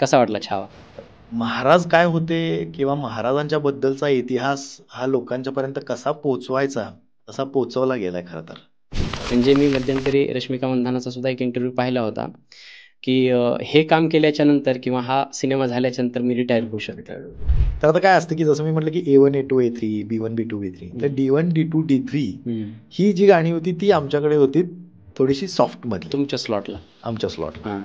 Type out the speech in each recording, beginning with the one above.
कसा वाटला छावा? महाराज काय होते किंवा महाराजांच्या बद्दलचा इतिहास हा लोकांच्यापर्यंत कसा पोहोचवायचा तसा पोहोचवला गेलाय खरं तर. म्हणजे मी मध्यंतरी रश्मिका मंदानाचा सुद्धा एक इंटरव्ह्यू पाहिला होता की हे काम केल्याच्या नंतर किंवा हा सिनेमा झाल्याच्या नंतर मी रिटायर होऊ शकतो. तर आता काय असतं की जसं मी म्हटलं की A1 A2 A3 B1 B2 B3 तर D1 D2 D3 ही जी गाणी होती ती आमच्याकडे होती थोडीशी सॉफ्ट मधली तुमच्या स्लॉटला. आमच्या स्लॉट हां.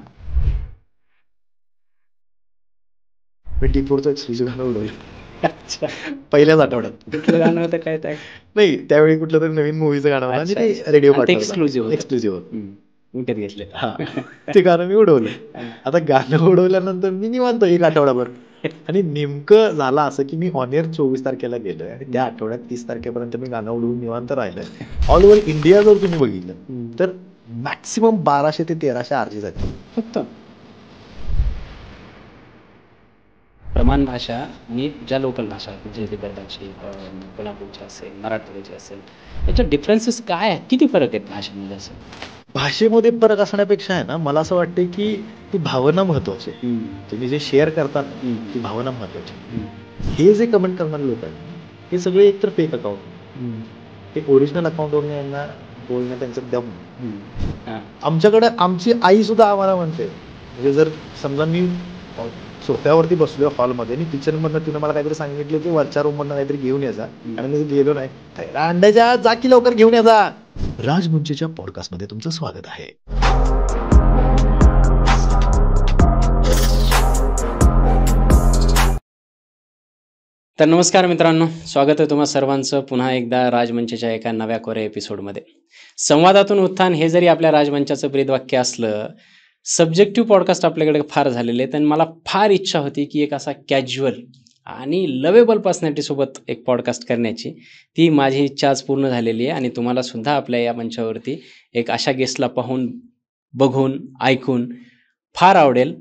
मी D4चं एक्सक्लुझिव्ह गाणं उडवलं अच्छा. पहिल्याच आठवड्यात. कुठलं गाणं होतं काय त्या? नाही त्यावेळी कुठलं तरी नवीन मूवीचं गाणं होतं आणि अच्छा, ते अच्छा. रेडिओ आणि ते पाठवलं exclusive होतं. एक्सक्लुझिव्ह होतं. विकत घेतले. हा ते गाणं मी उडवलं. आता गाणं उडवल्यानंतर मी निवांत एक आठवडाभर आणि नेमकं झालं असं की मी ऑन एअर 24 तारखेला गेलोय आणि त्या आठवड्यात 30 तारखेपर्यंत मी गाणं उडवून निवांत राहिलंय. ऑल ओव्हर इंडिया जर तुम्ही बघितलं तर मॅक्सिमम 1200 ते 1300 आरजी जाते फक्त प्रमाण भाषा आणि ज्या लोकल भाषा म्हणजे विदर्भाची कोल्हापूरची असेल मराठवाड्याची असेल याच्यात डिफरन्सेस काय आहेत? किती फरक आहेत भाषेमध्ये असं? भाषेमध्ये फरक असण्यापेक्षा आहे ना मला असं वाटतं की ती भावना महत्वाची आहे. तुम्ही जे शेअर करतात ती भावना महत्वाची. हे जे कमेंट करणारे लोक आहेत हे सगळे एकतर फेक अकाउंट ते ओरिजिनल अकाउंटवरून यांना बोलणं त्यांचं दम. आमच्याकडे आमची आई सुद्धा आम्हाला म्हणते म्हणजे जर समजा मी सोफ्यावरती बसलोय हॉलमध्ये आणि किचन मधनं तिने मला काहीतरी सांगितलं की वरच्या रूम मधनं काहीतरी घेऊन यायचा आणि मी गेलो नाही अंड्याच्या जा की लवकर घेऊन यायचा. राजमुंचीच्या पॉडकास्टमध्ये तुमचं स्वागत आहे. तर नमस्कार मित्रांनो, स्वागत आहे तुम्हा सर्वांचं पुन्हा एकदा राजमंचच्या एका नव्या कोऱ्या एपिसोडमध्ये. संवादातून उत्थान हे जरी आपल्या राजमंचाचं ब्रीदवाक्य असलं, सब्जेक्टिव्ह पॉडकास्ट आपल्याकडे फार झालेले आहेत आणि मला फार इच्छा होती की एक असा कॅज्युअल आणि लवेबल पर्सनॅलिटीसोबत एक पॉडकास्ट करण्याची. ती माझी इच्छा आज पूर्ण झालेली आहे आणि तुम्हाला सुद्धा आपल्या या मंचावरती एक अशा गेस्टला पाहून बघून ऐकून फार आवडेल.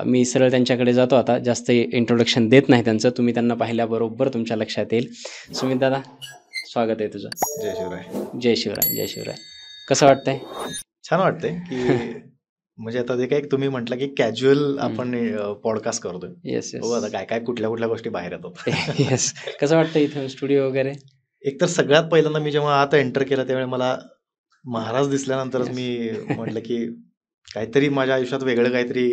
मी सरळ त्यांच्याकडे जातो आता, जास्त इंट्रोडक्शन देत नाही त्यांचं, तुम्ही त्यांना पाहिल्याबरोबर तुमच्या लक्षात येईल. सुमित दादा, स्वागत आहे तुझं. जय शिवराय. जय शिवराय. जय शिवराय. कसं वाटतंय? छान वाटतंय की म्हणजे आता जे काही तुम्ही म्हटलं की कॅज्युअल आपण पॉडकास्ट करतोय. येस हो आता काय काय कुठल्या कुठल्या गोष्टी बाहेर येतात. येस. कसं वाटतं इथं स्टुडिओ वगैरे? एक तर सगळ्यात पहिल्यांदा मी जेव्हा आता एंटर केलं त्यावेळी मला महाराज दिसल्यानंतरच मी म्हटलं की काहीतरी माझ्या आयुष्यात वेगळं काहीतरी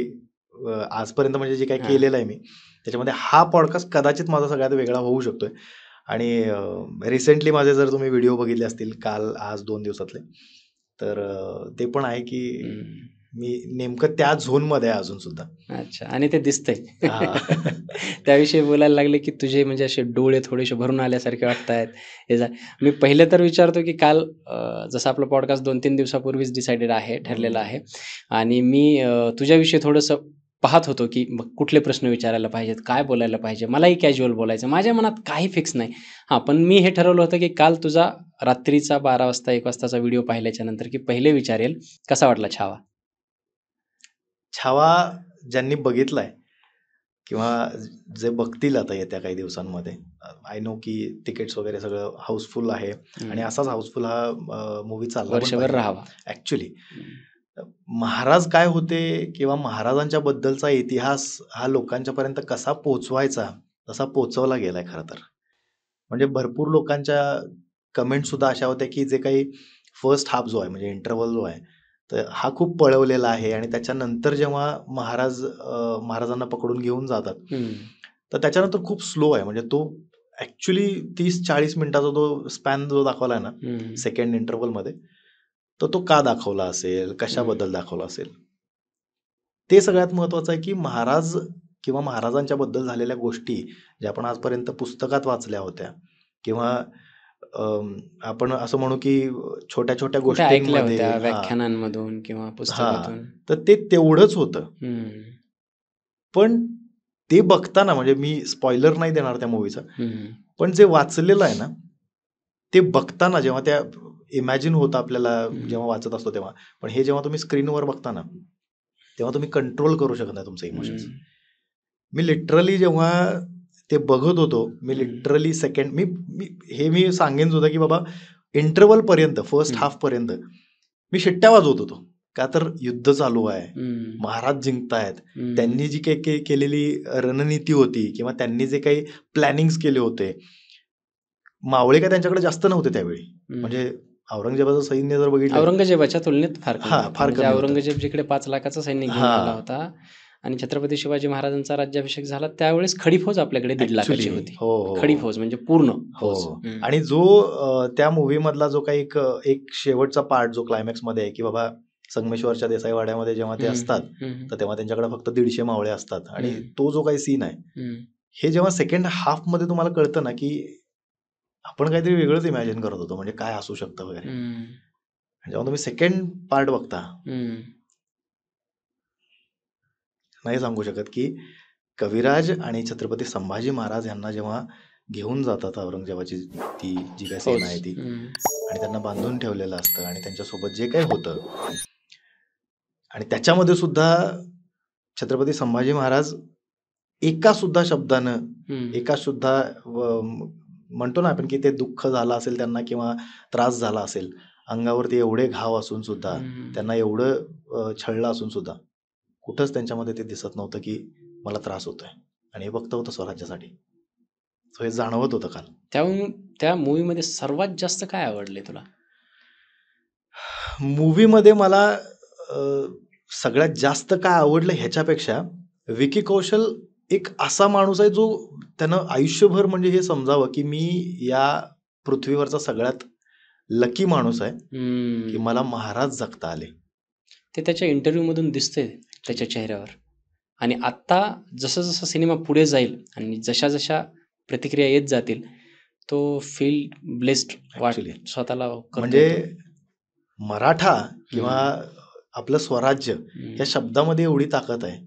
आजपर्यंत म्हणजे जे काही केलेलं आहे मी त्याच्यामध्ये हा पॉडकास्ट कदाचित माझा सगळ्यात वेगळा होऊ शकतोय. आणि रिसेंटली माझे जर तुम्ही व्हिडिओ बघितले असतील काल आज 2 दिवसातले तर ते पण आहे की मी नेमकं त्या झोनमध्ये आहे अजून सुद्धा. अच्छा. आणि ते दिसतंय. त्याविषयी बोलायला लागले की तुझे म्हणजे असे डोळे थोडेसे भरून आल्यासारखे वाटतायत. मी पहिले तर विचारतो की काल जसं आपलं पॉडकास्ट 2-3 दिवसापूर्वीच डिसाइडेड आहे, ठरलेलं आहे आणि मी तुझ्याविषयी थोडंसं पाहत होतो की कुठले प्रश्न विचारायला पाहिजेत, काय बोलायला पाहिजे. मलाही कॅज्युअल बोलायचं, माझ्या मनात काही फिक्स नाही. हां, पण मी हे ठरवलं होतं की काल तुझा रात्रीचा 12 वाजता 1 वाजताचा व्हिडिओ पाहिल्याच्या नंतर की पहिले विचारेल कसा वाटला छावा? छावा ज्यांनी बघितलाय किंवा जे बघतील आता येत्या काही दिवसांमध्ये, आय नो की तिकीट्स वगैरे सगळं हाऊसफुल आहे आणि असाच हाऊसफुल हा मूवी चालला वर्षभर राहावा. ऍक्च्युली महाराज काय होते किंवा महाराजांच्या बद्दलचा इतिहास हा लोकांच्यापर्यंत कसा पोहोचवायचा तसा पोहोचवला गेलाय खरं तर. म्हणजे भरपूर लोकांच्या कमेंट सुद्धा अशा होत्या की जे काही फर्स्ट हाफ जो आहे म्हणजे इंटरव्हल जो आहे तर हा खूप पळवलेला आहे आणि त्याच्यानंतर जेव्हा महाराजांना पकडून घेऊन जातात तर त्याच्यानंतर खूप स्लो आहे. म्हणजे तो ऍक्च्युली 30-40 मिनिटाचा तो स्पॅन जो दाखवलाय ना सेकंड इंटरव्हल मध्ये तर तो का दाखवला असेल, कशाबद्दल दाखवला असेल, ते सगळ्यात महत्वाचं आहे की महाराज किंवा महाराजांच्या बद्दल झालेल्या गोष्टी ज्या आपण आजपर्यंत पुस्तकात वाचल्या होत्या किंवा आपण असं म्हणू की छोट्या छोट्या गोष्टींमध्ये व्याख्यानांमधून किंवा पुस्तकातून तर ते तेवढंच होतं. पण ते बघताना म्हणजे मी स्पॉइलर नाही देणार त्या मूवीचा, पण जे वाचलेलं आहे ना ते बघताना जेव्हा त्या इमॅजिन होतं आपल्याला जेव्हा वाचत असतो तेव्हा, पण हे जेव्हा तुम्ही स्क्रीनवर बघता ना तेव्हा तुम्ही कंट्रोल करू शकत नाही तुमचे इमोशन्स. मी लिटरली जेव्हा ते बघत होतो मी लिटरली सेकंड मी सांगेन सुद्धा की बाबा इंटरव्हल पर्यंत फर्स्ट हाफ पर्यंत मी शिट्ट्या वाजवत होतो का तर युद्ध चालू आहे, हम्म, महाराज जिंकतायत. हम्म, त्यांनी जी काही केलेली रणनीती होती किंवा त्यांनी जे काही प्लॅनिंग्स केले होते, मावळे काय त्यांच्याकडे जास्त नव्हते त्यावेळी. हम्म. म्हणजे औरंगजेबाचं सैन्य जर बघितलं, औरंगजेबाच्या तुलनेत फार कमी हा होतं. फार म्हणजे कमी होतं. औरंगजेब जिकडे 5 लाखाचं सैन्य घेऊन हा आला होता आणि छत्रपती शिवाजी महाराजांचा राज्याभिषेक झाला त्यावेळेस खडी फौज आपल्याकडे 1.5 लाखाची ऍक्च्युली होती. हो हो खडी हो फौज म्हणजे पूर्ण हो. फौज. हम्म. आणि जो त्या मूव्ही मधला जो काही एक शेवटचा पार्ट जो क्लायमॅक्स मध्ये आहे की बाबा संगमेश्वरच्या देसाईवाड्यामध्ये जेव्हा ते हम्म, असतात, हम्म, तर तेव्हा त्यांच्याकडे फक्त 150 मावळे असतात आणि हम्म, तो जो काही सीन आहे, हम्म, हे जेव्हा सेकंड हाफ मध्ये तुम्हाला कळतं ना की आपण काहीतरी वेगळंच इमॅजिन करत होतो, म्हणजे काय असू शकतं वगैरे. हम्म, आणि जेव्हा तुम्ही सेकंड पार्ट बघता, हम्म. नाही सांगू शकत की कविराज आणि छत्रपती संभाजी महाराज यांना जेव्हा घेऊन जातात औरंगजेबाची ती जी काही फौज. सेना आहे ती, हम्म, आणि त्यांना बांधून ठेवलेलं असतं आणि त्यांच्यासोबत जे काही होतं, आणि त्याच्यामध्ये सुद्धा छत्रपती संभाजी महाराज एका सुद्धा शब्दानं, हम्म, एका सुद्धा म्हणतो ना आपण की ते दुःख झालं असेल त्यांना किंवा त्रास झाला असेल, अंगावरती एवढे घाव असून सुद्धा, हम्म. त्यांना एवढं छळलं असून सुद्धा कुठंच त्यांच्यामध्ये ते दिसत नव्हतं की मला त्रास होतोय, आणि हे फक्त होतं स्वराज्यासाठी. So हे जाणवत होतं काल. त्याहून त्या मूवीमध्ये सर्वात जास्त काय आवडले तुला? मूवीमध्ये मला अ, सगळ्यात जास्त काय आवडलं ह्याच्यापेक्षा, विकी कौशल एक असा माणूस आहे जो त्यानं आयुष्यभर म्हणजे हे समजावं की मी या पृथ्वीवरचा सगळ्यात लकी माणूस आहे की हम्म. मला महाराज जगता आले. ते त्याच्या इंटरव्ह्यू मधून दिसतंय त्याच्या चेहऱ्यावर. आणि आत्ता जसं जसं सिनेमा पुढे जाईल आणि जशा जशा प्रतिक्रिया येत जातील, तो फील ब्लेस्ड ऍक्च्युली स्वतःला करतोय म्हणजे तो. मराठा किंवा हम्म, आपलं स्वराज्य हम्म, या शब्दामध्ये एवढी ताकद आहे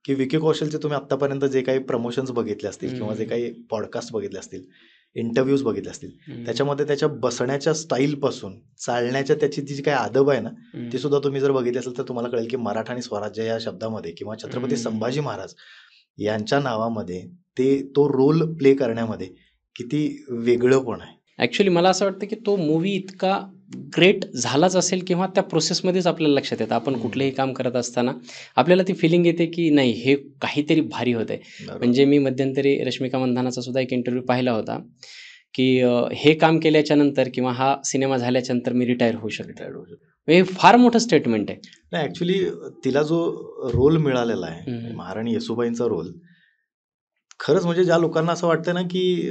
की विकी कौशलचे तुम्ही आतापर्यंत जे काही प्रमोशन्स बघितले असतील किंवा जे हम्म, काही पॉडकास्ट बघितले असतील, इंटरव्ह्यूज बघितले असतील, हम्म, त्याच्यामध्ये त्याच्या बसण्याच्या स्टाईल पासून चालण्याच्या त्याची जी काही आदब आहे ना, ती सुद्धा तुम्ही जर बघितली असेल तर तुम्हाला कळेल की मराठा आणि स्वराज्य या शब्दामध्ये किंवा छत्रपती हम्म. संभाजी महाराज यांच्या नावामध्ये तो रोल प्ले करण्यामध्ये किती वेगळं पण आहे. ॲक्च्युली मला असं वाटतं की तो मूवी इतका ग्रेट झालाच असेल किंवा त्या प्रोसेसमध्येच आपल्याला लक्षात येतं. आपण कुठलंही काम करत असताना आपल्याला ती फिलिंग येते की नाही हे काहीतरी भारी होतंय. बरोबर. म्हणजे मी मध्यंतरी रश्मिका मंदानाचा सुद्धा एक इंटरव्ह्यू पाहिला होता की हे काम केल्याच्या नंतर किंवा हा सिनेमा झाल्याच्या नंतर मी रिटायर होऊ शकते. Retired होऊ शकतो. हे फार मोठं स्टेटमेंट आहे. नाही ऍक्च्युली तिला जो रोल मिळालेला आहे, हम्म. महाराणी येसूबाईंचा रोल, खरंच म्हणजे ज्या लोकांना असं वाटतं ना की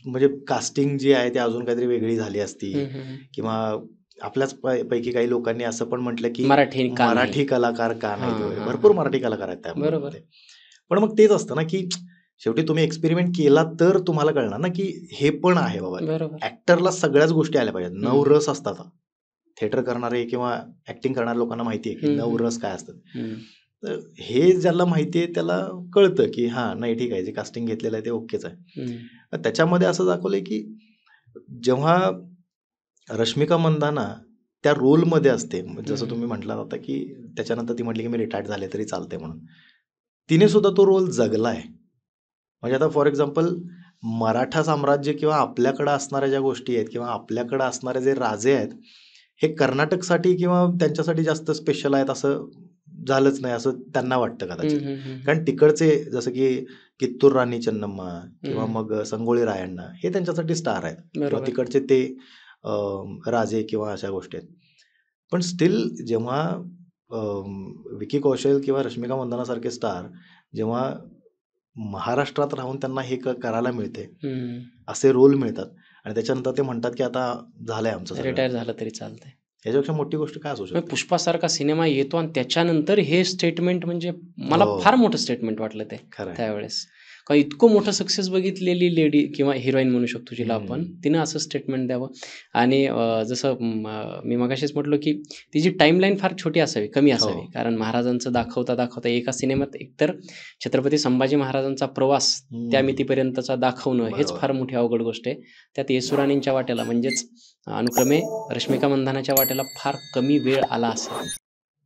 म्हणजे कास्टिंग जी आहे ती अजून काहीतरी वेगळी झाली असती, हम्म, हम्म. किंवा आपल्याच पैकी काही लोकांनी असं पण म्हटलं की मराठी का नाही? मराठी कलाकार का नाहीत हां, वगैरे. हां, भरपूर हां. मराठी कलाकार आहेत त्या बरोबर. movie मध्ये. पण मग तेच असतं ना की शेवटी तुम्ही एक्सपेरिमेंट केला तर तुम्हाला कळणार ना की हे पण आहे बाबा. बरोबर. ऍक्टरला सगळ्याच गोष्टी आल्या पाहिजेत. 9 हम्म. रस असतात. थिएटर करणारे किंवा ऍक्टिंग करणाऱ्या लोकांना माहिती आहे की हम्म, 9 हम्म. रस काय असतात. हम्म. तर हे ज्याला माहिती आहे त्याला कळतं की हा नाही ठीक आहे, जे कास्टिंग घेतलेलं आहे ते ओकेच आहे. हम्म. त्याच्यामध्ये असं दाखवलंय की जेव्हा रश्मिका मंदाना त्या रोलमध्ये असते, जसं तुम्ही म्हटला होता की त्याच्यानंतर ती म्हटली की मी रिटायर्ड झाले तरी चालते म्हणून, तिने सुद्धा तो रोल जगलाय. म्हणजे आता फॉर एक्झाम्पल मराठा साम्राज्य किंवा आपल्याकडे असणाऱ्या ज्या गोष्टी आहेत किंवा आपल्याकडे असणारे जे राजे आहेत, हे कर्नाटकसाठी किंवा त्यांच्यासाठी जास्त स्पेशल आहेत असं झालंच नाही, असं त्यांना वाटतं कदाचित. हम्म, हम्म, हम्म. कारण तिकडचे जसं की कित्तूर राणी चन्नम्मा किंवा हम्म. मग संगोळी रायण्णा हे त्यांच्यासाठी स्टार आहेत, किंवा बरोबर. तिकडचे ते राजे किंवा अशा गोष्टी आहेत. पण स्टील जेव्हा विकी कौशल किंवा रश्मिका मंदानासारखे स्टार जेव्हा महाराष्ट्रात राहून त्यांना हे करायला मिळते, हम्म. असे रोल मिळतात, आणि त्याच्यानंतर ते म्हणतात की आता झालंय आमचं सगळं, रिटायर झालं तरी चालतंय. याच्यापेक्षा मोठी गोष्ट काय असू म्हणजे शकते. पुष्पासारखा सिनेमा येतो आणि त्याच्यानंतर हे स्टेटमेंट म्हणजे मला हो. फार मोठं स्टेटमेंट वाटलं ते खरं आहे. त्यावेळेस. का इतकं मोठं सक्सेस बघितलेली लेडी किंवा हिरोईन म्हणू शकतो जिला आपण, हम्म. तिनं असं स्टेटमेंट द्यावं. आणि जसं मी मगाशीच म्हटलो की तिची टाईमलाईन फार छोटी असावी, कमी असावी. हो. कारण महाराजांचं दाखवता दाखवता एका सिनेमात एकतर छत्रपती संभाजी महाराजांचा प्रवास त्या हम्म. मितीपर्यंतचा दाखवणं हेच बरोबर. फार मोठी अवघड गोष्ट आहे. त्यात येसुराणींच्या वाट्याला म्हणजेच अनुक्रमे रश्मिका मंदानाच्या वाट्याला फार कमी वेळ आला असेल.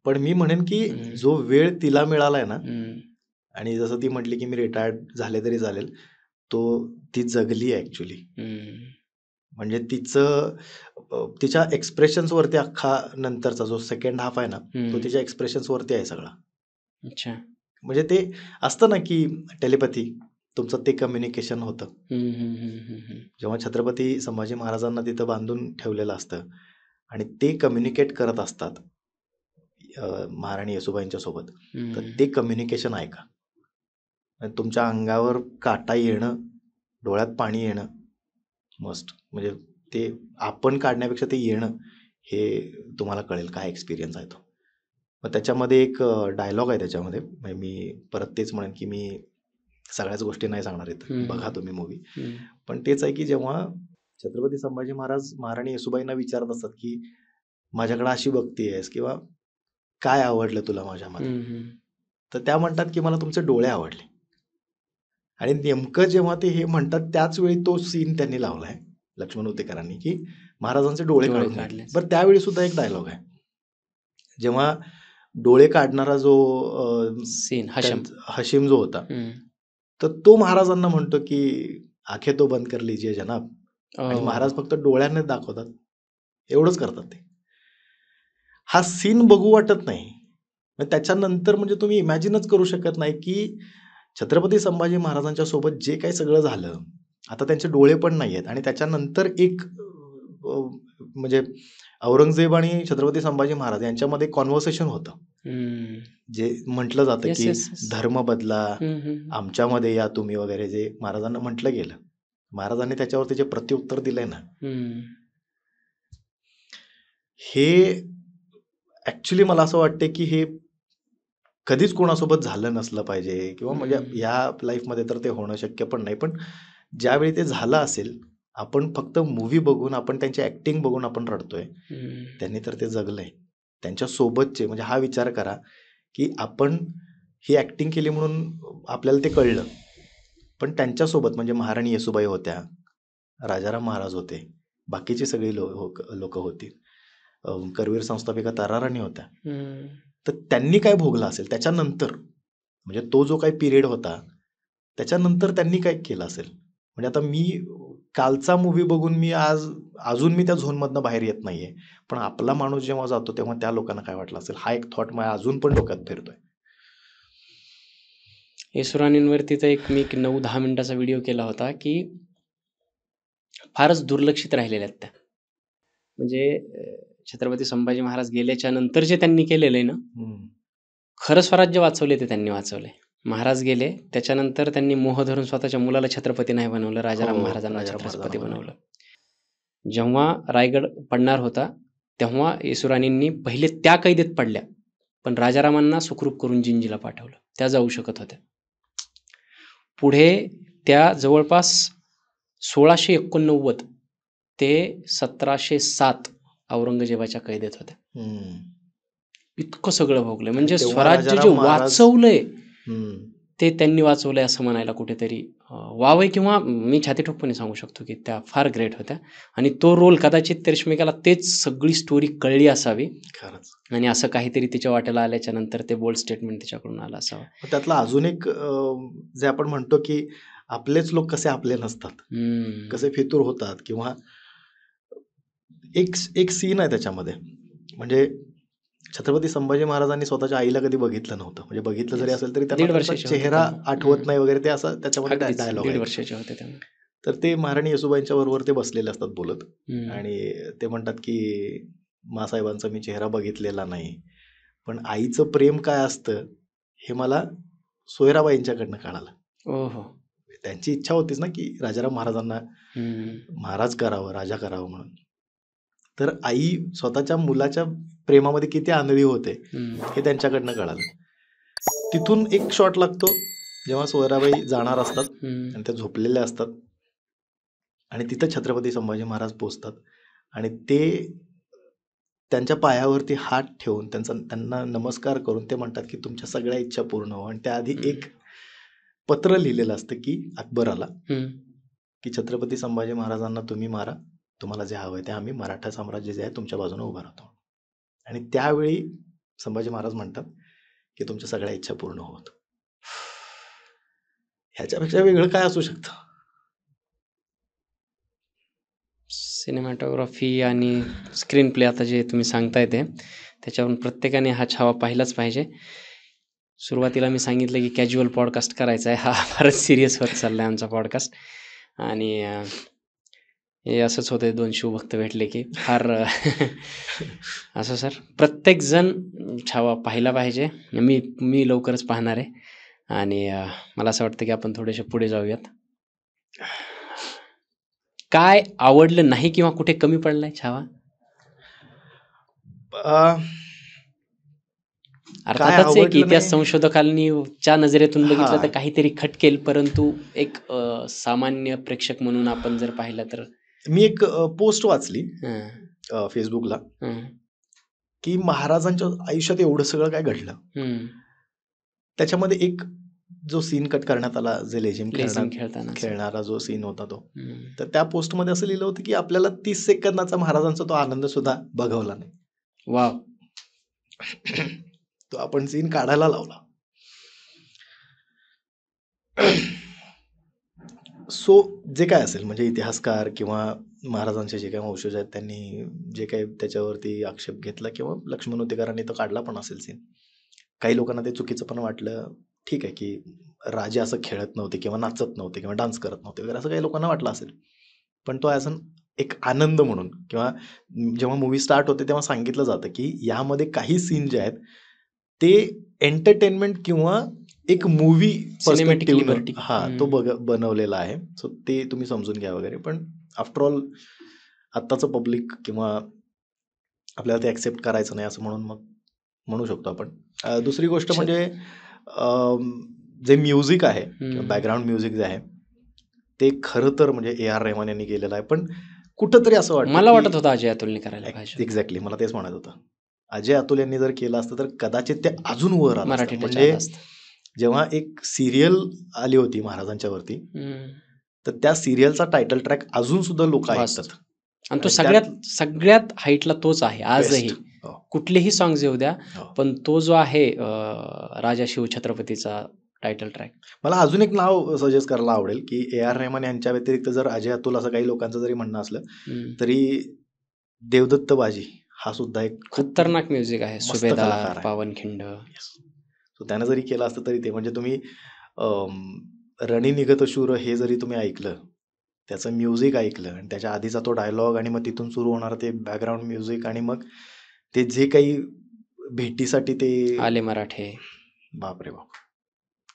पण मी म्हणेन की हम्म. जो वेळ तिला मिळालाय ना, हम्म. आणि जसं ती म्हटली की मी रिटायर्ड झाले तरी चालेल, ती जगली ऍक्च्युली. हम्म. म्हणजे तिच्या एक्सप्रेशन्सवरती अख्खा नंतरचा जो सेकंड हाफ आहे ना, तो हम्म. तिच्या एक्सप्रेशन्सवरती आहे सगळा. अच्छा. म्हणजे ते असतं ना, की टेलिपॅथी तुमचं ते कम्युनिकेशन होतं. हम्म, हम्म, हम्म, हम्म, हम्म. जेव्हा छत्रपती संभाजी महाराजांना तिथं बांधून ठेवलेलं असतं आणि ते कम्युनिकेट करत असतात महाराणी येसूबाईंच्या सोबत, तर हम्म. ते कम्युनिकेशन ऐका. आणि तुमच्या अंगावर काटा येणं, डोळ्यात पाणी येणं मस्ट. म्हणजे ते आपण काढण्यापेक्षा ते येणं, हे तुम्हाला कळेल काय एक्सपिरियन्स आहे तो. मग त्याच्यामध्ये एक डायलॉग आहे त्याच्यामध्ये, म्हणजे मी परत तेच म्हणेन की मी सगळ्याच गोष्टी नाही सांगणार आहेत, हम्म. बघा तुम्ही मूवी. हम्म. पण तेच आहे की जेव्हा छत्रपती संभाजी महाराज महाराणी येसूबाईंना विचारत असतात की माझ्याकडे अशी बघती आहेस किंवा काय आवडलं तुला माझ्यामध्ये, हम्म, हम्म. तर त्या म्हणतात की मला तुमचे डोळे आवडले. आणि नेमकं जेव्हा ते हे म्हणतात त्याच वेळी तो सीन त्यांनी लावलाय लक्ष्मण उतेकरांनी, की महाराजांचे डोळे डोळे काढून घेतले. काढलेच. बरं त्यावेळी सुद्धा एक डायलॉग आहे, जेव्हा डोळे काढणारा जो सीन हशम. हशीम जो होता, हम्म. तर तो महाराजांना म्हणतो की आखे तो बंद कर लीजिए जनाब. आणि ओ. महाराज फक्त डोळ्याने दाखवतात, एवढंच करतात ते. हा सीन बघू वाटत नाही. मग त्याच्यानंतर म्हणजे तुम्ही इमॅजिनच करू शकत नाही की छत्रपती संभाजी महाराजांच्या सोबत जे काही सगळं झालं, आता त्यांचे डोळे पण नाही आहेत आणि त्याच्यानंतर एक म्हणजे औरंगजेब आणि छत्रपती संभाजी महाराज यांच्यामध्ये कॉन्व्हर्सेशन होतं, हम्म. जे म्हटलं जातं येस, की येस, येस. धर्म बदला, हम्म, हम्म. आमच्यामध्ये या तुम्ही वगैरे, जे महाराजांना म्हटलं गेलं. महाराजांनी त्याच्यावरती जे प्रत्युत्तर दिलंय ना, हम्म. हे ऍक्च्युली मला असं वाटतं की हे कधीच कोणासोबत झालं नसलं पाहिजे किंवा म्हणजे हम्म. या लाईफमध्ये तर ते होणं शक्य पण नाही. पण ज्यावेळी ते झालं असेल, आपण फक्त मूव्ही बघून, आपण त्यांची ऍक्टिंग बघून आपण रडतोय. हम्म. त्यांनी तर ते जगलंय. त्यांच्या सोबतचे म्हणजे हा विचार करा की आपण ही ऍक्टिंग केली म्हणून आपल्याला ते कळलं. पण त्यांच्यासोबत म्हणजे महाराणी येसूबाई होत्या, राजाराम महाराज होते, बाकीची सगळी लोक होती, करवीर संस्थापिका ताराराणी होत्या. हम्म. तर त्यांनी काय भोगलं असेल त्याच्यानंतर, म्हणजे तो जो काही पिरियड होता त्याच्यानंतर त्यांनी काय केलं असेल. म्हणजे आता मी कालचा मूवी बघून मी अजून मी त्या झोनमधनं बाहेर येत नाहीये, पण आपला माणूस जेव्हा जातो तेव्हा त्या लोकांना काय वाटलं असेल, हा एक थॉट माझ्या अजून पण डोक्यात फिरतोय. येसुराणींवरती तर मी 9-10 मिनिटाचा व्हिडिओ केला होता की फारच दुर्लक्षित राहिलेल्या आहेत त्या. म्हणजे छत्रपती संभाजी महाराज गेल्याच्या नंतर जे त्यांनी केलेलं आहे ना, खरं स्वराज्य वाचवले ते त्यांनी वाचवले. महाराज गेले त्याच्यानंतर त्यांनी मोह धरून स्वतःच्या मुलाला छत्रपती नाही बनवलं, राजाराम हो, महाराजांना राजाराम छत्रपती महाराजांना बनवलं. जेव्हा रायगड पडणार होता तेव्हा येसुराणींनी पहिले त्या कैदेत पडल्या, पण राजारामांना सुखरूप करून जिंजीला पाठवलं. त्या जाऊ शकत होत्या. पुढे त्या जवळपास 1689 ते 1707 औरंगजेबाच्या कैदेत होत्या. इतकं सगळं भोगलंय. म्हणजे तेव्हा स्वराज्य जे राजाराम महाराज वाचवलंय ते त्यांनी वाचवलंय असं म्हणायला कुठेतरी वावय, किंवा मी छाती ठोकपणे सांगू शकतो की त्या फार ग्रेट होत्या. आणि तो रोल कदाचित करिश्मिकाला तेच सगळी स्टोरी कळली असावी खरंच. आणि असं काहीतरी तिच्या वाट्याला आल्याच्या नंतर ते बोल्ड स्टेटमेंट तिच्याकडून आलं असावं. त्यातला अजून एक जे आपण म्हणतो की आपलेच लोक कसे आपले नसतात, कसे फितूर होतात, किंवा एक सीन आहे त्याच्यामध्ये. म्हणजे छत्रपती संभाजी महाराजांनी स्वतःच्या आईला कधी बघितलं नव्हतं, म्हणजे बघितलं जरी असेल तरी त्यांना 1.5 त्यांचा वर्षाचे होते चेहरा तेव्हा. आठवत नाही वगैरे, ते असं त्याच्यामध्ये अगदीच डायलॉग 1.5 आहे. वर्षाचे होते तेव्हा. तर ते महाराणी येसूबाईंच्या बरोबर ते बसलेले असतात बोलत, हम्म. आणि ते म्हणतात की मासाहेबांचा मी चेहरा बघितलेला नाही, पण आईचं प्रेम काय असतं हे मला सोयराबाईंच्याकडनं कळालं. ओहो. त्यांची इच्छा होतीच ना की राजाराम महाराजांना महाराज करावं, राजा करावं म्हणून. तर आई स्वतःच्या मुलाच्या प्रेमामध्ये किती आंधळी होते हे त्यांच्याकडनं कळालं. तिथून एक शॉट लागतो जेव्हा सोयराबाई जाणार असतात आणि त्या झोपलेल्या असतात आणि तिथं छत्रपती संभाजी महाराज पोचतात आणि ते त्यांच्या पायावरती हात ठेवून त्यांना नमस्कार करून ते म्हणतात की तुमच्या सगळ्या इच्छा पूर्ण हो. आणि त्याआधी एक पत्र लिहिलेलं असतं की अकबराला, की छत्रपती संभाजी महाराजांना तुम्ही मारा, तुम्हाला जे हवंय ते आम्ही मराठा साम्राज्य जे आहे तुमच्या बाजूने उभं राहतो. आणि त्यावेळी संभाजी महाराज म्हणतात की तुमच्या सगळ्या इच्छा पूर्ण होत. ह्याच्यापेक्षा वेगळं काय असू शकतं. सिनेमॅटोग्राफी आणि स्क्रीन प्ले आता जे तुम्ही सांगताय ते त्याच्यावरून प्रत्येकाने हा छावा पाहिलाच पाहिजे. सुरुवातीला मी सांगितलं की कॅज्युअल पॉडकास्ट करायचा आहे. हा फारच सिरियस होत चालला आहे आमचा पॉडकास्ट. आणि हे असंच होतं 2 शिवभक्त भेटले की फार असं सर प्रत्येकजण छावा पाहिला पाहिजे. मी लवकरच पाहणार आहे. आणि मला असं वाटतं की आपण थोडेसे पुढे जाऊयात. काय आवडलं नाही किंवा कुठे कमी पडलाय छावा? काय अर्थातच एक आवडलं इतिहास नाही? संशोधकांनी च्या नजरेतून बघितलं तर हा काहीतरी खटकेल, परंतु एक सामान्य प्रेक्षक म्हणून आपण जर पाहिलं तर मी एक पोस्ट वाचली हं, फेसबुकला हं, की महाराजांच्या आयुष्यात एवढं सगळं काय घडलं. हं. त्याच्यामध्ये एक जो सीन कट करण्यात आला, जे लेझिम लेझिम खेळतानाचा. खेळणारा जो सीन होता तो, हं. तर त्या पोस्टमध्ये असं लिहिलं होतं की आपल्याला 30 सेकंदाचा महाराजांचा तो आनंद सुद्धा बघवला नाही. वाव! तो आपण सीन काढायला लावला. सो जे काय असेल म्हणजे इतिहासकार किंवा महाराजांचे जे काही वंशज आहेत त्यांनी जे काही त्याच्यावरती आक्षेप घेतला किंवा लक्ष्मण उद्देकरांनी तो काढला पण असेल सीन. काही लोकांना ते चुकीचं पण वाटलं. ठीक आहे की राजे असं खेळत नव्हते किंवा नाचत नव्हते किंवा डान्स करत नव्हते वगैरे असं काही लोकांना वाटलं असेल. पण तो ॲज एक आनंद म्हणून किंवा जेव्हा मूवी स्टार्ट होते तेव्हा सांगितलं जातं की यामध्ये काही सीन जे आहेत ते एंटरटेनमेंट किंवा एक मूवी Cinematic liberty. तो बनवलेला आहे. सो ते तुम्ही समजून घ्या वगैरे. पण आफ्टर ऑल आत्ताचं पब्लिक किंवा आपल्याला ते ॲक्सेप्ट करायचं नाही असं म्हणून मग म्हणू शकतो आपण. दुसरी गोष्ट म्हणजे जे म्युझिक आहे किंवा बॅकग्राऊंड म्युझिक जे आहे ते खरं तर म्हणजे A.R. रहमान यांनी केलेलं आहे. पण कुठंतरी असं वाटतं मला वाटत होतं अजय अतुलने करायला पाहिजे. एक्झॅक्टली मला तेच म्हणायचं होतं. अजय अतुल यांनी जर केलं असतं तर कदाचित ते अजून वर आलं मराठी असतं. touch म्हणजे आला असता. जेव्हा एक सिरियल आली होती महाराजांच्या वरती हं. तर त्या सिरियलचा टायटल ट्रॅक अजून सुद्धा लोक वाजतो. ऐकतात. आणि तो आणि सगळ्यात हाईटला तोच आहे आजही. Best. हो. कुठलेही सॉंग्स येऊ द्या, हो. पण तो जो आहे राजा शिवछत्रपतीचा टायटल ट्रॅक. मला अजून एक नाव सजेस्ट करायला आवडेल की A.R. रहमान यांच्या व्यतिरिक्त जर अजय अतुल असं काही लोकांचं जरी म्हणणं असलं तरी देवदत्त बाजी हा सुद्धा एक खूप खतरनाक म्युझिक आहे. मस्त सुभेदार, कलाकार आहे. पावनखिंड. सो त्यानं जरी केलं असतं तरी ते म्हणजे तुम्ही रणी निघत शूर हे जरी तुम्ही ऐकलं त्याचं म्युझिक ऐकलं आणि त्याच्या आधीचा तो डायलॉग आणि मग तिथून सुरू होणार ते बॅकग्राऊंड म्युझिक आणि मग ते जे काही भेटीसाठी ते आले मराठे. बापरे बाप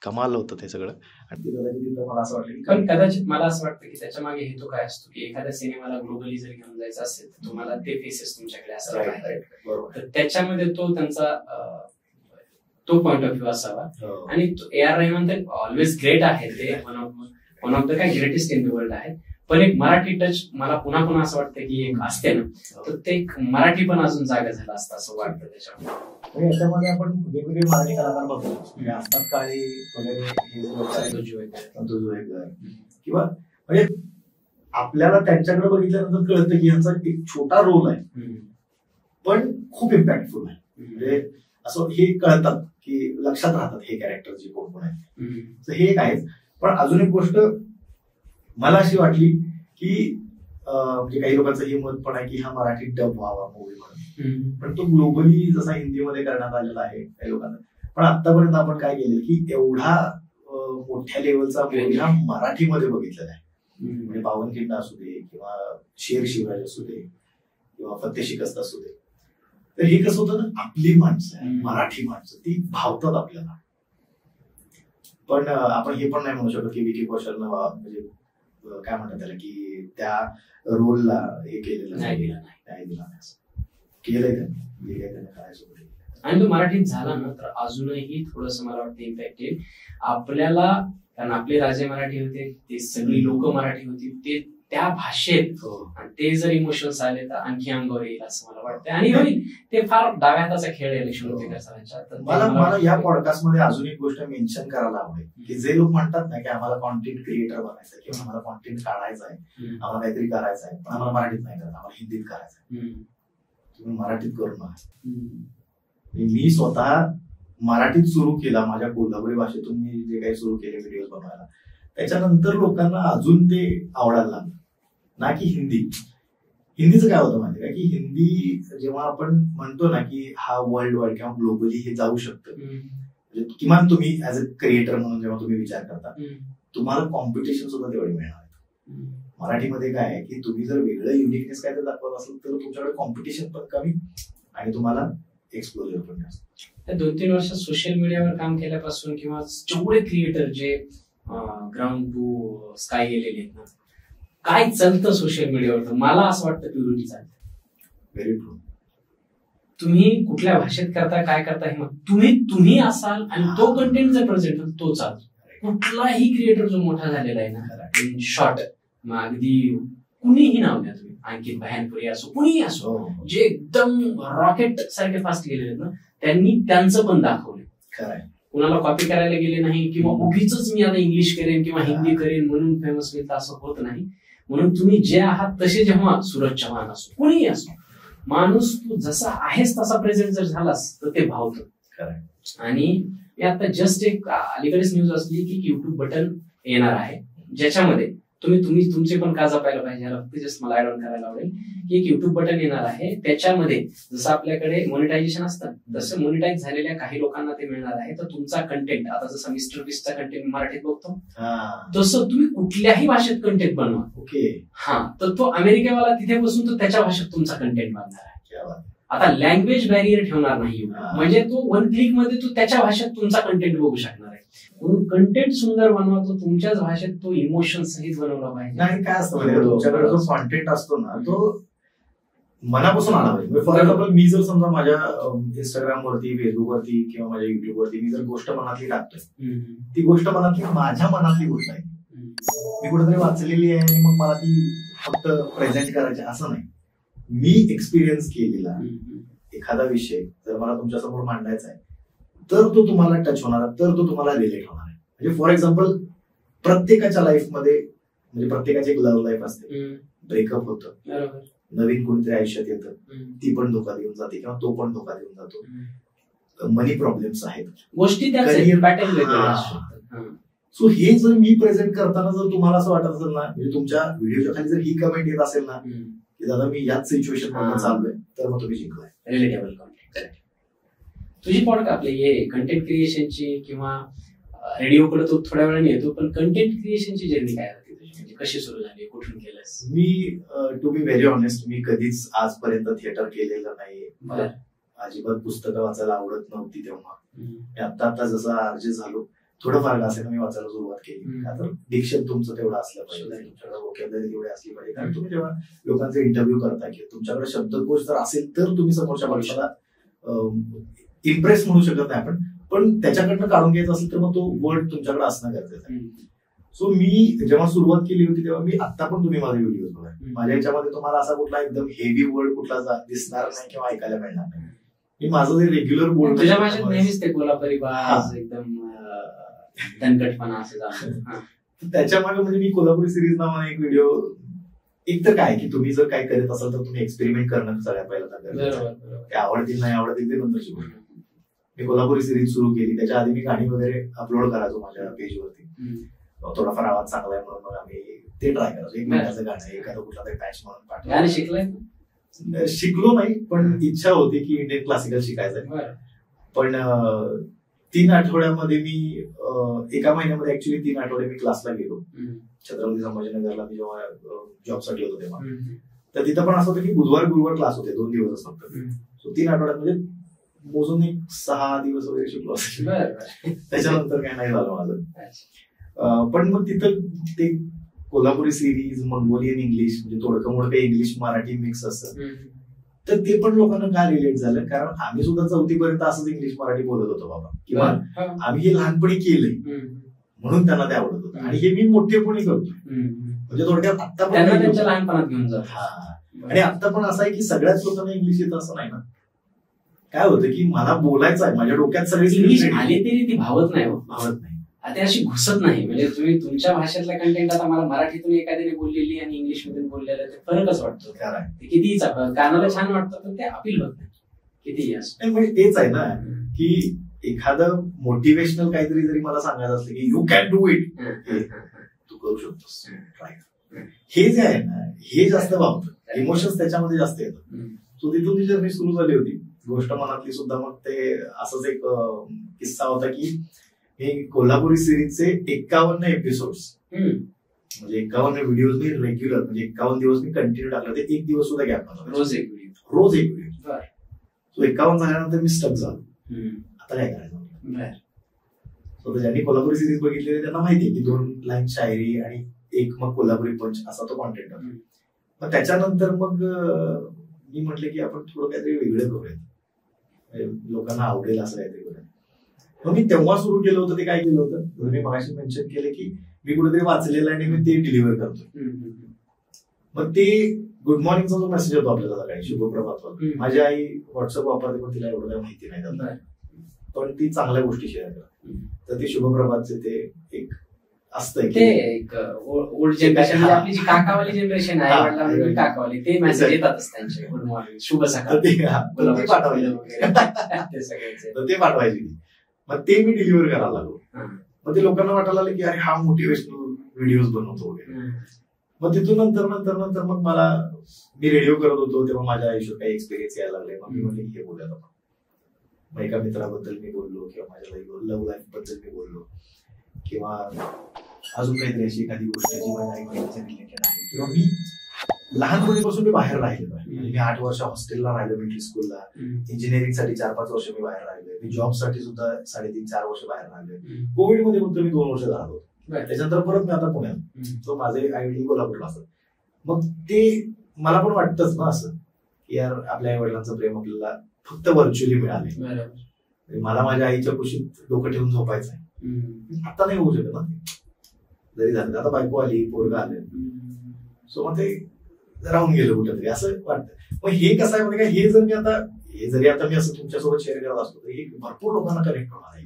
कमाल होतं ते सगळं. आणि मला असं वाटलं पण कदाचित मला असं वाटतं की त्याच्या मागे हेतू काय असतो की एखाद्या सिनेमाला ग्लोबली जर घेऊन जायचं असेल तर तुम्हाला ते फेसेस तुमच्याकडे असायला पाहिजे. बरोबर. तर त्याच्यामध्ये तो त्यांचा तो पॉइंट ऑफ व्ह्यू असावा. आणि A.R. रहमान तर ऑलवेज ग्रेट आहे. ते वन ऑफ द काय ग्रेटेस्ट इन द वर्ल्ड आहे. पण एक मराठी टच मला पुन्हा पुन्हा असं वाटतं की एक असते ना तर ते एक मराठी पण अजून जागा झाला असतं असं वाटतं त्याच्यामध्ये. याच्यामध्ये आपण वेगवेगळे मराठी कलाकार बघतो म्हणजे असतात काळी वगैरे हे जे लोक आहेत, संतोष जोहेकर किंवा म्हणजे आपल्याला त्यांच्याकडे बघितल्यानंतर कळतं की यांचा एक छोटा रोल आहे पण खूप इम्पॅक्टफुल आहे. म्हणजे असं हे कळतात की लक्षात राहतात हे कॅरेक्टर जे कोण कोण आहेत. तर हे एक आहेच. पण अजून एक गोष्ट मला अशी वाटली की म्हणजे काही लोकांचं हे मत पण आहे की हा मराठी डब व्हावा मूवी म्हणून. पण तो ग्लोबली जसा हिंदीमध्ये करण्यात आलेला आहे काही लोकांना. पण आतापर्यंत आपण काय केलं की एवढा मोठ्या लेवलचा मूवी हा मराठीमध्ये बघितलेला आहे. म्हणजे पावनखिंड असू दे किंवा शेर शिवराज असू दे किंवा फत्ते शिकस्त असू दे. तर हे कसं होतं ना आपली माणसं मराठी माणसं ती भावतात आपल्याला. पण आपण हे पण नाही म्हणू शकत की विकी कौशलनं म्हणजे काय म्हणतात त्याला की त्या रोलला हे केलेलं नाही दिला नाही असं केलंय त्यांनी जे काही त्यांना करायचं. आणि तो मराठीत झाला ना तर अजूनही थोडंसं मला वाटतं इम्पॅक्ट येईल आपल्याला. कारण आपले राजे मराठी होते, ते सगळी लोक मराठी होती, ते त्या भाषेत आणि ते जर इमोशन्स आले तर आणखी अंगावर येईल असं मला वाटतं. आणि होईल ते फार डाव्या हाताचा खेळ आहे लक्ष्मण. मला या पॉडकास्ट मध्ये अजून एक गोष्ट मेन्शन करायला आवडेल की जे लोक म्हणतात ना की आम्हाला कॉन्टेंट क्रिएटर बनायचं किंवा आम्हाला कॉन्टेंट काढायचं आहे, आम्हाला काहीतरी करायचं आहे, पण आम्हाला मराठीत नाही करायचं, आम्हाला हिंदीत करायचं आहे. तुम्ही मराठीत करू नका. मी स्वतः मराठीत सुरू केला, माझ्या कोल्हापुरी भाषेतून मी जे काही सुरू केले व्हिडिओ बनवायला, त्याच्यानंतर लोकांना अजून ते आवडायला लागलं ना की हिंदी. हिंदीचं काय होतं माहिती का, की हिंदी जेव्हा आपण म्हणतो ना की हा वर्ल्ड वाईड किंवा ग्लोबली हे जाऊ शकतं, म्हणजे किमान तुम्ही ऍज अ क्रिएटर म्हणून जेव्हा तुम्ही विचार करता, तुम्हाला कॉम्पिटिशन सुद्धा तेवढी मिळणार आहे. मराठीमध्ये काय आहे की तुम्ही जर वेगळं युनिकनेस काय तर दाखवत असेल तर तुमच्याकडे कॉम्पिटिशन पण कमी आणि तुम्हाला एक्सप्लोजर पण जास्त. 2-3 वर्षात सोशल मीडियावर काम केल्यापासून किंवा जेवढे क्रिएटर जे ग्राउंड टू स्काय गेलेले आहेत ना, काय चालतं सोशल मीडियावर? मला असं वाटतं प्युरिटी चालतं. Very true. तुम्ही कुठल्या भाषेत करता, काय करता हे तुम्ही असाल आणि तो कंटेंट जर प्रेझेंट तो चालतो. कुठलाही क्रिएटर जो मोठा झालेला आहे ना, इन शॉर्ट, मग अगदी कुणीही नाव द्या तुम्ही, अंकित भयानपुरी असो, कुणीही असो, जे एकदम रॉकेट सारखे फास्ट गेलेले आहेत ना, त्यांनी त्यांचं पण दाखवलं. खरंय. कुणाला कॉपी करायला गेले नाही किंवा उगीच मी आता इंग्लिश करेन किंवा हिंदी करेन म्हणून फेमस होईल असं होत नाही. म्हणून तुम्ही जे आहात तसे, जेव्हा सूरज चव्हाण असो, कुणीही असो, माणूस तू जसा आहेस तसा प्रेझेंट जर झालास तर ते भावतं. खरंय. आणि मी आता जस्ट एक अलीकडेच न्यूज असली की युट्यूब बटन येणार आहे, ज्याच्यामध्ये तुम्ही तुमचे पण का जपायला पाहिजे, फक्त जस्ट मला ऍड ऑन करायला आवडेल की एक युट्यूब बटन येणार आहे. त्याच्यामध्ये जसं आपल्याकडे मॉनिटायझेशन असतं तसं मॉनिटाईज झालेल्या काही लोकांना ते मिळणार आहे. तर तुमचा कंटेंट, आता जसं मिस्टर बीस्टचा कंटेंट मराठीत बघतो तसं तुम्ही कुठल्याही भाषेत कंटेंट बनवा. ओके. तर तो अमेरिकेवाला तिथे बसून तो त्याच्या भाषेत तुमचा कंटेंट बनणार आहे. आता लँग्वेज बॅरियर ठेवणार नाही, म्हणजे तो 1 क्लिक मध्ये तो त्याच्या भाषेत तुमचा कंटेंट बघू शकणार आहे. म्हणून कंटेंट सुंदर बनवा, तो तुमच्याच भाषेत, तो इमोशन सहित बनवला पाहिजे. नाही काय असतं तुमच्याकडे जो कॉन्टेंट असतो ना तो मनापासून आला पाहिजे. फॉर एक्झाम्पल मी जर समजा माझ्या इंस्टाग्राम वरती, फेसबुक वरती किंवा माझ्या युट्यूब वरती मी जर गोष्ट मनातली टाकतोय, ती गोष्ट मनातली माझ्या मनातली गोष्ट आहे, मी कुठेतरी वाचलेली आहे आणि मग मला ती फक्त प्रेझेंट करायची असं नाही. मी एक्सपिरियन्स केलेला एखादा विषय जर मला तुमच्यासमोर मांडायचा आहे तर तो तुम्हाला टच होणार आहे, तर तो तुम्हाला रिलेट होणार आहे. म्हणजे फॉर एक्झाम्पल प्रत्येकाच्या लाईफमध्ये, म्हणजे प्रत्येकाची एक लव्ह लाईफ असते, ब्रेकअप होतं, नवीन कोणतरी आयुष्यात येतं, ती पण धोका देऊन जाते किंवा तो पण धोका देऊन जातो, मनी प्रॉब्लेम्स आहेत, गोष्टी. सो हे जर मी प्रेझेंट करताना जर तुम्हाला असं वाटत असेल ना, म्हणजे तुमच्या व्हिडिओच्या खाली जर ही कमेंट येत असेल ना की दादा मी याच सिच्युएशन मध्ये चाललोय, तर मग तुम्ही जिंकलाय. Relatable content. तुझी पॉडकास्ट आपले हे कंटेंट क्रिएशनची किंवा रेडिओकडे तो थोड्या वेळाने येतो, पण कंटेंट क्रिएशनची जर्नी काय होती तुझी, म्हणजे कशी सुरू झाली, कुठून केलंस? मी टू बी व्हेरी ऑनेस्ट, मी कधीच आजपर्यंत थिएटर केलेलं नाही. मला अजिबात पुस्तकं वाचायला आवडत नव्हती तेव्हा. मी आता जसं आरजे झालो थोडंफार का असेल मी वाचायला सुरुवात केली. आता डिक्शन तुमचं तेवढं असलं पाहिजे, तुमच्याकडे वोकॅब्युलरी तेवढी असली पाहिजे, कारण तुम्ही जेव्हा लोकांचे इंटरव्ह्यू करता की तुमच्याकडे शब्दकोश जर असेल तर तुम्ही समोरच्या माणसाला इम्प्रेस म्हणू शकत नाही आपण, पण त्याच्याकडनं काढून घ्यायचं असेल तर मग तो वर्ड तुमच्याकडे असणं गरजेचं आहे. सो मी जेव्हा सुरुवात केली होती तेव्हा मी आता पण तुम्ही माझे व्हिडिओ बघा, माझ्या याच्यामध्ये तुम्हाला असा कुठला एकदम हेवी वर्ड कुठला दिसणार नाही किंवा ऐकायला मिळणार नाही. मी माझं जे रेग्युलर बोलतो तुझ्या भाषेत नेहमीच ते कोल्हापुरी भाषा एकदम दणकटपणा असं झालं. त्याच्यामागे म्हणजे मी कोल्हापुरी सिरीज नावाने एक व्हिडिओ, एक तर काय की तुम्ही जर काय करत असाल तर तुम्ही एक्सपेरिमेंट करणं सगळ्यात पहिल्यांदा, आवडतील नाही आवडतील ते नंतरची गोष्ट. मी कोल्हापुरी सिरीज सुरू केली, त्याच्या आधी मी गाणी वगैरे अपलोड करायचो माझ्या पेजवरती, थोडाफार आवाज चांगला आहे म्हणून मग आम्ही ते ट्राय करायचो. 1 मिनिटाचं गाणं एखादं कुठला तरी पॅच म्हणून पाठवलं. शिकलाय? शिकलो नाही, पण इच्छा होती की इंडियन क्लासिकल शिकायचं. पण 3 आठवड्यामध्ये मी एका महिन्यामध्ये ऍक्च्युली 3 आठवडे मी क्लासला गेलो. छत्रपती संभाजीनगरला मी जेव्हा जॉबसाठी होतो तेव्हा, तर तिथं पण असं होतं की गुरुवार क्लास होते, 2 दिवस फक्त. सो 3 आठवड्यात म्हणजे मोजून एक 6 दिवस वगैरे शिकलो असेल. त्याच्यानंतर काय नाही झालं माझं. पण मग तिथं ते कोल्हापुरी सिरीज, मंगोलियन इंग्लिश, म्हणजे थोडकं मोठं इंग्लिश मराठी मिक्स असतं, तर ते पण लोकांना काय रिलेट झालं, कारण आम्ही सुद्धा 4थी पर्यंत असंच इंग्लिश मराठी बोलत होतो बाबा, किंवा आम्ही हे लहानपणी केलंय म्हणून त्यांना ते आवडत होतं. आणि हे मी मोठेपणी करतो, म्हणजे थोडक्यात आता पण लहानपणात घेऊन जातो. आणि आता पण असं आहे की सगळ्याच लोकांना इंग्लिश येतं असं नाही ना. काय होतं की मला बोलायचं आहे, माझ्या डोक्यात सगळी इंग्लिश आली तरी ती भावत नाही, भावत नाही, आता अशी घुसत नाही. म्हणजे तुम्ही तुमच्या भाषेतला कंटेंट आता मला मराठीतून एखाद्याने बोललेली आणि इंग्लिश मधून बोललेलं ते फरकच वाटतो. कितीही कानाला छान वाटतं पण ते अपील होत नाही कितीही असं. म्हणजे तेच आहे ना की एखादं मोटिवेशनल काहीतरी जरी मला सांगायचं असलं की यू कॅन डू इट, तू करू शकतोस, ट्राय. हे जे आहे ना, हे जास्त वापरतं, इमोशन्स त्याच्यामध्ये जास्त येतात. सो तिथून ती जर्नी सुरू झाली होती. गोष्ट मनातली सुद्धा मग ते असंच एक किस्सा होता की मी कोल्हापुरी सिरीजचे 51 एपिसोड्स म्हणजे 51 व्हिडिओज मी रेग्युलर म्हणजे 51 दिवस मी कंटिन्यू टाकले होते. एक दिवस सुद्धा गॅप नव्हता. रोज एक व्हिडिओ. सो 51 झाल्यानंतर मी स्टक झालो. आता काय करायचं. सो ज्यांनी कोल्हापुरी सिरीज बघितलेली त्यांना माहिती आहे की 2 लाईन शायरी आणि एक मग कोल्हापुरी पंच असा तो कॉन्टेंट होता. मग त्याच्यानंतर मग मी म्हटलं की आपण थोडं काहीतरी वेगळं करूया, लोकांना आवडेल असं काहीतरी करूया. मग मी तेव्हा सुरू केलं होतं. ते काय केलं होतं, मी मगाशी मेन्शन केलं की मी कुठेतरी वाचलेलं आणि मी ते डिलिव्हर करतो. मग ते गुड मॉर्निंगचा जो मेसेज होतो आपल्याला सकाळी शुभप्रभात, माझी आई व्हॉट्सअप वापरते पण तिला एवढं काही माहिती नाही त्यात, पण ती चांगल्या गोष्टी शेअर करते. तर ती शुभप्रभातचे ते एक असतं ते एक ओल्ड जनरेशन, आपली जी काकावाली जनरेशन आहे, काकावाली ते मेसेज येतातच त्यांचे, गुड मॉर्निंग, शुभ सकाळ, ते पाठवायची. मग ते मी डिलिव्हर करायला लागलो. मग ते लोकांना वाटायला लागलं की अरे हा मोटिवेशनल व्हिडिओज बनवतो वगैरे. मग तिथून नंतर मग मला मी रेडिओ करत होतो तेव्हा माझ्या आयुष्यात काही एक्सपिरियन्स यायला लागले. मग मी म्हटलं हे बोलूयात आपण. मग एका मित्राबद्दल मी बोललो किंवा माझ्या लव्ह लाईफ बद्दल मी बोललो किंवा अजून काहीतरी अशी एखादी गोष्ट जी माझ्या आई वडिलांच्या रिलेटेड आहे. किंवा मी लहानपणीपासून मी बाहेर राहिलेलो आहे. मी 8 वर्ष हॉस्टेलला राहिलो, मिलिटरी स्कूलला. इंजिनिअरिंग साठी 4-5 वर्ष मी बाहेर राहिलोय. मी जॉब साठी सुद्धा 3.5-4 वर्ष बाहेर राहिलोय. कोविडमध्ये फक्त मी 2 वर्ष राहिलो. त्याच्यानंतर परत मी आता पुण्यात. तो माझे आई वडील कोल्हापूरला असतात. मग ते मला पण वाटतंच ना असं की यार आपल्या आई वडिलांचं प्रेम आपल्याला फक्त व्हर्च्युअली मिळाले. मला माझ्या आईच्या कुशीत डोकं ठेवून झोपायचं आहे. आता नाही होऊ शकत ना, जरी झालं. आता बायको आली, पोरगा आले, सो मग ते राहून गेलं कुठेतरी असं वाटतं. मग हे कसं आहे म्हणजे हे जरी आता मी असं तुमच्यासोबत शेअर करत असतो तरी हे भरपूर लोकांना कनेक्ट होणार आहे.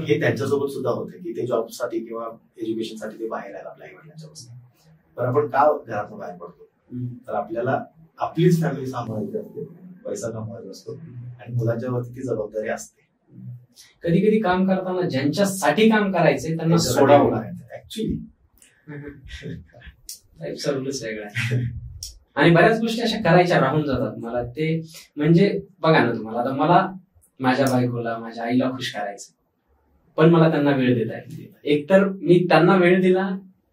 हे त्यांच्यासोबत सुद्धा होतं की ते जॉबसाठी किंवा एज्युकेशनसाठी ते बाहेर आहेत आपल्या आई वडिलांच्या पासून. पण आपण का घरातून बाहेर पडतो, तर आपल्याला आपलीच फॅमिली सांभाळायची असते, पैसा कमवायचा असतो आणि मुलांच्या वरती ती जबाबदारी असते. कधी कधी काम करताना ज्यांच्यासाठी काम करायचंय त्यांना सोडावं लागतं ऍक्च्युली. सर्वच वेगळं आहे. आणि बऱ्याच गोष्टी अशा करायच्या राहून जातात. मला ते म्हणजे बघा ना, तुम्हाला आता मला माझ्या बायकोला माझ्या आईला खुश करायचं, पण मला त्यांना वेळ देता येत नाही. एकतर मी त्यांना वेळ दिला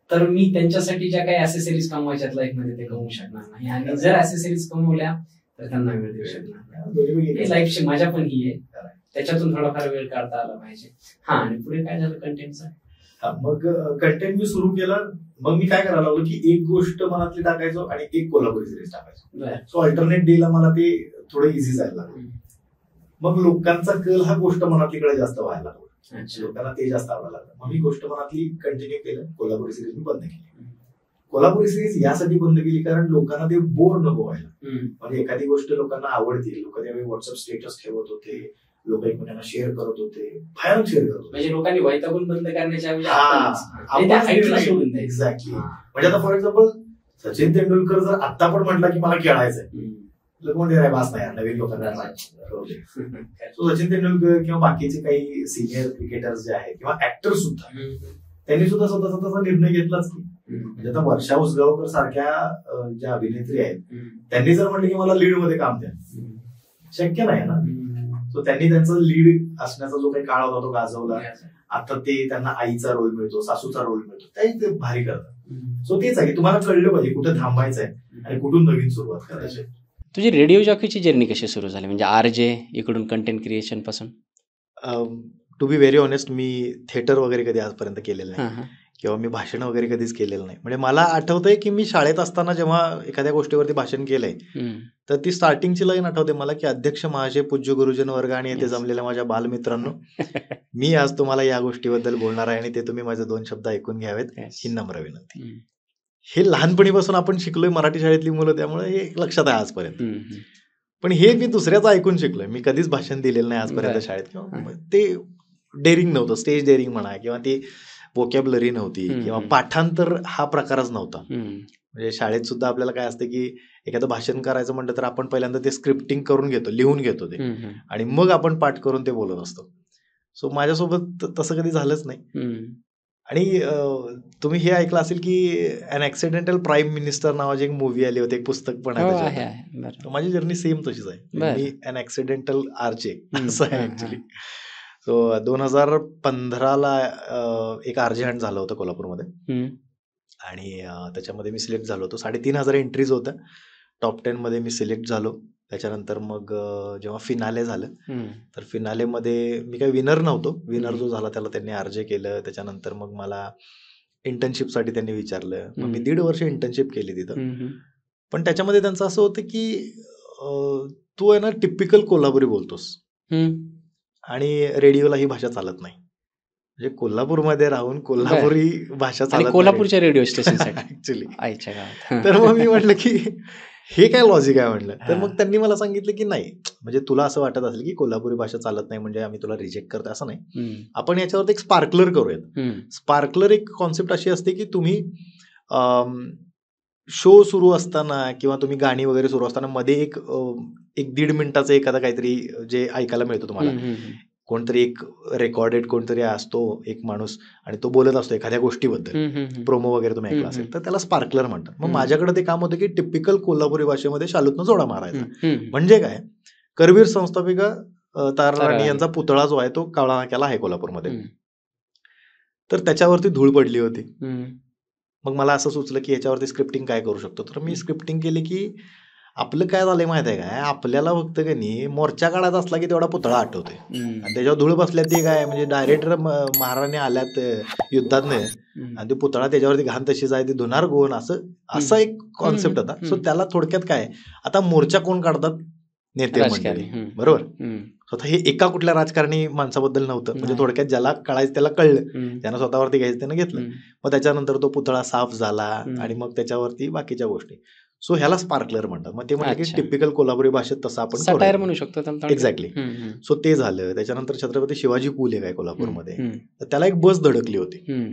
तर मी त्यांच्यासाठी ज्या काही ऍसेसरीज कमवायच्यात लाईफमध्ये ते कमवू शकणार नाही, आणि जर ऍसेसरीज कमवल्या तर त्यांना वेळ देऊ शकणार नाही. लाईफची मजा पण ही आहे, त्याच्यातून थोडाफार वेळ काढता आला पाहिजे. हा, आणि पुढे काय झालं कंटेंटचं. मग कंटेंट मी सुरू केलं. मग मी काय करायला लागलो की एक गोष्ट मनातली टाकायचो आणि एक कोल्हापुरी सिरीज टाकायचो. सो अल्टरनेट डेला मला ते थोडं इझी जायला लागलं. मग लोकांचा कल हा गोष्ट मनातलीकडे जास्त व्हायला लागला. लोकांना ते जास्त आवडायला लागलं. मग मी गोष्ट मनातली कंटिन्यू केलं. कोल्हापुरी सिरीज मी बंद केली. कोल्हापुरी सिरीज यासाठी बंद केली कारण लोकांना ते बोर नको व्हायला. म्हणजे एखादी गोष्ट लोकांना आवडते, लोक त्यावेळी व्हॉट्सअप स्टेटस ठेवत होते, लोक एकमेकांना शेअर करत होते, भयानक शेअर करत होते. म्हणजे लोकांनी वैतागून बंद करण्याच्या एक्झॅक्टली. म्हणजे आता फॉर एक्झाम्पल सचिन तेंडुलकर जर आता पण म्हटला की मला खेळायचंय, लोक म्हणते बास नाही, नवीन लोकांना. सो सचिन तेंडुलकर किंवा बाकीचे काही सिनियर क्रिकेटर्स जे आहेत किंवा ऍक्टर सुद्धा, त्यांनी सुद्धा स्वतःचा निर्णय घेतलाच की म्हणजे आता वर्षा उसगावकर सारख्या ज्या अभिनेत्री आहेत त्यांनी जर म्हटलं की मला लीड मध्ये काम द्या, शक्य नाही ना. सो त्यांनी त्यांचा लीड असण्याचा जो काही काळ होता तो गाजवला. आता ते त्यांना आईचा रोल मिळतो, सासूचा रोल मिळतो, ते भारी करतात. सो तेच आहे की तुम्हाला कळलं पाहिजे कुठं थांबायचंय आणि कुठून नवीन सुरुवात करायची. तुझी रेडिओ जॉकीची जर्नी कशी सुरू झाली, म्हणजे आरजे इकडून कंटेंट क्रिएशन पासून? टू बी व्हेरी ऑनेस्ट, मी थिएटर वगैरे कधी आजपर्यंत केलेलं नाही किंवा मी भाषण वगैरे कधीच केलेलं नाही. म्हणजे मला आठवतंय की मी शाळेत असताना जेव्हा एखाद्या गोष्टीवरती भाषण केलंय तर ती स्टार्टिंगची लाईन आठवते मला की अध्यक्ष महाशय पूज्य गुरुजन वर्ग आणि येथे जमलेल्या माझ्या बालमित्रांनो, मी आज तुम्हाला या गोष्टीबद्दल बोलणार आहे आणि ते तुम्ही माझे 2 शब्द ऐकून घ्यावेत ही नम्र विनंती. हे लहानपणीपासून आपण शिकलोय, मराठी शाळेतली मुलं, त्यामुळे हे लक्षात आहे आजपर्यंत. पण हे मी दुसऱ्याचं ऐकून शिकलोय. मी कधीच भाषण दिलेलं नाही आजपर्यंत शाळेत. किंवा ते डेअरिंग नव्हतं, स्टेज डेअरिंग म्हणा, किंवा ती वोकॅब्युलरी नव्हती किंवा पाठांतर हा प्रकारच नव्हता. म्हणजे शाळेत सुद्धा आपल्याला काय असतं की एखादं भाषण करायचं म्हणलं तर आपण पहिल्यांदा ते स्क्रिप्टिंग करून घेतो, लिहून घेतो ते, आणि मग आपण पाठ करून ते बोलत असतो. सो माझ्यासोबत तसं कधी झालंच नाही. आणि तुम्ही हे ऐकलं असेल की अन ऍक्सिडेंटल प्राईम मिनिस्टर नावाची एक मूवी आली होती, एक पुस्तक पण आहे हो, त्याच्यावर. आहे. बरं. तर माझी जर्नी सेम तशीच आहे. मी बरं. अन ऍक्सिडेंटल आरजे हं, असं आहे हां, ऍक्च्युली. हां. सो 2015ला एक आरजे हंट झालं होतं कोल्हापूरमध्ये. हं, आणि त्याच्यामध्ये मी सिलेक्ट झालो होतो. 3,500 एंट्रीज होत्या. टॉप 10 मध्ये मी सिलेक्ट झालो. त्याच्यानंतर मग जेव्हा फिनाले झालं, हं, तर फिनालेमध्ये मी काही विनर नव्हतो. विनर हं, जो झाला त्याला त्यांनी आरजे केलं. त्याच्यानंतर मग मला इंटर्नशिपसाठी त्यांनी विचारलं. मग मी हं, 1.5 वर्ष इंटर्नशिप केली तिथं. हं, हं. पण त्याच्यामध्ये त्यांचं असं होतं की तू आहे ना टिपिकल कोल्हापुरी बोलतोस हं. आणि रेडिओला ही भाषा चालत नाही. म्हणजे कोल्हापूरमध्ये राहून बरं. कोल्हापुरी भाषा आणि चालत नाही कोल्हापूरच्या रेडिओ स्टेशनसाठी. ऍक्च्युली. आईच्या गावात. तर मग मी म्हटलं की हे काय लॉजिक आहे म्हटलं. तर हां. मग त्यांनी मला सांगितलं की नाही, म्हणजे तुला असं वाटत असेल की कोल्हापुरी भाषा चालत नाही म्हणजे आम्ही तुला रिजेक्ट करतो, असं नाही. हं, आपण याच्यावरती एक स्पार्कलर करूयात. हं, स्पार्कलर एक कॉन्सेप्ट अशी असते की तुम्ही शो सुरू असताना किंवा तुम्ही गाणी वगैरे सुरू असताना मध्ये एक 1-1.5 मिनिटाचं एखादा काहीतरी जे ऐकायला मिळतं तुम्हाला. हं, हं, हं. कोणतरी एक रेकॉर्डेड कोणतरी असतो एक माणूस आणि तो बोलत असतो एखाद्या गोष्टीबद्दल. हं, हं, हं. प्रोमो वगैरे तुम्ही ऐकला हं, असेल हं. तर त्याला स्पार्कलर म्हणतात. मग हं. माझ्याकडे ते काम होतं की टिपिकल कोल्हापुरी भाषेमध्ये शालूतनं जोडा मारायचा. हं, हं. म्हणजे काय, करवीर संस्थापिका ताराराणी ताराराणी. यांचा पुतळा जो आहे तो कावळा नाक्याला आहे कोल्हापूरमध्ये. हं, तर त्याच्यावरती धूळ पडली होती. हं. मग मला असं सुचलं की याच्यावरती स्क्रिप्टिंग काय करू शकतो. तर मी हं. स्क्रिप्टिंग केली की आपलं काय झालंय माहिती आहे काय, आपल्याला फक्त की नाही मोर्चा काढायचा असला की तेवढा पुतळा आठवतोय हं. आणि त्याच्यावर धूळ बसल्या ती काय म्हणजे डायरेक्टर महाराणी आल्यात युद्धातनं हं. आणि ते पुतळा त्याच्यावरती घाण तशीच आहे, ती धुणार कोण, असं असा हं. एक कॉन्सेप्ट हं, होता. सो हं. त्याला थोडक्यात काय, आता मोर्चा कोण काढतात, नेते राजकारणी. मंडळी, हं, बरोबर. हं, स्वतः हे एका कुठल्या राजकारणी माणसाबद्दल नव्हतं, म्हणजे नाही. थोडक्यात ज्याला कळायचं त्याला कळलं, हं, त्यानं स्वतःवरती घ्यायचं त्यानं घेतलं. हं, मग त्याच्यानंतर तो पुतळा साफ झाला हं. आणि मग त्याच्यावरती बाकीच्या गोष्टी. सो ह्याला स्पार्कलर म्हणतात. मग ते म्हटलं की अच्छा. टिपिकल कोल्हापुरी भाषेत तसं आपण सटायर करूया. म्हणू शकतो त्याला थोडक्यात. एक्झॅक्टली. हं, हं, सो ते झालं. त्याच्यानंतर छत्रपती शिवाजी पूल एक आहे हं, कोल्हापूरमध्ये. हं, तर त्याला एक बस धडकली होती. हं,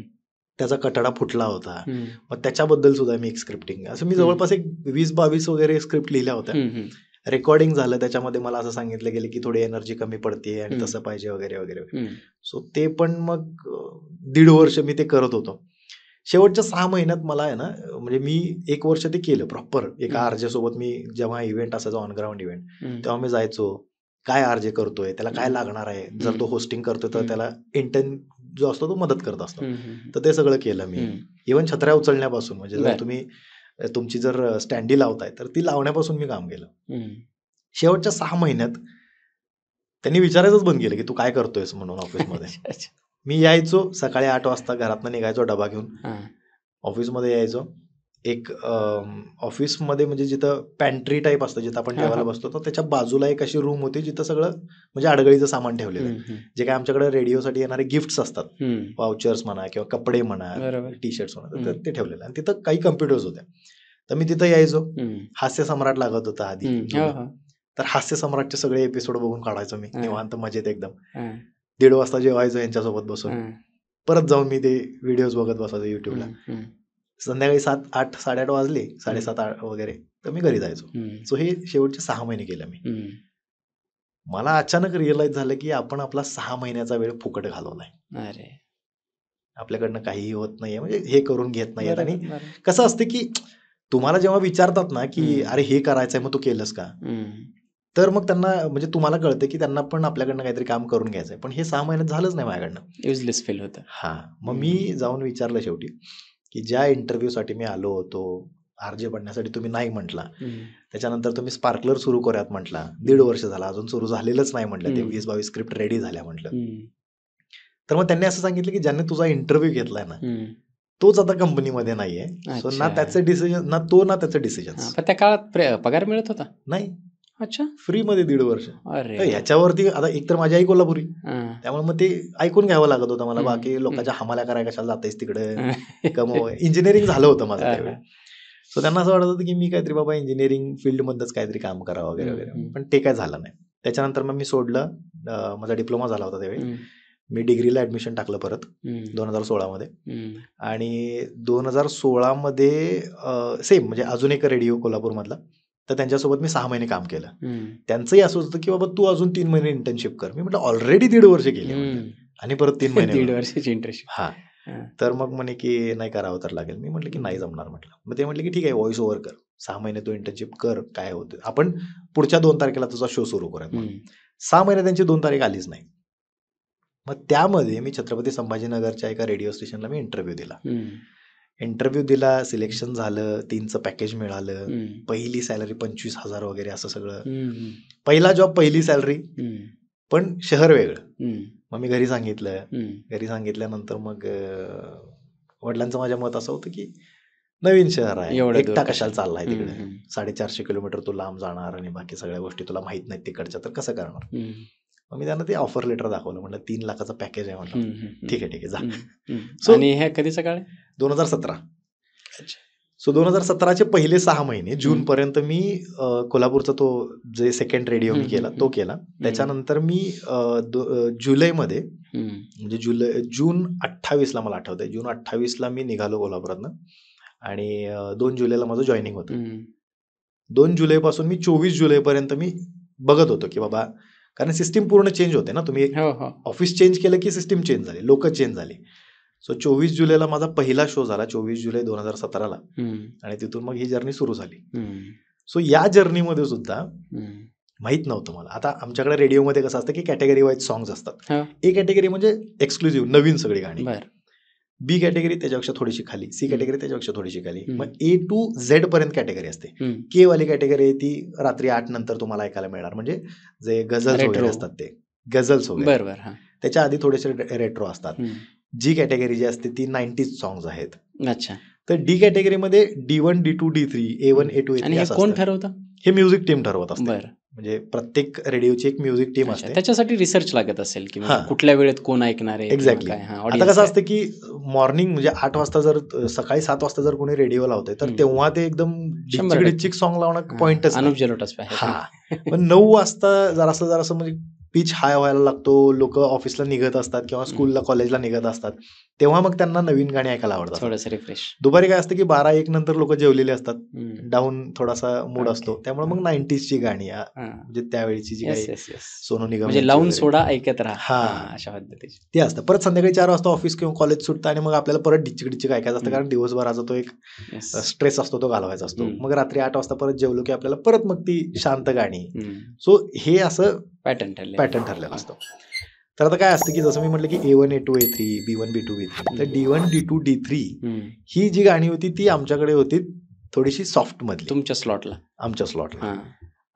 त्याचा कठडा फुटला होता. हं, मग त्याच्याबद्दल सुद्धा मी एक स्क्रिप्टिंग, असं मी हं. जवळपास एक 20-22 वगैरे स्क्रिप्ट लिहिल्या होत्या. हं, हं, रेकॉर्डिंग झालं, त्याच्यामध्ये मला असं सांगितलं गेलं की थोडी एनर्जी कमी पडते आणि हं. तसं पाहिजे वगैरे वगैरे. हं, सो ते पण मग 1.5 वर्ष मी ते करत होतो. शेवटच्या 6 महिन्यात मला आहे ना, म्हणजे मी 1 वर्ष ते केलं प्रॉपर. एका हं. आरजे सोबत मी जेव्हा इव्हेंट असायचा ऑन ग्राउंड इव्हेंट, हं, तेव्हा मी जायचो. काय आरजे करतोय, त्याला काय हं. लागणार आहे, जर तो हं. होस्टिंग करतोय तर हं. त्याला इंटर्न जो असतो तो मदत करत असतो. हं, हं, तर ते सगळं केलं मी. हं. इव्हन छत्र्या उचलण्यापासून, म्हणजे जर बरं. तुम्ही तुमची जर स्टँडी लावताय तर ती लावण्यापासून मी काम केलं. हं. शेवटच्या 6 महिन्यात त्यांनी विचारायचंच बंद केलं की तू काय करतोयस म्हणून ऑफिसमध्ये. अच्छा, अच्छा. मी यायचो सकाळी 8 वाजता घरातनं निघायचो डबा घेऊन. हां. ऑफिसमध्ये यायचो. एक ऑफिसमध्ये म्हणजे जिथं पॅन्ट्री टाईप असतं, जिथं आपण हां, जेवायला हां. बसतो, तर त्याच्या बाजूला एक अशी रूम होती जिथं सगळं म्हणजे अडगळीचं सामान ठेवलेलं हं, आहे. हं, जे काय आमच्याकडे रेडिओसाठी येणारे गिफ्ट्स असतात, हं. वाउचर्स म्हणा किंवा कपडे म्हणा, बरोबर. टी शर्ट्स म्हणा, तर हं. ते ठेवलेलं आणि तिथं काही कम्प्युटर्स होत्या. तर मी तिथं यायचो. हं, हास्य सम्राट लागत होता आधी हं. हो, जुनं. हो. तर हास्य सम्राटचे सगळे एपिसोड बघून काढायचो मी हां, निवांत मजेत एकदम. हां, 1:30 वाजता जेवायचो यांच्यासोबत बसून. हां. परत जाऊन मी ते व्हिडिओज बघत बसायचो YouTubeला. हं, हं, संध्याकाळी 7-8, 8:30 वाजले, हं, 7:30 वगैरे, तर मी घरी जायचो. हं, सो हे शेवटचे 6 महिने केलं मी. हं. मला अचानक रिअलाईज झालं की आपण आपला 6 महिन्याचा वेळ फुकट घालवलाय. अरे! आपल्याकडनं काहीही होत नाहीये, म्हणजे हे करून घेत नाहीयेत. आणि बरोबर, बरोबर. कसं असतं की तुम्हाला जेव्हा विचारतात ना की हं. अरे हे करायचंय मग तू केलंस का? हं. तर मग त्यांना म्हणजे तुम्हाला कळतं की त्यांना पण आपल्याकडनं काहीतरी काम करून घ्यायचंय. पण हे 6 महिन्यात झालंच नाही माझ्याकडनं. युजलेस फील होतं. हां. मग हं. मी जाऊन विचारलं शेवटी, की ज्या इंटरव्ह्यूसाठी मी आलो होतो, आरजे बनण्यासाठी तुम्ही नाही म्हटला. हं. त्याच्यानंतर तुम्ही स्पार्कलर सुरू करूयात म्हटला. 1.5 वर्ष झाला, अजून सुरू झालेलंच नाही म्हटलं. ते हं. 20-22 स्क्रिप्ट रेडी झाल्या म्हटलं. हं. तर मग त्यांनी असं सांगितलं, की ज्याने तुझा इंटरव्ह्यू घेतलाय ना, हं. तोच आता कंपनीमध्ये नाहीये. सो ना अच्छा. त्याचे डिसिजन, ना तो ना त्याचे हां, डिसिजन्स. पण त्या काळात पगार मिळत होता? नाही. अच्छा. फ्रीमध्ये 1.5 वर्ष. अरे तर वाह! ह्याच्यावरती आता एकतर माझी आई कोल्हापुरी. हां. त्यामुळे मग ते ऐकून घ्यावं लागत होतं मला. हं, बाकी हं. लोकांच्या हमाल्या करायला कशाला जातेस तिकडे, हां. कमव. इंजिनिअरिंग झालं होतं माझं हां, त्यावेळी. हां. सो त्यांना असं वाटत होतं की मी काहीतरी बाबा इंजिनिअरिंग फील्डमधनंच काहीतरी काम करावं वगैरे हं, वगैरे. हं. पण ते काय झालं नाही. त्याच्यानंतर मग मी सोडलं. माझा डिप्लोमा झाला होता त्यावेळी. हं, मी डिग्रीला ॲडमिशन टाकलं परत हं, 2016 मध्ये. हं, आणि 2016 मध्ये सेम म्हणजे अजून एक रेडिओ कोल्हापूरमधला. तर त्यांच्यासोबत मी 6 महिने काम केलं. हं, त्यांचंही असं होतं की बाबा तू अजून 3 महिने इंटर्नशिप कर. मी म्हटलं ऑलरेडी 1.5 वर्ष केली म्हटलं हं. आणि परत 3 महिने 1.5 बघ. वर्षाची इंटर्नशिप. हां. हां. तर मग म्हणे की नाही करावं तर लागेल. मी म्हटलं की नाही जमणार म्हटलं. मग ते म्हटले की ठीक आहे व्हॉइस ओव्हर कर. 6 महिने तू इंटर्नशिप कर. काय होतं आपण पुढच्या 2 तारखेला तुझा शो सुरू करूयात म्हणून. 6 महिने त्यांची 2 तारीख आलीच नाही. मग त्यामध्ये मी छत्रपती संभाजीनगरच्या एका रेडिओ स्टेशनला मी इंटरव्ह्यू दिला. इंटरव्ह्यू दिला, सिलेक्शन झालं, 3चं पॅकेज मिळालं. पहिली सॅलरी 25,000 वगैरे असं सगळं. पहिला जॉब, पहिली सॅलरी, पण शहर वेगळं. मग मी घरी सांगितलं. घरी सांगितल्यानंतर मग वडिलांचं माझ्या मत असं होतं की नवीन शहर आहे, एवढं दूर एकटा कशाला? कशाला चाललाय तिकडे, 450 किलोमीटर तू लांब जाणार आणि बाकी सगळ्या गोष्टी तुला माहित नाहीत तिकडच्या, तर कसं करणार. मग मी त्यांना ते ऑफर लेटर दाखवलं. म्हटलं 3 लाखाचं पॅकेज आहे म्हटलं. ठीक आहे जा. So, आणि हे कधीचं काळ आहे? 2017. सो 2017चे पहिले 6 महिने जून पर्यंत मी कोल्हापूरचा तो जे सेकंड रेडिओ मी केला तो केला. त्याच्यानंतर मी जुलैमध्ये म्हणजे जून 28ला मला आठवतंय, जून 28ला मी निघालो कोल्हापुरातनं आणि 2 जुलैला माझं जॉईनिंग होतं. 2 जुलैपासून मी 24 जुलैपर्यंत मी बघत होतो की बाबा, कारण सिस्टीम पूर्ण चेंज होते ना. तुम्ही ऑफिस चेंज केलं की सिस्टीम चेंज झाली, लोक चेंज झाली. सो 24 जुलैला माझा पहिला शो झाला, 24 जुलै 2017ला, आणि तिथून मग ही जर्नी सुरू झाली. सो या जर्नीमध्ये सुद्धा माहित नव्हतं मला. आता आमच्याकडे रेडिओमध्ये कसं असतं की कॅटेगरी वाईज सॉंग्स असतात. ए कॅटेगरी म्हणजे एक्सक्लुझिव्ह नवीन सगळी गाणी, बी कॅटेगरी त्याच्यापेक्षा थोडीशी खाली, सी कॅटेगरी त्याच्यापेक्षा थोडीशी खाली, मग A to Z पर्यंत कॅटेगरी असते. के वाली कॅटेगरी आहे ती रात्री 8 नंतर तुम्हाला ऐकायला मिळणार, म्हणजे जे गझल्स वगैरे असतात ते गझल्स वगैरे. त्याच्या आधी थोडेसे रेट्रो असतात. जी कॅटेगरी जी असते ती 90s सॉंग्स आहेत. अच्छा. तर डी कॅटेगरीमध्ये D1, D2, D3, A1, A2, A3 असं कोण ठरवतं? हे म्युझिक टीम ठरवत असते. म्हणजे प्रत्येक रेडिओची एक म्युझिक टीम असते. त्याच्यासाठी रिसर्च लागत असेल की कुठल्या वेळेत कोण ऐकणार आहे. एक्झॅक्टली. आता कसं असतं की मॉर्निंग म्हणजे 8 वाजता जर सकाळी 7 वाजता जर कोणी रेडिओ लावतंय तर तेव्हा ते एकदम डिचिक सॉंग लावणं पॉइंटच नाही. हा, पण 9 वाजता जरासं म्हणजे पिच हाय व्हायला लागतो, लोक ऑफिसला निघत असतात किंवा स्कूलला कॉलेजला निघत असतात, तेव्हा मग त्यांना नवीन गाणी ऐकायला आवडतात. थोडंसं रिफ्रेश. दुपारी काय असतं की 12-1 नंतर लोक जेवलेले असतात, डाऊन थोडासा मूड असतो, त्यामुळे मग 90sची गाणी म्हणजे त्यावेळीची जी काही सोनू निगम म्हणजे लावून सोडा ऐकत राहा अशा पद्धतीची ते असतं. परत संध्याकाळी 4 वाजता ऑफिस किंवा कॉलेज सुटतं आणि मग आपल्याला परत डिचिक ऐकायचं असतं, कारण दिवसभराचा तो एक स्ट्रेस असतो, तो घालवायचा असतो. मग रात्री 8 वाजता परत जेवलो की आपल्याला परत मग ती शांत गाणी. सो हे असं पॅटर्न ठरलेलं असतं. तर आता काय असतं की जसं मी म्हटलं की A1, A2, A3, B1, B2, B3, तर D1, D2, D3 ही जी गाणी होती ती आमच्याकडे होती थोडीशी सॉफ्ट मधली, तुमच्या स्लॉटला, आमच्या स्लॉटला.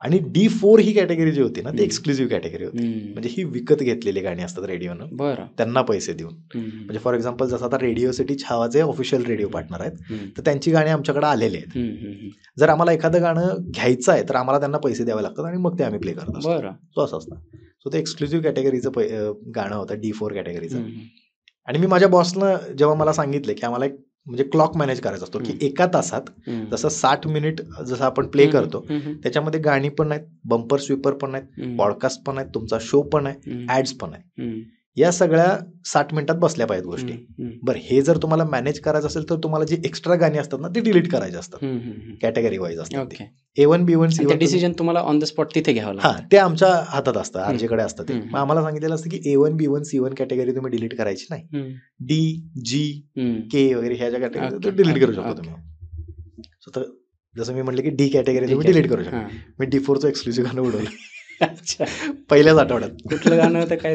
आणि D4 ही कॅटेगरी जी होती ना ती एक्सक्लुझिव्ह कॅटेगरी होती, म्हणजे ही विकत घेतलेली गाणी असतात रेडिओनं, त्यांना पैसे देऊन. म्हणजे फॉर एक्झाम्पल जसं आता रेडिओ सिटी छावाचे ऑफिशियल रेडिओ पार्टनर आहेत, तर त्यांची गाणी आमच्याकडे आलेली आहेत. जर आम्हाला एखादं गाणं घ्यायचं आहे तर आम्हाला त्यांना पैसे द्यावे लागतात आणि मग ते आम्ही प्ले करतो. सो असं असतं. सो ते एक्सक्लुझिव्ह कॅटेगरीचं गाणं होतं, D4 कॅटेगरीचं. आणि मी माझ्या बॉसला जेव्हा मला सांगितलं की आम्हाला एक म्हणजे क्लॉक मॅनेज करायचा असतो की एका तासात जसं 60 मिनिट जसं आपण प्ले करतो त्याच्यामध्ये गाणी पण नाहीत, बंपर स्वीपर पण नाहीत, पॉडकास्ट पण आहेत, तुमचा शो पण आहे, ऍड्स पण आहेत, या सगळ्या 60 मिनिटात बसल्या पाहिजेत गोष्टी. बरं, हे जर तुम्हाला मॅनेज करायचं असेल तर तुम्हाला जी एक्स्ट्रा गाणी असतात ना ती डिलीट करायची असतात, कॅटेगरी वाईज असतात. A1, B1, C1 डिसिजन तुम्हाला ऑन द स्पॉट तिथे घ्यावं लागतं. ते आमच्या हातात असतं, आरजेकडे असतं ते. मग आम्हाला सांगितलेलं असतं की A1, B1, C1 कॅटेगरी तुम्ही डिलीट करायची नाही, D, G, K वगैरे ह्या ज्या कॅटेगरी डिलीट करू शकतो तुम्ही. जसं मी म्हटलं की D कॅटेगरी तुम्ही डिलीट करू शकता. मी D4चं एक्सक्लुझिव्ह गाणं उडवलं पहिल्याच आठवड्यात. कुठलं गाणं होतं काय?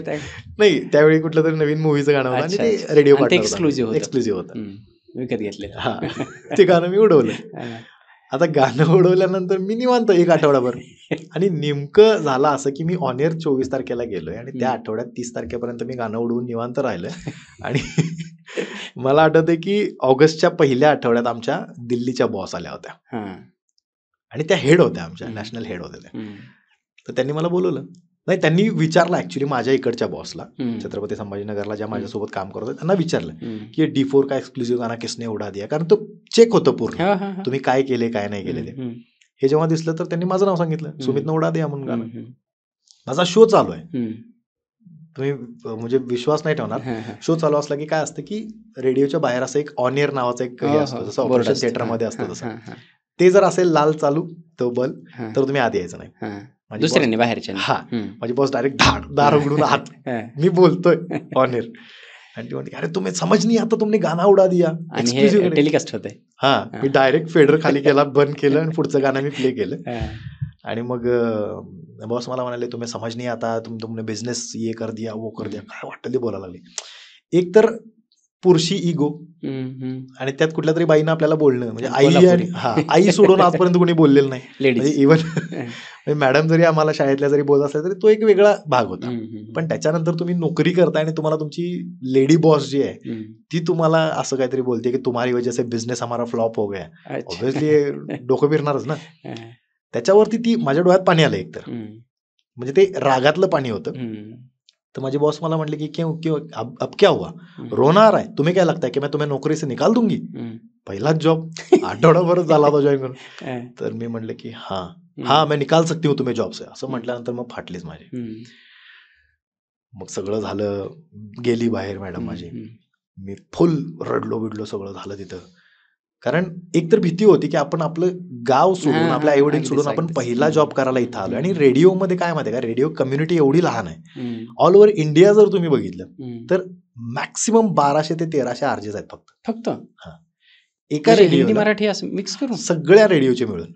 नाही, त्यावेळी कुठलं तरी नवीन मूवीचं गाणं होतं आणि ते रेडिओ एक्सक्लुझिव्ह होतं, विकत घेतलेलं. हा, ते गाणं मी उडवलं. आता गाणं उडवल्यानंतर मी निवांत एक आठवडाभर, आणि नेमकं झालं असं की मी ऑन एअर 24 तारखेला गेलोय आणि त्या आठवड्यात 30 तारखेपर्यंत मी गाणं उडवून निवांत राहिलोय. आणि मला आठवतंय की ऑगस्टच्या पहिल्या आठवड्यात आमच्या दिल्लीच्या बॉस आल्या होत्या आणि त्या हेड होत्या, आमच्या नॅशनल हेड होत्या त्या. तर त्यांनी मला बोलवलं, नाही त्यांनी विचारलं ऍक्च्युली माझ्या इकडच्या बॉसला, छत्रपती संभाजीनगरला ज्या माझ्यासोबत काम करत होते त्यांना विचारलं की D4 का एक्सक्लुझिव्ह गाणं किसने उडा दिया, कारण तो चेक होतं पूर्ण, तुम्ही काय केले काय नाही केले ते. हे जेव्हा दिसलं तर त्यांनी माझं नाव सांगितलं, सुमितनं उडा दिया म्हणून गाणं. माझा शो चालू आहे, तुम्ही म्हणजे विश्वास नाही ठेवणार, शो चालू असला की काय असतं की रेडिओच्या बाहेर असं एक ऑन एअर नावाचं एक हे असतं, जसं ऑपरेशन थिएटरमध्ये असतं तसं. ते जर असेल लाल चालू तो बल तर तुम्ही आत यायचं नाही, दुसऱ्यांनी बाहेरच्या. हा, माझी बॉस डायरेक्ट दार उघडून आत, मी बोलतोय ऑन एअर. आणि ती म्हणते, अरे तुम्ही समज नाही आता, तुमने गाणं उडा दिया. आणि हे एक्सक्लुझिव्ह टेलिकास्ट होतंय. मी डायरेक्ट फेडर खाली केला, बंद केलं आणि पुढचं गाणं मी प्ले केलं. आणि मग बॉस मला म्हणाले, तुम्ही समज नाही आता, तुमने बिझनेस ये कर दिया, वो कर दिया. काय वाटतं ते बोलायला लागले. एक तर पुरुषी इगो, आणि त्यात कुठल्या तरी बाईनं आपल्याला बोलणं, म्हणजे आई सोडून आजपर्यंत कोणी बोललेलं नाही. म्हणजे इव्हन मॅडम जरी आम्हाला शाळेतल्या जरी बोलत असल्या तरी तो एक वेगळा भाग होता. पण त्याच्यानंतर तुम्ही नोकरी करताय आणि तुम्हाला तुमची लेडी बॉस जी आहे ती तुम्हाला असं काहीतरी बोलते की तुम्हारी वजह से बिझनेस हमारा फ्लॉप हो गया. ऑब्व्हियसली डोकं फिरणारच ना. त्याच्यावरती ती माझ्या डोळ्यात पाणी आलं एकतर, म्हणजे ते रागातलं पाणी होतं. तर माझे बॉस मला म्हटले की क्यों क्यों अब क्या हुआ, रोना आ रहा है, तुम्हें क्या लगता है कि मैं तुम्हें नौकरी से निकाल दूंगी. पहिलाच जॉब, आठवडाभरच झाला होता जॉईन करून. तर मी म्हटलं की हा मैं निकाल सकती हूँ तुम्हें जॉब से. असं म्हटल्यानंतर मग फाटलीच माझी. मग सगळं झालं, गेली बाहेर मॅडम माझी. मी फुल रडलो बिडलो, सगळं झालं तिथं. कारण एक तर भीती होती की आपण आपलं गाव सोडून, आपल्या आई वडील सोडून आपण पहिला जॉब करायला इथं आलो. आणि रेडिओमध्ये काय माहिती आहे का, रेडिओ कम्युनिटी एवढी लहान आहे. ऑल ओव्हर इंडिया जर तुम्ही बघितलं तर मॅक्सिमम 1200 ते 1300 आरजेस आहेत फक्त. एका रेडिओ, मराठी असं मिक्स करून सगळ्या रेडिओचे मिळून,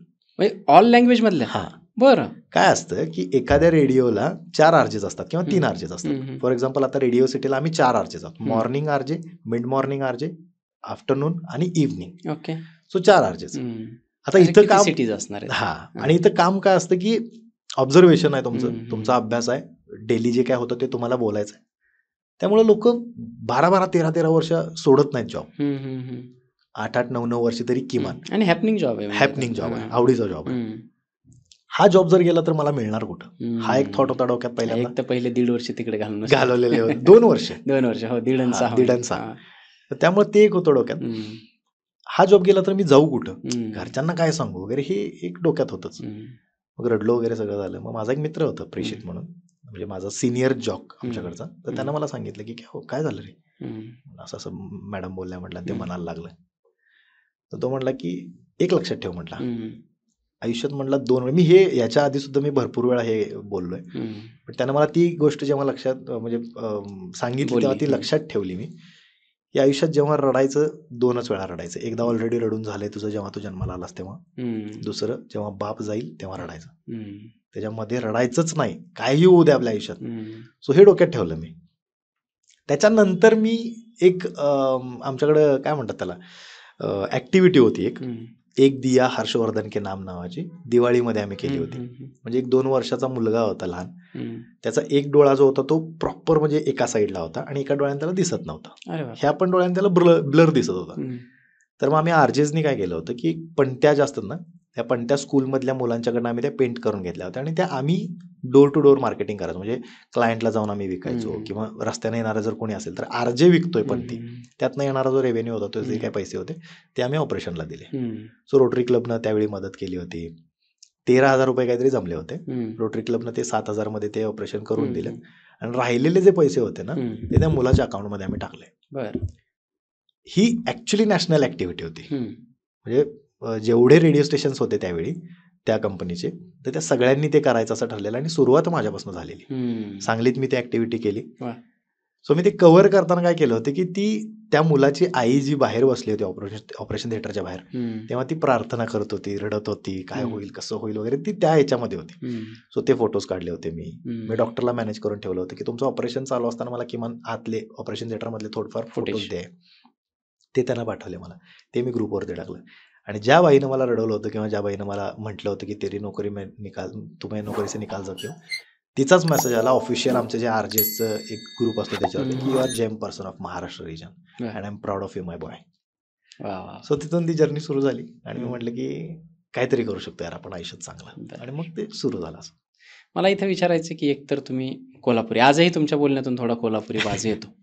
ऑल लँग्वेज मधल्या. बरं, काय असतं की एखाद्या रेडिओला 4 आरजेस असतात किंवा 3 आरजेस असतात. फॉर एक्झाम्पल आता रेडिओ सिटीला आम्ही 4 आरजेस आहोत. Morning RJ, mid morning RJ, afternoon आणि इव्हनिंग. ओके. So 4 RJs. आता इथं काम सिटीज असणार. आणि इथं काम काय असतं की ऑब्झर्वेशन आहे तुमचा अभ्यास आहे, डेली जे काय होतं ते तुम्हाला बोलायचं आहे. त्यामुळे लोक 12-12, 13-13 वर्ष सोडत नाहीत जॉब. 8-8, 9-9 वर्ष तरी किमान. आणि हॅपनिंग जॉब आहे, हॅपनिंग जॉब आहे, आवडीचा जॉब आहे. हा जॉब जर गेला तर मला मिळणार कुठं, हा एक थॉट होता डोक्यात पहिल्यांदा. एक तर पहिले 1.5 वर्ष तिकडे घालवलेले होते. 2 वर्ष. 2 वर्ष, हो, 1.5. त्यामुळे ते एक होतं डोक्यात. हा जॉब गेला तर मी जाऊ कुठं, घरच्यांना काय सांगू वगैरे, हे एक डोक्यात होतच. मग रडलो वगैरे, सगळं झालं. मग माझा एक मित्र होता प्रेषित म्हणून, म्हणजे माझा सिनियर जॉक आमच्याकडचा. तर त्यानं मला सांगितलं की काय झालं रे, असं असं मॅडम बोलल्या म्हटलं, ते मनाला लागलं. तर तो म्हटला की एक लक्षात ठेव म्हटला, आयुष्यात म्हटलं 2 वेळा, मी हे याच्या आधी सुद्धा मी भरपूर वेळा हे बोललोय, पण त्यानं मला ती गोष्ट जेव्हा लक्षात म्हणजे सांगितली तेव्हा ती लक्षात ठेवली मी, की आयुष्यात जेव्हा रडायचं 2च वेळा रडायचं. एकदा ऑलरेडी रडून झालंय तुझं जेव्हा तू जन्माला आलास तेव्हा. दुसरं जेव्हा बाप जाईल तेव्हा रडायचं. त्याच्यामध्ये रडायचंच नाही, काही होऊ दे आपल्या आयुष्यात. सो हे डोक्यात ठेवलं मी. त्याच्यानंतर मी एक आमच्याकडं काय म्हणतात त्याला, ऍक्टिव्हिटी होती एक दिया हर्षवर्धन के नाम नावाची, दिवाळीमध्ये आम्ही केली होती. म्हणजे एक 2 वर्षाचा मुलगा होता लहान, त्याचा एक डोळा जो होता तो प्रॉपर म्हणजे एका साईडला होता आणि एका डोळ्याने त्याला दिसत नव्हता. ह्या पण डोळ्याने त्याला ब्लर दिसत होता. तर मग आम्ही आरजेसनी काय केलं होतं की पणत्या ज्या असतात ना, त्या पणत्या स्कूलमधल्या मुलांच्याकडनं आम्ही त्या पेंट करून घेतल्या होत्या आणि त्या आम्ही डोर टू डोर मार्केटिंग करायचो. म्हणजे क्लायंटला जाऊन आम्ही विकायचो, किंवा रस्त्याने येणारा जर कोणी असेल तर आरजे विकतोय पण ती, त्यातनं येणारा जो रेव्हेन्यू होता, तो जे काही पैसे होते ते आम्ही ऑपरेशनला दिले. सो रोटरी क्लबनं त्यावेळी मदत केली होती. 13,000 रुपये काहीतरी जमले होते. रोटरी क्लबनं ते 7,000 मध्ये ते ऑपरेशन करून दिलं आणि राहिलेले जे पैसे होते ना ते त्या मुलाच्या अकाउंटमध्ये आम्ही टाकले. ही ऍक्च्युली नॅशनल ऍक्टिव्हिटी होती. म्हणजे जेवढे रेडिओ स्टेशन्स होते त्यावेळी त्या कंपनीचे, तर त्या सगळ्यांनी ते करायचं असं ठरलेलं आणि सुरुवात माझ्यापासून झालेली. सांगलीत मी ती ऍक्टिव्हिटी केली. सो मी ते कव्हर करताना काय केलं होतं की त्या मुलाची आई जी बाहेर बसली होती ऑपरेशन थिएटरच्या बाहेर, तेव्हा ती प्रार्थना करत होती, रडत होती, काय होईल कसं होईल वगैरे, ती त्या ह्याच्यामध्ये होती. सो ते फोटोज काढले होते मी डॉक्टरला मॅनेज करून ठेवलं होतं की तुमचं ऑपरेशन चालू असताना मला किमान आतले ऑपरेशन थिएटरमधले थोडंफार फोटोज द्या. ते त्यांना पाठवले मला, ते मी ग्रुपवरती टाकलं. आणि ज्या बाईनं मला रडवलं होतं किंवा ज्या बाईनं मला म्हटलं होतं की तेरी नोकरी में निकाल, तुम्ही नोकरी से निकाल सकते हो, तिचाच मेसेज आला ऑफिशियल आमचे जे आरजेसचं एक ग्रुप असतो त्याच्यावरती की you are gem person of Maharashtra region and I am proud of you my boy. So तिथून ती जर्नी सुरू झाली आणि मी म्हटलं की काहीतरी करू शकतो यार आपण आयुष्यात चांगलं, आणि मग ते सुरू झालं. असं मला इथं विचारायचं की एकतर तुम्ही कोल्हापुरी, आजही तुमच्या बोलण्यातून थोडा कोल्हापुरी बाज येतो.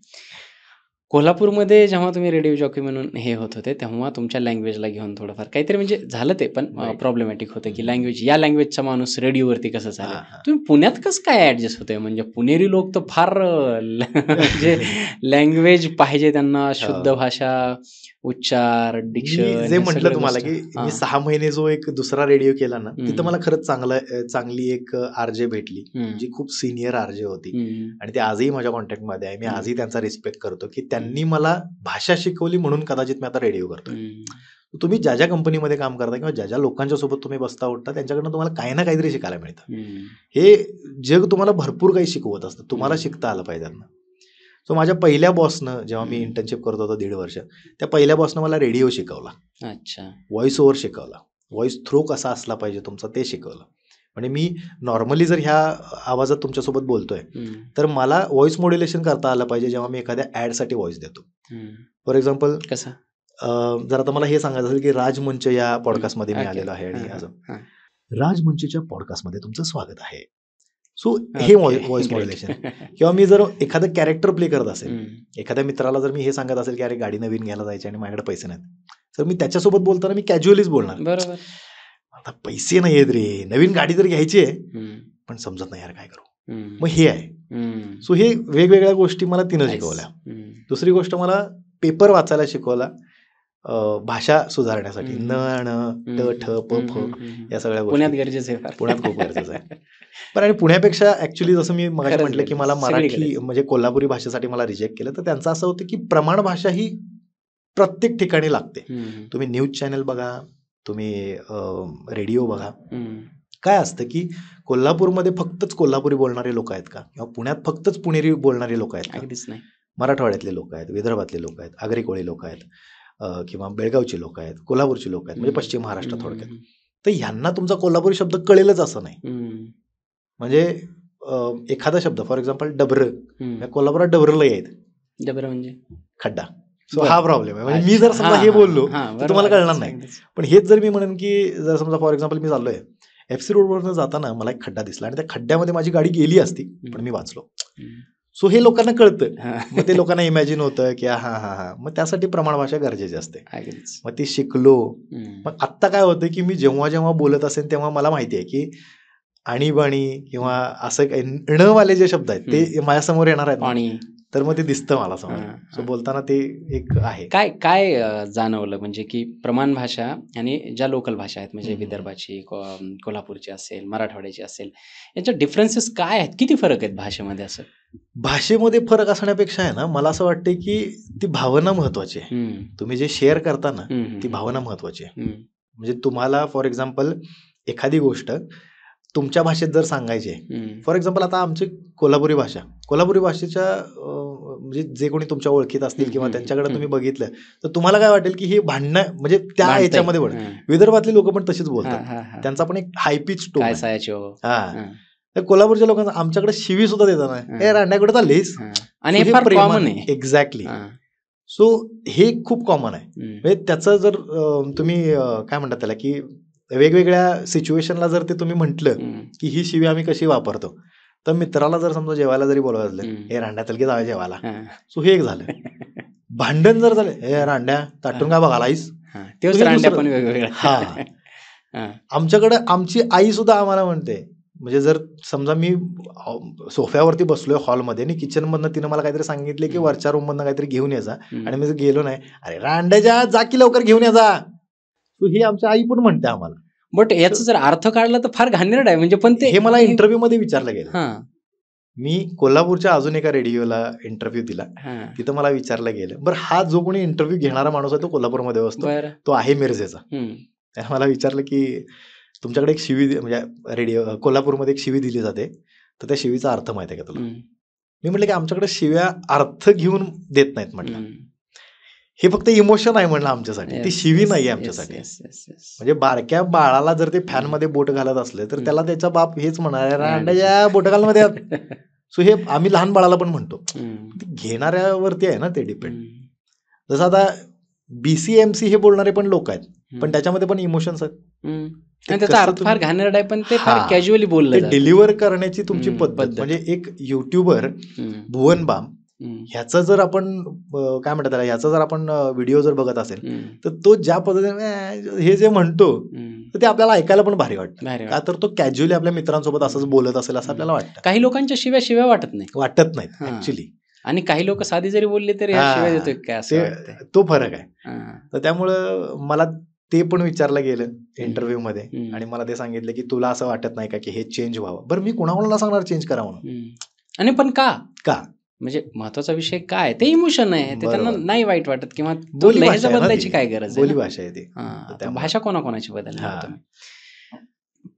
कोल्हापूरमध्ये जेव्हा तुम्ही रेडिओ जॉकी म्हणून हे होत होते तेव्हा तुमच्या लँग्वेजला घेऊन थोडंफार काहीतरी म्हणजे झालं ते पण प्रॉब्लेमॅटिक होतं की लँग्वेज, या लँग्वेजचा माणूस रेडिओवरती कसं चालेल. तुम्ही पुण्यात कसं काय ऍडजस्ट होते, म्हणजे पुणेरी लोक तर फार म्हणजे लँग्वेज पाहिजे त्यांना, शुद्ध भाषा, उच्चार, मी डिक्शन जे ह्या म्हटलं सगळ्या तुम्हाला, गोष्टी. की हां. मी 6 महिने जो एक दुसरा रेडिओ केला ना, तिथं हं. मला खरंच चांगली एक आरजे भेटली, हं. जी खूप सीनियर आरजे होती हं. आणि ती आजही माझ्या कॉन्टॅक्टमध्ये आहे. मी हं. आजही त्यांचा रिस्पेक्ट करतो, की हं. त्यांनी मला भाषा शिकवली म्हणून कदाचित मी आता रेडिओ करतोय. हं. तुम्ही ज्या कंपनीमध्ये काम करता किंवा ज्या लोकांच्या सोबत तुम्ही बसता उठता त्यांच्याकडनं तुम्हाला काही ना काहीतरी शिकायला मिळतं. हं. हे जग तुम्हाला भरपूर काही शिकवत असतं. तुम्हाला हं. शिकता आलं पाहिजे त्यांना. सो माझ्या पहिल्या बॉसनं जेव्हा मी हं. इंटर्नशिप करत होतो 1.5 वर्ष, त्या पहिल्या बॉसनं मला रेडिओ शिकवला. अच्छा. व्हॉइस ओव्हर शिकवला. व्हॉइस थ्रो कसा असला पाहिजे तुमचा ते शिकवलं. म्हणजे मी नॉर्मली जर ह्या आवाजात तुमच्यासोबत बोलतोय, हं. तर मला व्हॉइस मॉड्युलेशन करता आलं पाहिजे जेव्हा मी एखाद्या ॲडसाठी व्हॉइस देतो. हं. फॉर एक्झाम्पल कसं? जर आता मला हे सांगायचं असेल, की राजमंच या हं. पॉडकास्टमध्ये मी ओके. आलेलो आहे आणि हां, हां. असं. हां. राजमंचच्या पॉडकास्टमध्ये तुमचं स्वागत आहे. सो हे ओके. Voice great. मॉड्युलेशन. किंवा मी जर एखादं कॅरेक्टर प्ले करत असेल, हं. एखाद्या मित्राला जर मी हे सांगत असेल, की अरे गाडी नवीन घ्यायला जायची आणि माझ्याकडे पैसे नाहीत. तर मी त्याच्यासोबत बोलताना मी कॅज्युअलीच बोलणार. बरोबर. आता पैसे नाही आहेत रे, नवीन गाडी तर घ्यायची आहे, हं. पण समजत नाही यार काय करू. हं. मग हे आहे. हं. सो हे वेगवेगळ्या गोष्टी मला तिनं नाईस. शिकवल्या. हं. दुसरी गोष्ट मला पेपर वाचायला शिकवला. भाषा सुधारण्यासाठी. हं. न, ण, ट, हं. ठ, प, हं. फ हं. हं. या सगळ्या पुण्यात गोष्टी गरजेचं आहे फार. पुण्यात खूप गरजेचं आहे. पण आणि पुण्यापेक्षा ॲक्च्युअली जसं मी मगाशी खरंच म्हटलं, की मला गरजेचं. मराठी सगळीकडेच. म्हणजे कोल्हापुरी भाषेसाठी मला रिजेक्ट केलं. तर त्यांचं असं होतं, की प्रमाण भाषा ही प्रत्येक ठिकाणी लागते. हं. तुम्ही न्यूज चॅनल बघा, तुम्ही रेडिओ बघा. हं. काय असतं, की कोल्हापूरमध्ये फक्तच कोल्हापुरी बोलणारे लोकं आहेत का? किंवा पुण्यात फक्तच पुणेरी बोलणारे लोकं आहेत का? अगदीच नाही. मराठवाड्यातले लोकं आहेत, विदर्भातले लोकं आहेत, आगरी कोळी लोकं आहेत, किंवा बेळगावची लोकं आहेत, कोल्हापूरची लोकं आहेत, म्हणजे हं. पश्चिम महाराष्ट्र हं. थोडक्यात. हं. तर ह्यांना तुमचा कोल्हापुरी शब्द कळेलच असं नाही. हं. म्हणजे एखादा शब्द फॉर एक्झाम्पल डबरं, हं. कोल्हापुरात डबरं लय आहेत, डबरं म्हणजे? खड्डा. सो बरं. हा प्रॉब्लेम आहे. म्हणजे मी अच्छा. जर समजा हां, हे हां. बोललो हां. तर बरोबर. तुम्हाला कळणार अगदीच, नाही. अगदीच. पण हेच जर मी म्हणेन, की जर समजा फॉर एक्झाम्पल मी चाललोय, FC रोडवरनं जाताना मला एक खड्डा दिसला आणि त्या खड्ड्यामध्ये माझी गाडी गेली असती, पण मी वाचलो. हं. सो हे लोकांना कळतं. हां. मग ते लोकांना इमॅजिन होतं, की हां. मग त्यासाठी प्रमाण भाषा गरजेची असते. अगदीच. मग ती शिकलो. हं. मग आत्ता काय होतं, की मी जेव्हा बोलत असेन तेव्हा मला माहिती आहे, की आणीबाणी किंवा असं काही णवाले जे शब्द आहेत ते माझ्यासमोर येणार आहेत ना, पाणी. तर मग ते दिसतं मला समोर. हां, सो हां. बोलताना ते एक आहे. काय काय जाणवलं म्हणजे की प्रमाण भाषा आणि ज्या लोकल भाषा आहेत म्हणजे हं, हं. विदर्भाची, कोल्हापूरची असेल, मराठवाड्याची असेल, याच्यात डिफरन्सेस काय आहेत? किती फरक आहेत भाषेमध्ये असं? भाषेमध्ये फरक असण्यापेक्षा आहे ना, मला असं वाटतं, की ती भावना महत्त्वाची आहे. हं. तुम्ही जे शेअर करता ना, हं, हं, ती हं. भावना महत्त्वाची आहे. हं. म्हणजे तुम्हाला फॉर एक्झाम्पल एखादी गोष्ट तुमच्या भाषेत जर सांगायची आहे. हं. फॉर एक्झाम्पल आता आमची कोल्हापुरी भाषेच्या म्हणजे जे कोणी तुमच्या ओळखीत असतील किंवा त्यांच्याकडे तुम्ही बघितलं, तर तुम्हाला काय वाटेल, की हे भांडणं म्हणजे त्या भांडतंय. ह्याच्यामध्ये हां. विदर्भातली लोकं पण तशीच हां, बोलतात. हां, हां. त्यांचा पण एक हाय पिच टोन काय आहे. सायाची हो. हां. हां. तर कोल्हापूरच्या लोकांना आमच्याकडे शिवी सुद्धा देतात ना, हां. "ए रांड्या कुठे चाललीस?" हां. आणि सो हे हे फार कॉमन प्रेमाने आहे. एक्झॅक्टली. हां. सो हे खूप कॉमन आहे. हं. म्हणजे त्याचं जर तुम्ही काय म्हणतात त्याला, की वेगवेगळ्या सिच्युएशनला जर ते तुम्ही म्हटलं, हं. की ही शिवी आम्ही कशी वापरतो. तर मित्राला जर समजा जेवायला जरी बोलावलं असलं, हं. "ए रांड्या चल की जाऊया जेवायला." हां. सो हे एक झालं. भांडण जर झालं, "ए रांड्या ताटून काय बघायलायस?" हां. तोच हे रांड्या दुसरं. पण वेगवेगळ्या. हां. हां. आमच्याकडं आमची आई सुद्धा आम्हाला म्हणते, म्हणजे जर समजा मी सोफ्यावरती बसलोय हॉलमध्ये आणि किचनमधनं तिनं मला काहीतरी सांगितले, की हं. वरच्या रूममधनं काहीतरी घेऊन ये जा हं. आणि मी जर गेलो नाही, "अरे रांड्याच्या जा की लवकर घेऊन ये जा." सो ही आमची आई पण म्हणते आम्हाला. बट याचा जर अर्थ काढला तर फार घाणेरडा आहे म्हणजे पण ते हे मला इंटरव्ह्यूमध्ये विचारलं गेलं. हां. मी कोल्हापूरच्या अजून एका रेडिओला इंटरव्ह्यू दिला. हां. तिथं मला विचारलं गेलं, बरं हा जो कोणी इंटरव्ह्यू घेणारा माणूस आहे तो कोल्हापूरमध्ये असतो. बरं. तो आहे मिरजेचा. हं. त्याने मला विचारलं, की तुमच्याकडे एक शिवी म्हणजे रेडिओ कोल्हापूरमध्ये एक शिवी दिली जाते, तर त्या शिवीचा अर्थ माहिती आहे का तुला? हं. मी म्हटलं, की आमच्याकडे शिव्या अर्थ घेऊन देत नाहीत म्हटलं. हं. हे फक्त इमोशन आहे म्हणलं आमच्यासाठी. ती येस, शिवी येस, नाहीये येस, आमच्यासाठी. Yes, yes, yes. म्हणजे बारक्या बाळाला जर ते फॅनमध्ये बोट घालत असले, तर त्याला त्याचा बाप हेच म्हणणार, "रांड्याच्या बोटं घाल मध्ये." सो हे आम्ही लहान बाळाला पण म्हणतो. हं. ते घेणाऱ्यावरती आहे ना ते डिपेंड. हं. जसं आता BCMC हे बोलणारे पण लोक आहेत, पण हं. त्याच्यामध्ये पण इमोशन्स आहेत. हं. ते आणि त्याचा कसं अर्थ फार तुम्ही घाणेरडा आहे पण ते फार हां. कॅज्युअली बोललं ते जातं. डिलिव्हर करण्याची तुमची हं, पद्धत. पद्धत. म्हणजे एक युट्यूबर हं. भुवन बाम हं. ह्याचं जर आपण काय म्हणतात त्याला, ह्याचा जर आपण व्हिडिओ जर बघत असेल, हं. तर तो ज्या पद्धतीने हे जे म्हणतो, हं. तर ते आपल्याला ऐकायला पण भारी वाटतं. भारी का तर तो कॅज्युअली आपल्या मित्रांसोबत असंच बोलत असेल असं आपल्याला वाटतं. काही लोकांच्या शिव्या वाटत नाही. वाटत नाहीत हां. ऍक्च्युली. आणि काही लोक साधी जरी बोलले तरी ह्या शिवाय हा देतोय काय असं वाटतंय. तो फरक आहे. हा. तर त्यामुळं मला ते पण विचारलं गेलं इंटरव्ह्यू मध्ये हम्म. आणि मला ते सांगितलं की तुला असं वाटत नाही का की हे चेंज व्हावं. बरं मी कोणाला सांगणार चेंज करा म्हणून. आणि पण का का म्हणजे महत्वाचा विषय काय ते इमोशन आहे ते त्यांना बरोबर. नाही वाईट वाटत किंवा तो बोली लहेजा भाषा आहे ना बदलायची ती. काय गरज आहे बोली ना? भाषा आहे ती. हा, तर तर त्यामुळे भाषा कोणाकोणाची बदलणार हा. तुम्ही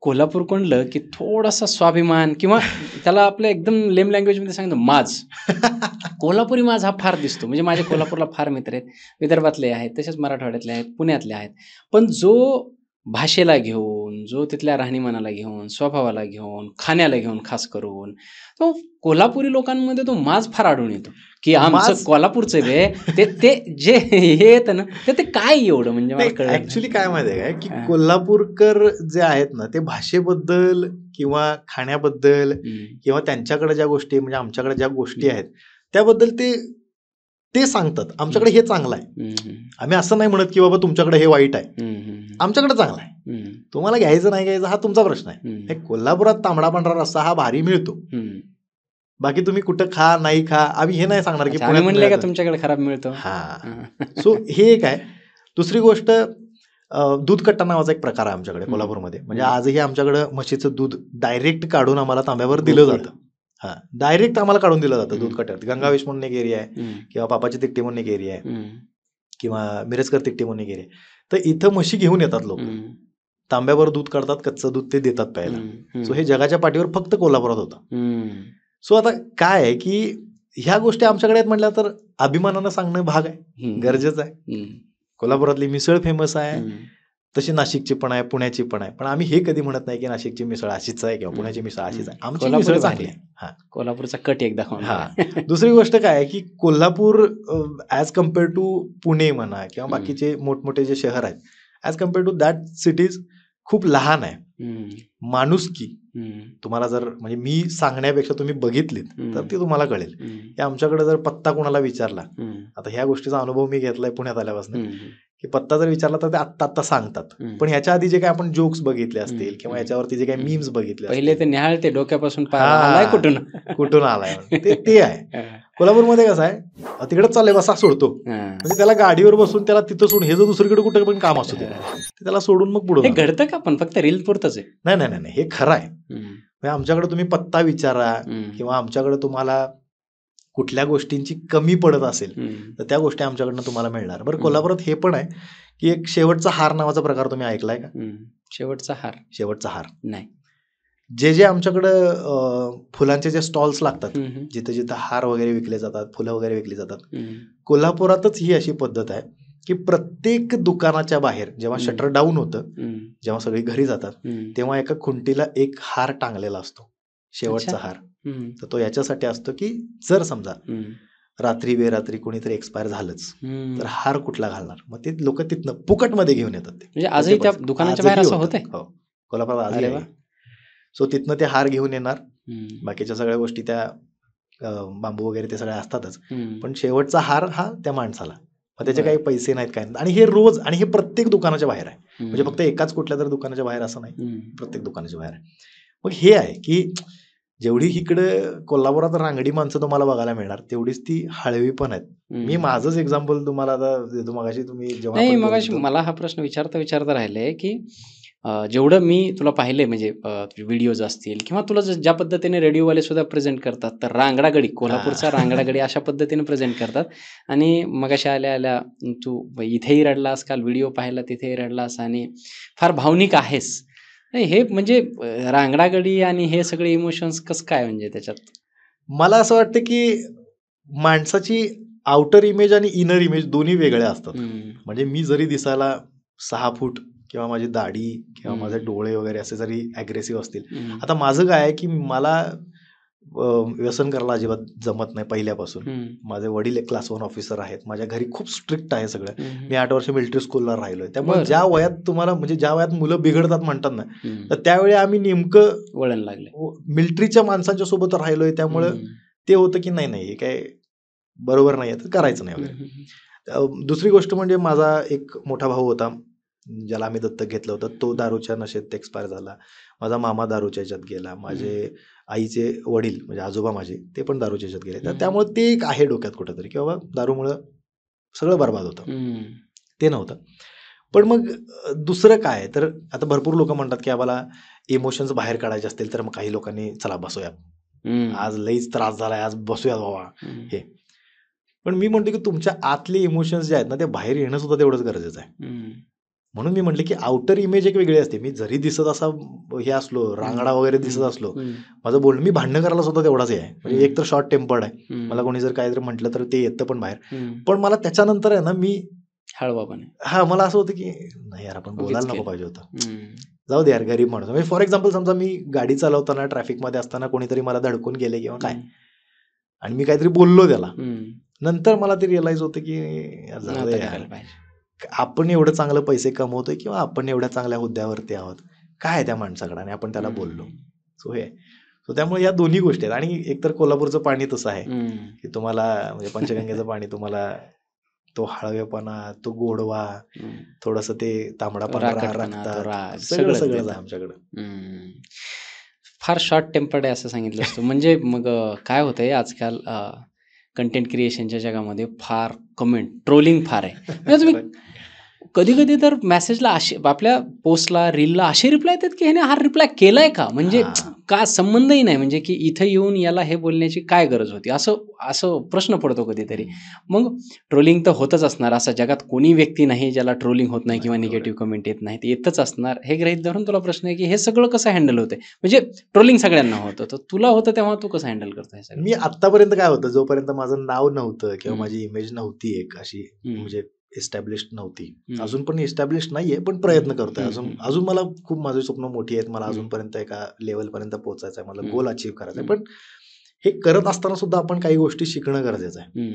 कोल्हापूर कोणलं की थोडासा स्वाभिमान किंवा त्याला आपल्या एकदम लेम लँग्वेज मध्ये सांगितलं माज कोल्हापुरी माज हा फार दिसतो म्हणजे माझे कोल्हापूरला फार मित्र आहेत विदर्भातले आहेत तसेच मराठवाड्यातले आहेत पुण्यातले आहेत पण जो भाषेला घेऊन जो तिथल्या राहणीमानाला घेऊन स्वभावाला घेऊन खाण्याला घेऊन खास करून तो कोल्हापुरी लोकांमध्ये तो माज फार आढळून येतो की आमचं माज- कोल्हापूरचं बे ते जे हे येतं ना ते काय एवढं म्हणजे मला कळलं नाही. ऍक्च्युली काय माहितीये काय की हा. कोल्हापूरकर जे आहेत ना ते भाषेबद्दल किंवा खाण्याबद्दल हम्म, किंवा त्यांच्याकडे ज्या गोष्टी म्हणजे आमच्याकडे ज्या गोष्टी आहेत त्याबद्दल ते सांगतात आमच्याकडे हे चांगलं आहे. हम्म, आम्ही असं नाही म्हणत की बाबा तुमच्याकडे हे वाईट आहे. हम्म, आमच्याकडे चांगलं आहे. हम्म, तुम्हाला घ्यायचं नाही घ्यायचं हा तुमचा प्रश्न आहे. हम्म, हे कोल्हापुरात तांबडा पांढरा रस्सा हा भारी मिळतो. हम्म. बाकी तुम्ही कुठं खा नाही खा आम्ही हे नाही सांगणार की अच्छा, आम्ही म्हणले का मिळतं. तुमच्याकडे खराब मिळतो हा हा. सो हे एक आहे. दुसरी गोष्ट दूध कट्टा नावाचा एक प्रकार आहे आमच्याकडे हम्म. कोल्हापूरमध्ये म्हणजे हम्म. आजही आमच्याकडे म्हशीचं दूध डायरेक्ट काढून आम्हाला तांब्यावर दिलं गोकुळ. जातं. हा डायरेक्ट आम्हाला काढून दिलं जातं हम्म. दूध कट्ट्यावर. गंगावेश म्हणून एक एरिया आहे हम्म, किंवा पापाची तिकटी म्हणून एक एरिया आहे हम्म, किंवा मिरजकर तिकटी म्हणून एक एरिया आहे. तर इथं म्हशी घेऊन येतात लोक हम्म, तांब्यावर दूध काढतात कच्चं दूध ते देतात प्यायला. हम्म, सो हे जगाच्या पाठीवर फक्त कोल्हापुरात होतं. हम्म, सो आता काय आहे की ह्या गोष्टी आमच्याकडे आहेत म्हटल्या तर अभिमानानं सांगणं भाग आहे हम्म, गरजेचं आहे. हम्म, कोल्हापुरातली मिसळ फेमस आहे हम्म. तशी नाशिकची पण आहे पुण्याची पण आहे पण आम्ही हे कधी म्हणत नाही की नाशिकची मिसळ अशीच आहे किंवा पुण्याची मिसळ अशीच आहे. आमची कोल्हापुरी मिसळ चांगली भारी आहे. हा कोल्हापूरचा कट एक दाखवणार हा आहे. दुसरी गोष्ट काय आहे की Kolhapur as compare to Pune म्हणा किंवा हम्म. बाकीचे मोठमोठे जे शहर आहेत as compare to that cities खूप लहान आहे. हम्म, माणुसकी हम्म, तुम्हाला जर म्हणजे मी सांगण्यापेक्षा तुम्ही बघितलीत तर हम्म, ती तुम्हाला कळेल. हम्म, की आमच्याकडे जर पत्ता कोणाला विचारला हम्म, आता ह्या गोष्टीचा अनुभव मी घेतलाय पुण्यात आल्यापासून हम्म, की पत्ता जर विचारला तर ते आत्ता सांगतात. हम्म. पण ह्याच्या आधी जे काही आपण जोक्स बघितले असतील हम्म, किंवा हम्म, याच्यावरती जे काही हम्म. मीम्स बघितले पहिले ते असतील निहाळते डोक्यापासून हा. आलाय कुठून कुठून आलाय म्हणून. ते आहे. कोल्हापूरमध्ये कसं आहे तिकडे चाललंय बसा सोडतो हा. म्हणजे त्याला गाडीवर बसून त्याला तिथं सोडून हे जर दुसरीकडे कुठे पण काम असतो ते त्याला सोडून मग पुढे हे घडतं का पण फक्त रील पुरतच आहे. नाही नाही नाही नाही, हे खरं आहे. हम्म, म्हणजे आमच्याकडे तुम्ही पत्ता विचारा हम्म, किंवा आमच्याकडे तुम्हाला कुठल्या गोष्टींची कमी पडत असेल हम्म, तर त्या गोष्टी आमच्याकडनं तुम्हाला मिळणार. बरं हम्म. कोल्हापुरात हे पण आहे की एक शेवटचा हार नावाचा प्रकार तुम्ही ऐकलाय का? हम्म. शेवटचा हार शेवटचा हार नाही. जे आमच्याकडं फुलांचे जे स्टॉल्स लागतात हम्म, जिथे जिथे हार वगैरे विकले जातात फुलं वगैरे विकली जातात हम्म, कोल्हापुरातच ही अशी पद्धत आहे की प्रत्येक दुकानाच्या बाहेर जेव्हा हम्म. शटर डाऊन होतं हम्म, जेव्हा सगळी घरी जातात हम्म, तेव्हा एका खुंटीला एक हार टांगलेला असतो शेवटचा अच्छा. हार. हम्म, तर तो याच्यासाठी असतो की जर समजा हम्म, रात्री बेरात्री कोणीतरी एक्सपायर झालंच हम्म. तर हार कुठला घालणार मग ते लोक तिथनं फुकटमध्ये घेऊन येतात ते म्हणजे आजही त्या पैसे. दुकानाच्या आजही बाहेर असं होतं. होतंय. हो कोल्हापुरात आजही अरे वा. आहे. सो तिथनं ते हार घेऊन येणार हम्म, बाकीच्या सगळ्या गोष्टी त्या बांबू वगैरे ते सगळ्या असतातच हम्म, पण शेवटचा हार हा त्या माणसाला मग त्याचे बरं. काही पैसे नाहीत काय नाहीत आणि हे रोज आणि हे प्रत्येक दुकानाच्या बाहेर आहे हम्म, म्हणजे फक्त एकाच कुठल्या तरी दुकानाच्या बाहेर असं नाही हम्म, प्रत्येक दुकानाच्या बाहेर आहे. मग हे आहे की जेवढी इकडे कोल्हापुरात रांगडी माणसं तुम्हाला बघायला मिळणार तेवढीच ती हळवी पण आहेत. हम्म. मी माझंच एक्झाम्पल तुम्हाला आता देतो. मगाशी तुम्ही जेव्हा नाही आपण मग बोलत होतो. मला हा प्रश्न विचारता राहिलाय की जेवढं मी तुला पाहिलंय म्हणजे व्हिडिओज असतील किंवा तुला ज्या पद्धतीने रेडिओवाले सुद्धा प्रेझेंट करतात तर रांगडागडी कोल्हापूरचा रांगडागडी अशा पद्धतीने प्रेझेंट करतात आणि मगाशी आल्या तू इथेही रडलास काल व्हिडिओ पाहिला तिथेही रडलास आणि फार भावनिक आहेस. नाही, हे म्हणजे रांगडागडी आणि हे सगळे इमोशन्स कसं काय म्हणजे त्याच्यात मला असं वाटतं की माणसाची आउटर इमेज आणि इनर इमेज दोन्ही वेगळ्या असतात. हम्म, म्हणजे मी जरी दिसायला 6 फूट किंवा माझी दाढी किंवा हम्म. माझे डोळे वगैरे असे जरी अग्रेसिव्ह असतील हम्म, आता माझं काय आहे की मला व्यसन करायला अजिबात जमत नाही पहिल्यापासून. हम्म, माझे वडील एक क्लास 1 ऑफिसर आहेत. माझ्या घरी खूप स्ट्रिक्ट आहे सगळं. हम्म, मी 8 वर्ष मिलिटरी स्कूलला राहिलोय त्यामुळे बरं. ज्या वयात तुम्हाला म्हणजे ज्या वयात मुलं बिघडतात म्हणतात ना हम्म. तर त्यावेळी आम्ही नेमकं वळण लागले. मिलिटरीच्या माणसांच्या सोबत राहिलोय त्यामुळं हम्म, ते होतं की नाही हे काय बरोबर नाही तर करायचं नाही हम्म, वगैरे. हम्म, दुसरी गोष्ट म्हणजे माझा एक मोठा भाऊ होता ज्याला आम्ही दत्तक घेतलं होतं तो दारूच्या नशेत एक्सपायर झाला. माझा मामा दारूच्या ह्याच्यात गेला. माझे आईचे वडील म्हणजे आजोबा माझे ते पण दारूच्या ह्याच्यात गेले. तर त्यामुळे ते एक आहे डोक्यात कुठेतरी की बाबा दारूमुळं सगळं बरबाद होतं. ते नव्हतं. पण मग दुसरं काय तर आता भरपूर लोक म्हणतात की आम्हाला इमोशन्स बाहेर काढायचे असतील तर मग काही लोकांनी चला बसूया, आज लईच त्रास झालाय, आज बसूया बाबा हे. पण मी म्हणतो की तुमच्या आतले इमोशन्स जे आहेत ना ते बाहेर येणं सुद्धा तेवढंच गरजेचं आहे. म्हणून मी म्हटलं की आउटर इमेज एक वेगळी असते. मी जरी दिसत असा हे असलो रांगडा वगैरे दिसत असलो, माझं बोलणं मी भांडणं करायला सुद्धा तेवढाच आहे. म्हणजे एक तर शॉर्ट टेम्पर्ड आहे, मला कोणी जर काहीतरी म्हटलं तर ते येतं पण बाहेर. पण मला त्याच्यानंतर आहे ना मी हा मला असं होतं की नाही यार आपण बोलायला नको पाहिजे होतं, जाऊ दे यार गरीब माणूस. म्हणजे फॉर एक्झाम्पल समजा मी गाडी चालवताना ट्रॅफिकमध्ये असताना कोणीतरी मला धडकून गेले किंवा काय आणि मी काहीतरी बोललो त्याला, नंतर मला ते रिअलाइज होतं की यार जाऊ दे यार, आपण एवढं चांगलं पैसे कमवतोय किंवा आपण एवढ्या चांगल्या हुद्द्यावरती आहोत, काय त्या माणसाकडे आणि आपण त्याला बोललो. सो त्यामुळे या दोन्ही गोष्टी आहेत. आणि एकतर कोल्हापूरचं पाणी तसं आहे की तुम्हाला म्हणजे पंचगंगेचं पाणी तुम्हाला तो हळवेपणा, तो गोडवा, थोडस ते तांबडा पांढरा रक्तात सगळं सगळं आहे आमच्याकडं. फार शॉर्ट टेम्पर्ड आहे असं सांगितलं असतं. म्हणजे मग काय होतंय आजकाल कंटेंट क्रिएशनच्या जगामध्ये फार कमेंट ट्रोलिंग फार आहे. म्हणजे तुम्ही कधी कधी तर मेसेजला असे आपल्या पोस्टला रीलला असे रिप्लाय येतात की ह्याने हा रिप्लाय केलाय का, म्हणजे का संबंधही नाही, म्हणजे की इथं येऊन याला हे बोलण्याची काय गरज होती, असं असं प्रश्न पडतो कधीतरी. मग ट्रोलिंग तर होतच असणार, असं जगात कोणी व्यक्ती नाही ज्याला ट्रोलिंग होत नाही किंवा निगेटिव्ह कमेंट येत नाही, ते येतच असणार. हे गृहीत धरून तुला प्रश्न आहे की हे सगळं कसं हँडल होतंय, म्हणजे ट्रोलिंग सगळ्यांना होतं तर तुला होतं तेव्हा तू कसं हँडल करतो हे सगळं? मी आतापर्यंत काय होतं, जोपर्यंत माझं नाव नव्हतं किंवा माझी इमेज नव्हती एक अशी म्हणजे एस्टॅब्लिश नव्हती, अजून पण एस्टॅब्लिश नाहीये पण प्रयत्न करतोय. अजून मला खूप माझी स्वप्न मोठी आहेत, मला अजूनपर्यंत एका लेवलपर्यंत पोहोचायचं आहे, मला गोल अचीव्ह करायचं आहे. पण हे करत असताना सुद्धा आपण काही गोष्टी शिकणं गरजेचं आहे.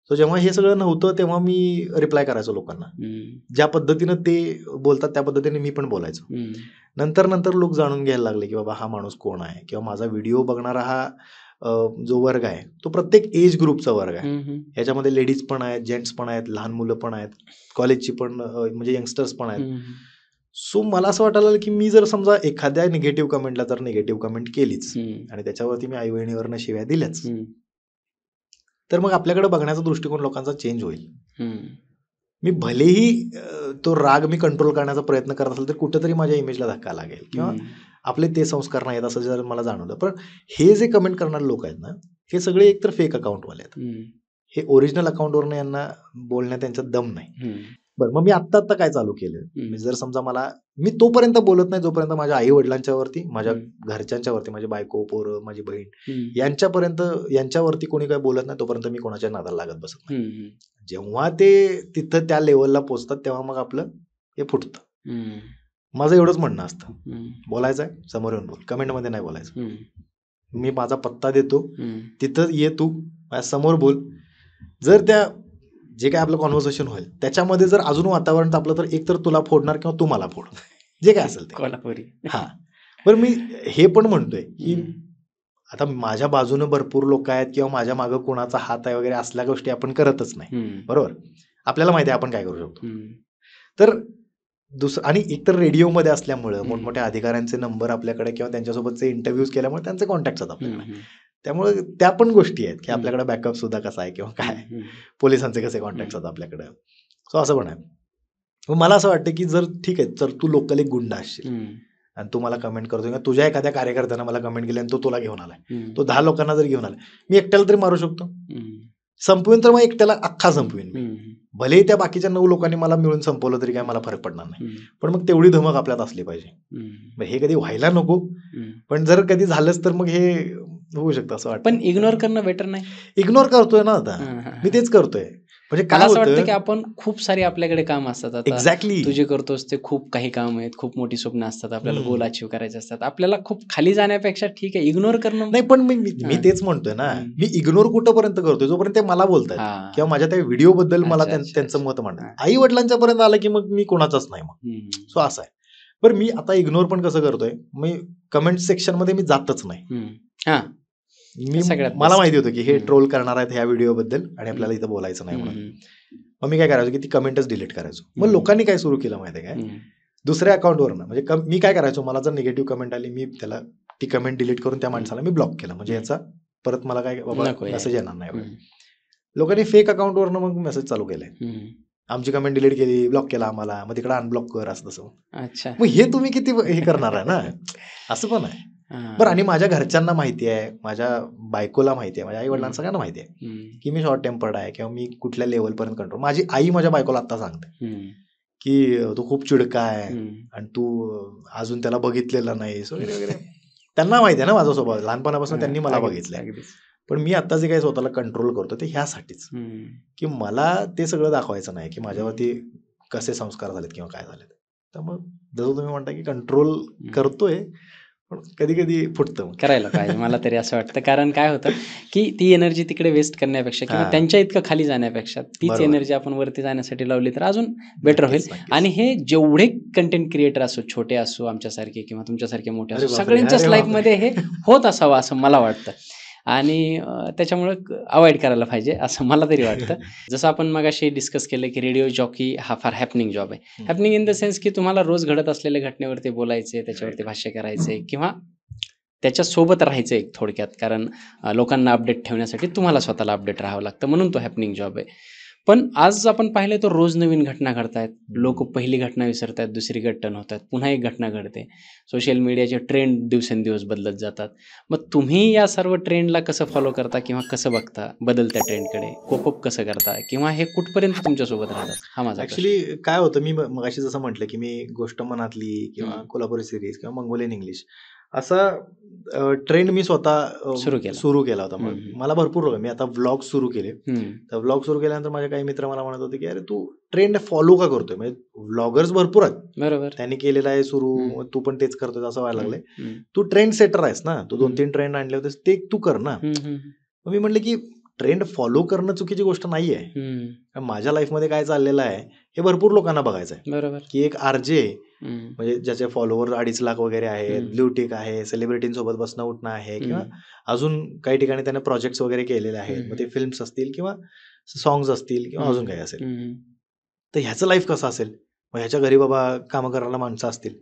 सो जेव्हा हे सगळं नव्हतं तेव्हा मी रिप्लाय करायचो लोकांना, ज्या पद्धतीनं ते बोलतात त्या पद्धतीने मी पण बोलायचो. नंतर नंतर लोक जाणून घ्यायला लागले की बाबा हा माणूस कोण आहे, किंवा माझा व्हिडिओ बघणारा हा जो वर्ग आहे तो प्रत्येक एज ग्रुपचा वर्ग आहे. ह्याच्यामध्ये लेडीज पण आहेत, जेंट्स पण आहेत, लहान मुलं पण आहेत, कॉलेजची पण म्हणजे यंगस्टर्स पण आहेत. सो मला असं वाटायला लागलं की मी जर समजा एखाद्या निगेटिव्ह कमेंटला तर निगेटिव्ह कमेंट केलीच आणि त्याच्यावरती मी आई बहिणीवरनं शिव्या दिल्याच, तर मग आपल्याकडे बघण्याचा दृष्टिकोन लोकांचा चेंज होईल. मी भलेही तो राग मी कंट्रोल करण्याचा प्रयत्न करत असेल तर कुठेतरी माझ्या इमेजला धक्का लागेल किंवा आपले ते संस्कार नाहीत असं जर मला जाणवलं. पण हे जे कमेंट करणारे लोक आहेत ना, हे सगळे एकतर फेक अकाउंटवाले आहेत. हे ओरिजिनल अकाउंटवरनं यांना बोलण्यात त्यांच्यात दम नाही. बरं, मग मी आत्ता काय चालू केलं, जर समजा मी तोपर्यंत बोलत नाही जोपर्यंत माझ्या आई वडिलांच्या वरती, माझ्या घरच्यांच्या वरती, माझी बायको, पोरं, माझी बहीण यांच्यावरती कोणी काय बोलत नाही तोपर्यंत मी कोणाच्या नादाला लागत बसत नाही. जेव्हा ते तिथं त्या लेवलला पोहोचतात तेव्हा मग आपलं हे फुटतं. माझं एवढंच म्हणणं असतं, बोलायचं आहे समोर येऊन बोल, कमेंटमध्ये नाही बोलायचं. मी माझा पत्ता देतो, तिथं ये, तू माझ्या समोर बोल. जर त्या जे काय आपलं कॉन्व्हर्सेशन होईल त्याच्यामध्ये जर अजून वातावरण तापलं तर एक तर तुला फोडणार किंवा तू मला फोड, जे काय असेल ते. हा, पण मी हे पण म्हणतोय की आता माझ्या बाजूनं भरपूर लोक आहेत किंवा माझ्या मागं कोणाचा हात आहे वगैरे असल्या गोष्टी आपण करतच नाही, बरोबर. आपल्याला माहिती आहे आपण काय करू शकतो. तर दुसरं, आणि एकतर रेडिओमध्ये असल्यामुळं मोठमोठ्या अधिकाऱ्यांचे नंबर आपल्याकडे किंवा त्यांच्यासोबतचे इंटरव्ह्यूज केल्यामुळे त्यांचे कॉन्टॅक्ट आहेत आपल्याकडे. त्यामुळे त्या पण गोष्टी आहेत की आपल्याकडे बॅकअप सुद्धा कसा आहे किंवा काय, पोलिसांचे कसे कॉन्टॅक्ट आहेत आपल्याकडे. सो असं पण आहे. मला असं वाटतं की जर ठीक आहे जर तू लोकल एक गुंड असशील आणि तू मला कमेंट करतो किंवा तुझ्या एखाद्या कार्यकर्त्यानं मला कमेंट केली आणि तो तुला घेऊन आलाय, तो 10 लोकांना जर घेऊन आलाय, मी एकट्याला तरी मारू शकतो. संपवीन तर मग एकट्याला अख्खा संपवीन मी. भलेही त्या बाकीच्या 9 लोकांनी मला मिळून संपवलं तरी काय मला फरक पडणार नाही. पण मग तेवढी धमक आपल्यात असली पाहिजे. हे कधी व्हायला नको, पण जर कधी झालंच तर मग हे होऊ शकतं असं वाटतं. पण इग्नोर करणं बेटर नाही? इग्नोर करतोय ना आता मी, तेच करतोय. म्हणजे काय असं वाटतं की आपण खूप सारी आपल्याकडे काम असतात. आता एक्झॅक्टली तू जे करतोस ते खूप काही काम आहेत, खूप मोठी स्वप्न असतात, आपल्याला गोल अचीव्ह करायचे असतात. आपल्याला खूप खाली जाण्यापेक्षा ठीक आहे इग्नोर करणं नाही. पण मी तेच म्हणतोय ना, मी इग्नोर कुठंपर्यंत करतोय जोपर्यंत ते मला बोलतात किंवा माझ्या त्या व्हिडिओ बद्दल मला त्यांचं मत मांडतात. आई वडिलांच्या पर्यंत आलं की मग मी कोणाचाच नाही मग. सो असं आहे. बरं, मी आता इग्नोर पण कसं करतोय, मी कमेंट सेक्शन मध्ये मी जातच नाही. मला माहिती होतं की हे ट्रोल करणार आहेत ह्या व्हिडिओ बद्दल आणि आपल्याला इथं बोलायचं नाही म्हणून. मग मी काय करायचो की ती कमेंटच डिलीट करायचो. मग हम्म. लोकांनी काय सुरू केलं माहिती आहे काय, दुसऱ्या अकाउंटवरनं म्हणजे मी काय करायचो, मला जर निगेटिव्ह कमेंट आली मी त्याला ती कमेंट डिलीट करून त्या माणसाला मी ब्लॉक केलं, म्हणजे याचा परत मला काय बाबा नको मेसेज यायला. येणार नाही. लोकांनी फेक अकाउंटवरनं मग मेसेज चालू केले, आमची कमेंट डिलीट केली, ब्लॉक केला आम्हाला, मग तिकडे अनब्लॉक कर, असं तसं. अच्छा. मग हे तुम्ही किती हे करणार आहे ना, असं पण आहे. बरं, आणि माझ्या घरच्यांना माहिती आहे, माझ्या बायकोला माहिती आहे, माझ्या आई वडिलांना सगळ्यांना माहिती आहे की मी शॉर्ट टेम्पर्ड आहे किंवा मी कुठल्या लेवलपर्यंत कंट्रोल. माझी आई माझ्या बायकोला आता सांगते की तू खूप चिडका आहे आणि तू अजून त्याला बघितलेलं नाहीस वगैरे वगैरे. त्यांना माहिती आहे ना माझा स्वभाव, लहानपणापासून त्यांनी मला बघितलंय. पण मी आता जे काही स्वतःला कंट्रोल करतो ते ह्यासाठीच की मला ते सगळं दाखवायचं नाही की माझ्यावरती कसे संस्कार झालेत किंवा काय झालेत. त्यामुळे जसं तुम्ही म्हणता की कंट्रोल करतोय, पण कधी कधी फुटतं. करायला पाहिजे, मला तरी असं वाटतं. कारण काय होतं की ती एनर्जी तिकडे वेस्ट करण्यापेक्षा किंवा त्यांच्या इतकं खाली जाण्यापेक्षा तीच एनर्जी आपण वरती जाण्यासाठी लावली तर अजून बेटर होईल. आणि हे जेवढे कंटेंट क्रिएटर असो, छोटे असो, आमच्यासारखे किंवा तुमच्यासारखे मोठे असो, सगळ्यांच्याच लाईफमध्ये हे होत असावं असं मला वाटतं. आणि त्याच्यामुळे अवॉइड करायला पाहिजे असं मला तरी वाटतं. जसं आपण मगाशी डिस्कस केलं की रेडिओ जॉकी हा फार हॅपनिंग जॉब आहे. हॅपनिंग इन द सेन्स की तुम्हाला रोज घडत असलेल्या घटनेवरती बोलायचे, त्याच्यावरती भाष्य करायचे किंवा त्याच्यासोबत राहायचं एक थोडक्यात. कारण लोकांना अपडेट ठेवण्यासाठी तुम्हाला स्वतःला अपडेट राहावं लागतं, म्हणून तो हॅपनिंग जॉब आहे. पण आज आपण पाहिलं तर रोज नवीन घटना घडतायत. लोक पहिली घटना विसरतायत, दुसरी टर्न होत आहेत, पुन्हा एक घटना घडते. सोशल मीडियाचे ट्रेंड दिवसेंदिवस बदलत जातात. मग तुम्ही या सर्व ट्रेंडला कसं फॉलो करता किंवा कसं बघता, बदलत्या ट्रेंडकडे कोप कसं करता किंवा हे कुठपर्यंत तुमच्यासोबत राहतात, हा माझा प्रश्न. ऍक्च्युली काय होतं, मी मगाशी जसं म्हटलं की मी गोष्ट मनातली किंवा कोल्हापुरी सिरीज किंवा मंगोलियन इंग्लिश असा ट्रेंड मी स्वतः सुरू केला होता. मग मला भरपूर लोक, मी आता व्लॉग सुरू केले, तर व्लॉग सुरू केल्यानंतर माझे काही मित्र मला म्हणत होते की अरे तू ट्रेंड फॉलो का करतोय, म्हणजे व्लॉगर्स भरपूर आहेत, बरोबर, त्यांनी केलेलं आहे सुरू, तू पण तेच करतोय असं व्हायला लागलंय. तू ट्रेंड सेटर आहेस ना, तू 2-3 ट्रेंड आणले होते ते तू कर ना. मग मी म्हटलं की ट्रेंड फॉलो करणं चुकीची गोष्ट नाहीये. माझ्या लाईफमध्ये काय चाललेलं आहे हे भरपूर लोकांना बघायचं आहे. बरोबर, की एक आरजे म्हणजे ज्याचे फॉलोवर 2.5 लाख वगैरे आहेत, ब्ल्यूटिक आहे, सेलिब्रिटींसोबत बसणं उठणं आहे, किंवा अजून काही ठिकाणी त्याने प्रोजेक्ट्स वगैरे केलेले आहेत, मग ते फिल्म्स असतील किंवा सॉंग्स असतील किंवा अजून काही असेल, तर ह्याचं लाईफ कसं असेल. मग ह्याच्या घरी बाबा कामं करायला माणसं असतील,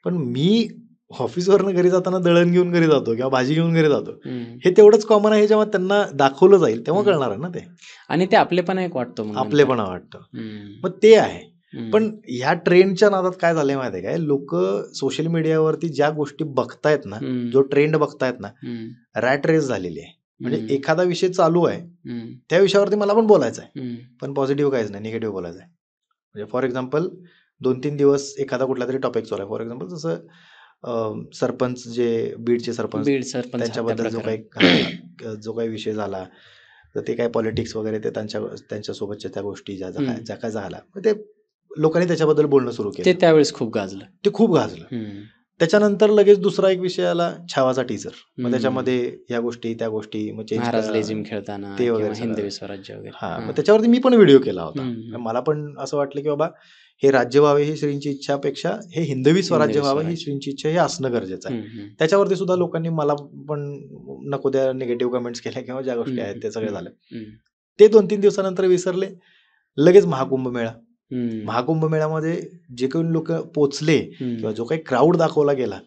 पण मी ऑफिसवरनं घरी जाताना दळण घेऊन घरी जातो किंवा भाजी घेऊन घरी जातो, हे तेवढंच कॉमन आहे. जेव्हा त्यांना दाखवलं जाईल तेव्हा कळणार आहे ना ते, आणि ते आपलेपणा एक वाटतो, आपलेपणा वाटतं. मग ते आहे. पण ह्या ट्रेंडच्या नादात काय झालंय माहितीये काय, लोक सोशल मीडियावरती ज्या गोष्टी बघतायत ना, जो ट्रेंड बघतायत ना, रॅट रेस झालेली आहे. म्हणजे एखादा विषय चालू आहे, त्या विषयावरती मला पण बोलायचं आहे, पण पॉझिटिव्ह काहीच नाही, निगेटिव्ह बोलायचं आहे. म्हणजे फॉर एक्झाम्पल 2-3 दिवस एखादा कुठला तरी टॉपिक चालू आहे, फॉर एक्झाम्पल जसं सरपंच, जे बीडचे सरपंच, त्यांच्याबद्दल जो काही विषय झाला, तर ते काय पॉलिटिक्स वगैरे, ते त्यांच्यासोबतच्या त्या गोष्टी ज्या काय झाल्या, ते लोकांनी त्याच्याबद्दल बोलणं सुरू केलं. ते त्यावेळेस खूप गाजलं, ते खूप गाजलं. त्याच्यानंतर लगेच दुसरा एक विषय आला, छावाचा टीजर. मग त्याच्यामध्ये या गोष्टी त्या गोष्टी, मग महाराज लेझिम खेळताना ते वगैरे, हिंदवी स्वराज्य वगैरे. हा, मग त्याच्यावरती मी पण व्हिडिओ केला होता. मला पण असं वाटलं की बाबा हे राज्य व्हावे ही श्रींची इच्छापेक्षा हे हिंदवी स्वराज्य व्हावं ही श्रींची इच्छा, हे असणं गरजेचं आहे. त्याच्यावरती सुद्धा लोकांनी मला पण नको त्या निगेटिव्ह कमेंट्स केल्या किंवा ज्या गोष्टी आहेत ते सगळे झालं. ते 2-3 दिवसानंतर विसरले. लगेच महाकुंभमेळ्यामध्ये जे काही लोक पोचले किंवा जो काही क्राऊड दाखवला गेला,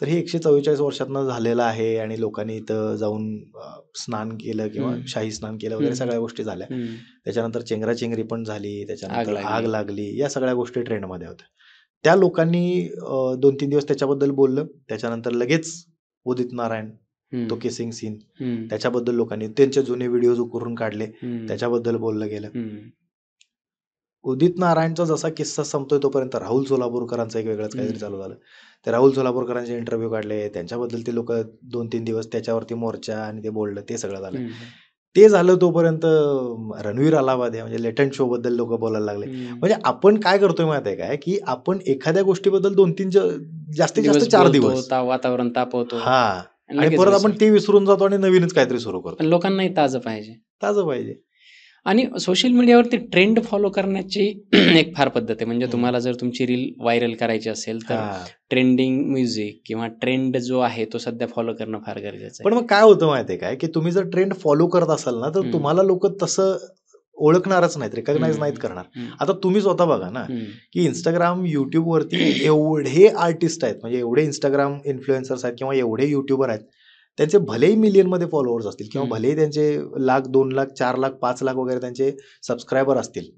तर हे 144 वर्षातनं झालेलं आहे आणि लोकांनी इथं जाऊन स्नान केलं किंवा शाही स्नान केलं वगैरे, सगळ्या गोष्टी झाल्या. त्याच्यानंतर चेंगराचेंगरी पण झाली, त्याच्यानंतर आग लागली, या सगळ्या गोष्टी ट्रेंडमध्ये होत्या. त्या लोकांनी 2-3 दिवस त्याच्याबद्दल बोललं. त्याच्यानंतर लगेच उदित नारायण, तो किसिंग सीन, त्याच्याबद्दल लोकांनी त्यांचे जुने व्हिडिओज उकरून काढले, त्याच्याबद्दल बोललं गेलं. उदित नारायणचा जसा किस्सा संपतोय तोपर्यंत राहुल सोलापूरकरांचं एक वेगळंच काहीतरी चालू झालं. ते राहुल सोलापूरकरांचे इंटरव्ह्यू काढले, त्यांच्याबद्दल ते लोक 2-3 दिवस त्याच्यावरती मोर्चा आणि ते बोललं, ते सगळं झालं. ते झालं तोपर्यंत रणवीर अलाहाबादी म्हणजे लेटंट शो बद्दल लोक बोलायला लागले. म्हणजे आपण काय करतोय माहिती आहे काय, की आपण एखाद्या गोष्टीबद्दल 2-3 जास्तीत जास्त 4 दिवस वातावरण तापवतो, हा, आणि परत आपण ते विसरून जातो आणि नवीनच काहीतरी सुरू करतो. लोकांनाही ताजं पाहिजे. आणि सोशल मीडियावरती ट्रेंड फॉलो करण्याची एक फार पद्धत आहे. म्हणजे तुम्हाला जर तुमची रील व्हायरल करायची असेल तर ट्रेंडिंग म्युझिक किंवा ट्रेंड जो आहे तो सध्या फॉलो करणं फार गरजेचं आहे. पण मग काय होतं माहितीये काय, की तुम्ही जर ट्रेंड फॉलो करत असाल ना, तर तुम्हाला लोक तसं ओळखणारच नाहीत, रेकग्नाइज नाहीत करणार. आता तुम्ही स्वतः बघा ना की इंस्टाग्राम, युट्यूबवरती एवढे आर्टिस्ट आहेत, म्हणजे एवढे इंस्टाग्राम इन्फ्लुएन्सर्स आहेत किंवा एवढे युट्यूबर आहेत, त्यांचे भलेही मिलियनमध्ये फॉलोअर्स असतील किंवा भलेही त्यांचे 1,00,000, 2,00,000, 4,00,000, 5,00,000 वगैरे त्यांचे सबस्क्रायबर असतील,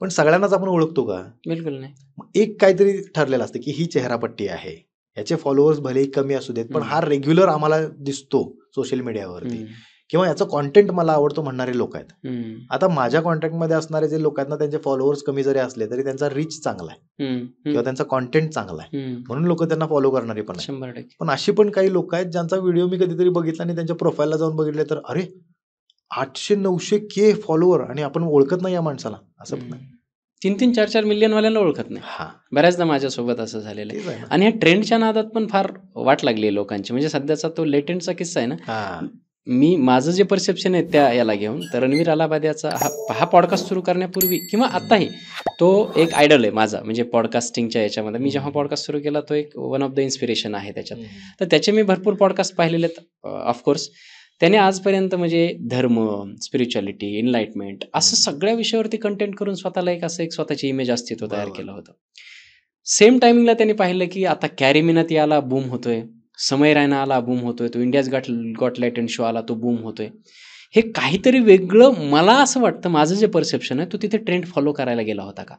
पण सगळ्यांनाच आपण ओळखतो का? बिलकुल नाही. एक काहीतरी ठरलेलं असतं की ही चेहरापट्टी आहे, याचे फॉलोअर्स भलेही कमी असू देत, पण हा रेग्युलर आम्हाला दिसतो सोशल मीडियावरती किंवा याचं कॉन्टेंट मला आवडतो म्हणणारे लोक आहेत. आता माझ्या कॉन्टॅक्टमध्ये असणारे जे लोक आहेत ना, त्यांचे फॉलोअर्स कमी जरी असले तरी त्यांचा रीच चांगला आहे किंवा त्यांचा कॉन्टेंट चांगला आहे, म्हणून लोक त्यांना फॉलो करणारे पण आहेत. 100% पण अशी पण काही लोक आहेत ज्यांचा व्हिडिओ मी कधीतरी बघितला आणि त्यांच्या प्रोफाईलला जाऊन बघितले तर अरे 800-900K फॉलोअर आणि आपण ओळखत नाही या माणसाला, असं पण नाही. 3-3, 4-4 मिलियन वाल्यांना ओळखत नाही. हा, बऱ्याचदा माझ्यासोबत असं झालेलं आहे. तेच आहे ना. आणि ह्या ट्रेंडच्या नादात पण फार वाट लागली आहे लोकांची. म्हणजे सध्याचा तो लेटेंटचा किस्सा आहे ना, हा, माझं जे परसेप्शन आहे त्या याला घेऊन, तर रणवीर अलाहाबादियाचा हा पॉडकास्ट सुरू करण्यापूर्वी किंवा आत्ताही तो एक आयडल आहे माझा. म्हणजे पॉडकास्टिंगच्या याच्यामध्ये मी जेव्हा पॉडकास्ट सुरू केला तो एक वन ऑफ द इन्स्पिरेशन आहे त्याच्यात. तर त्याचे मी भरपूर पॉडकास्ट पाहिलेले आहेत ऑफकोर्स. त्याने आजपर्यंत म्हणजे धर्म, स्पिरिच्युअलिटी, एनलाइटमेंट असं सगळ्या विषयावरती कंटेंट करून स्वतःला एक स्वतःची इमेज अस्तित्व तयार बरोबर. केलं होतं. सेम टायमिंगला त्यांनी पाहिलं की आता कॅरी मिनात याला बूम होतोय, समय रैना आला बूम होतोय, तो इंडियाज गॉट टॅलेंट शो आला तो बूम होतोय. हे काहीतरी वेगळं, मला असं वाटतं, माझं जे परसेप्शन आहे तो तिथे ट्रेंड फॉलो करायला गेला होता का.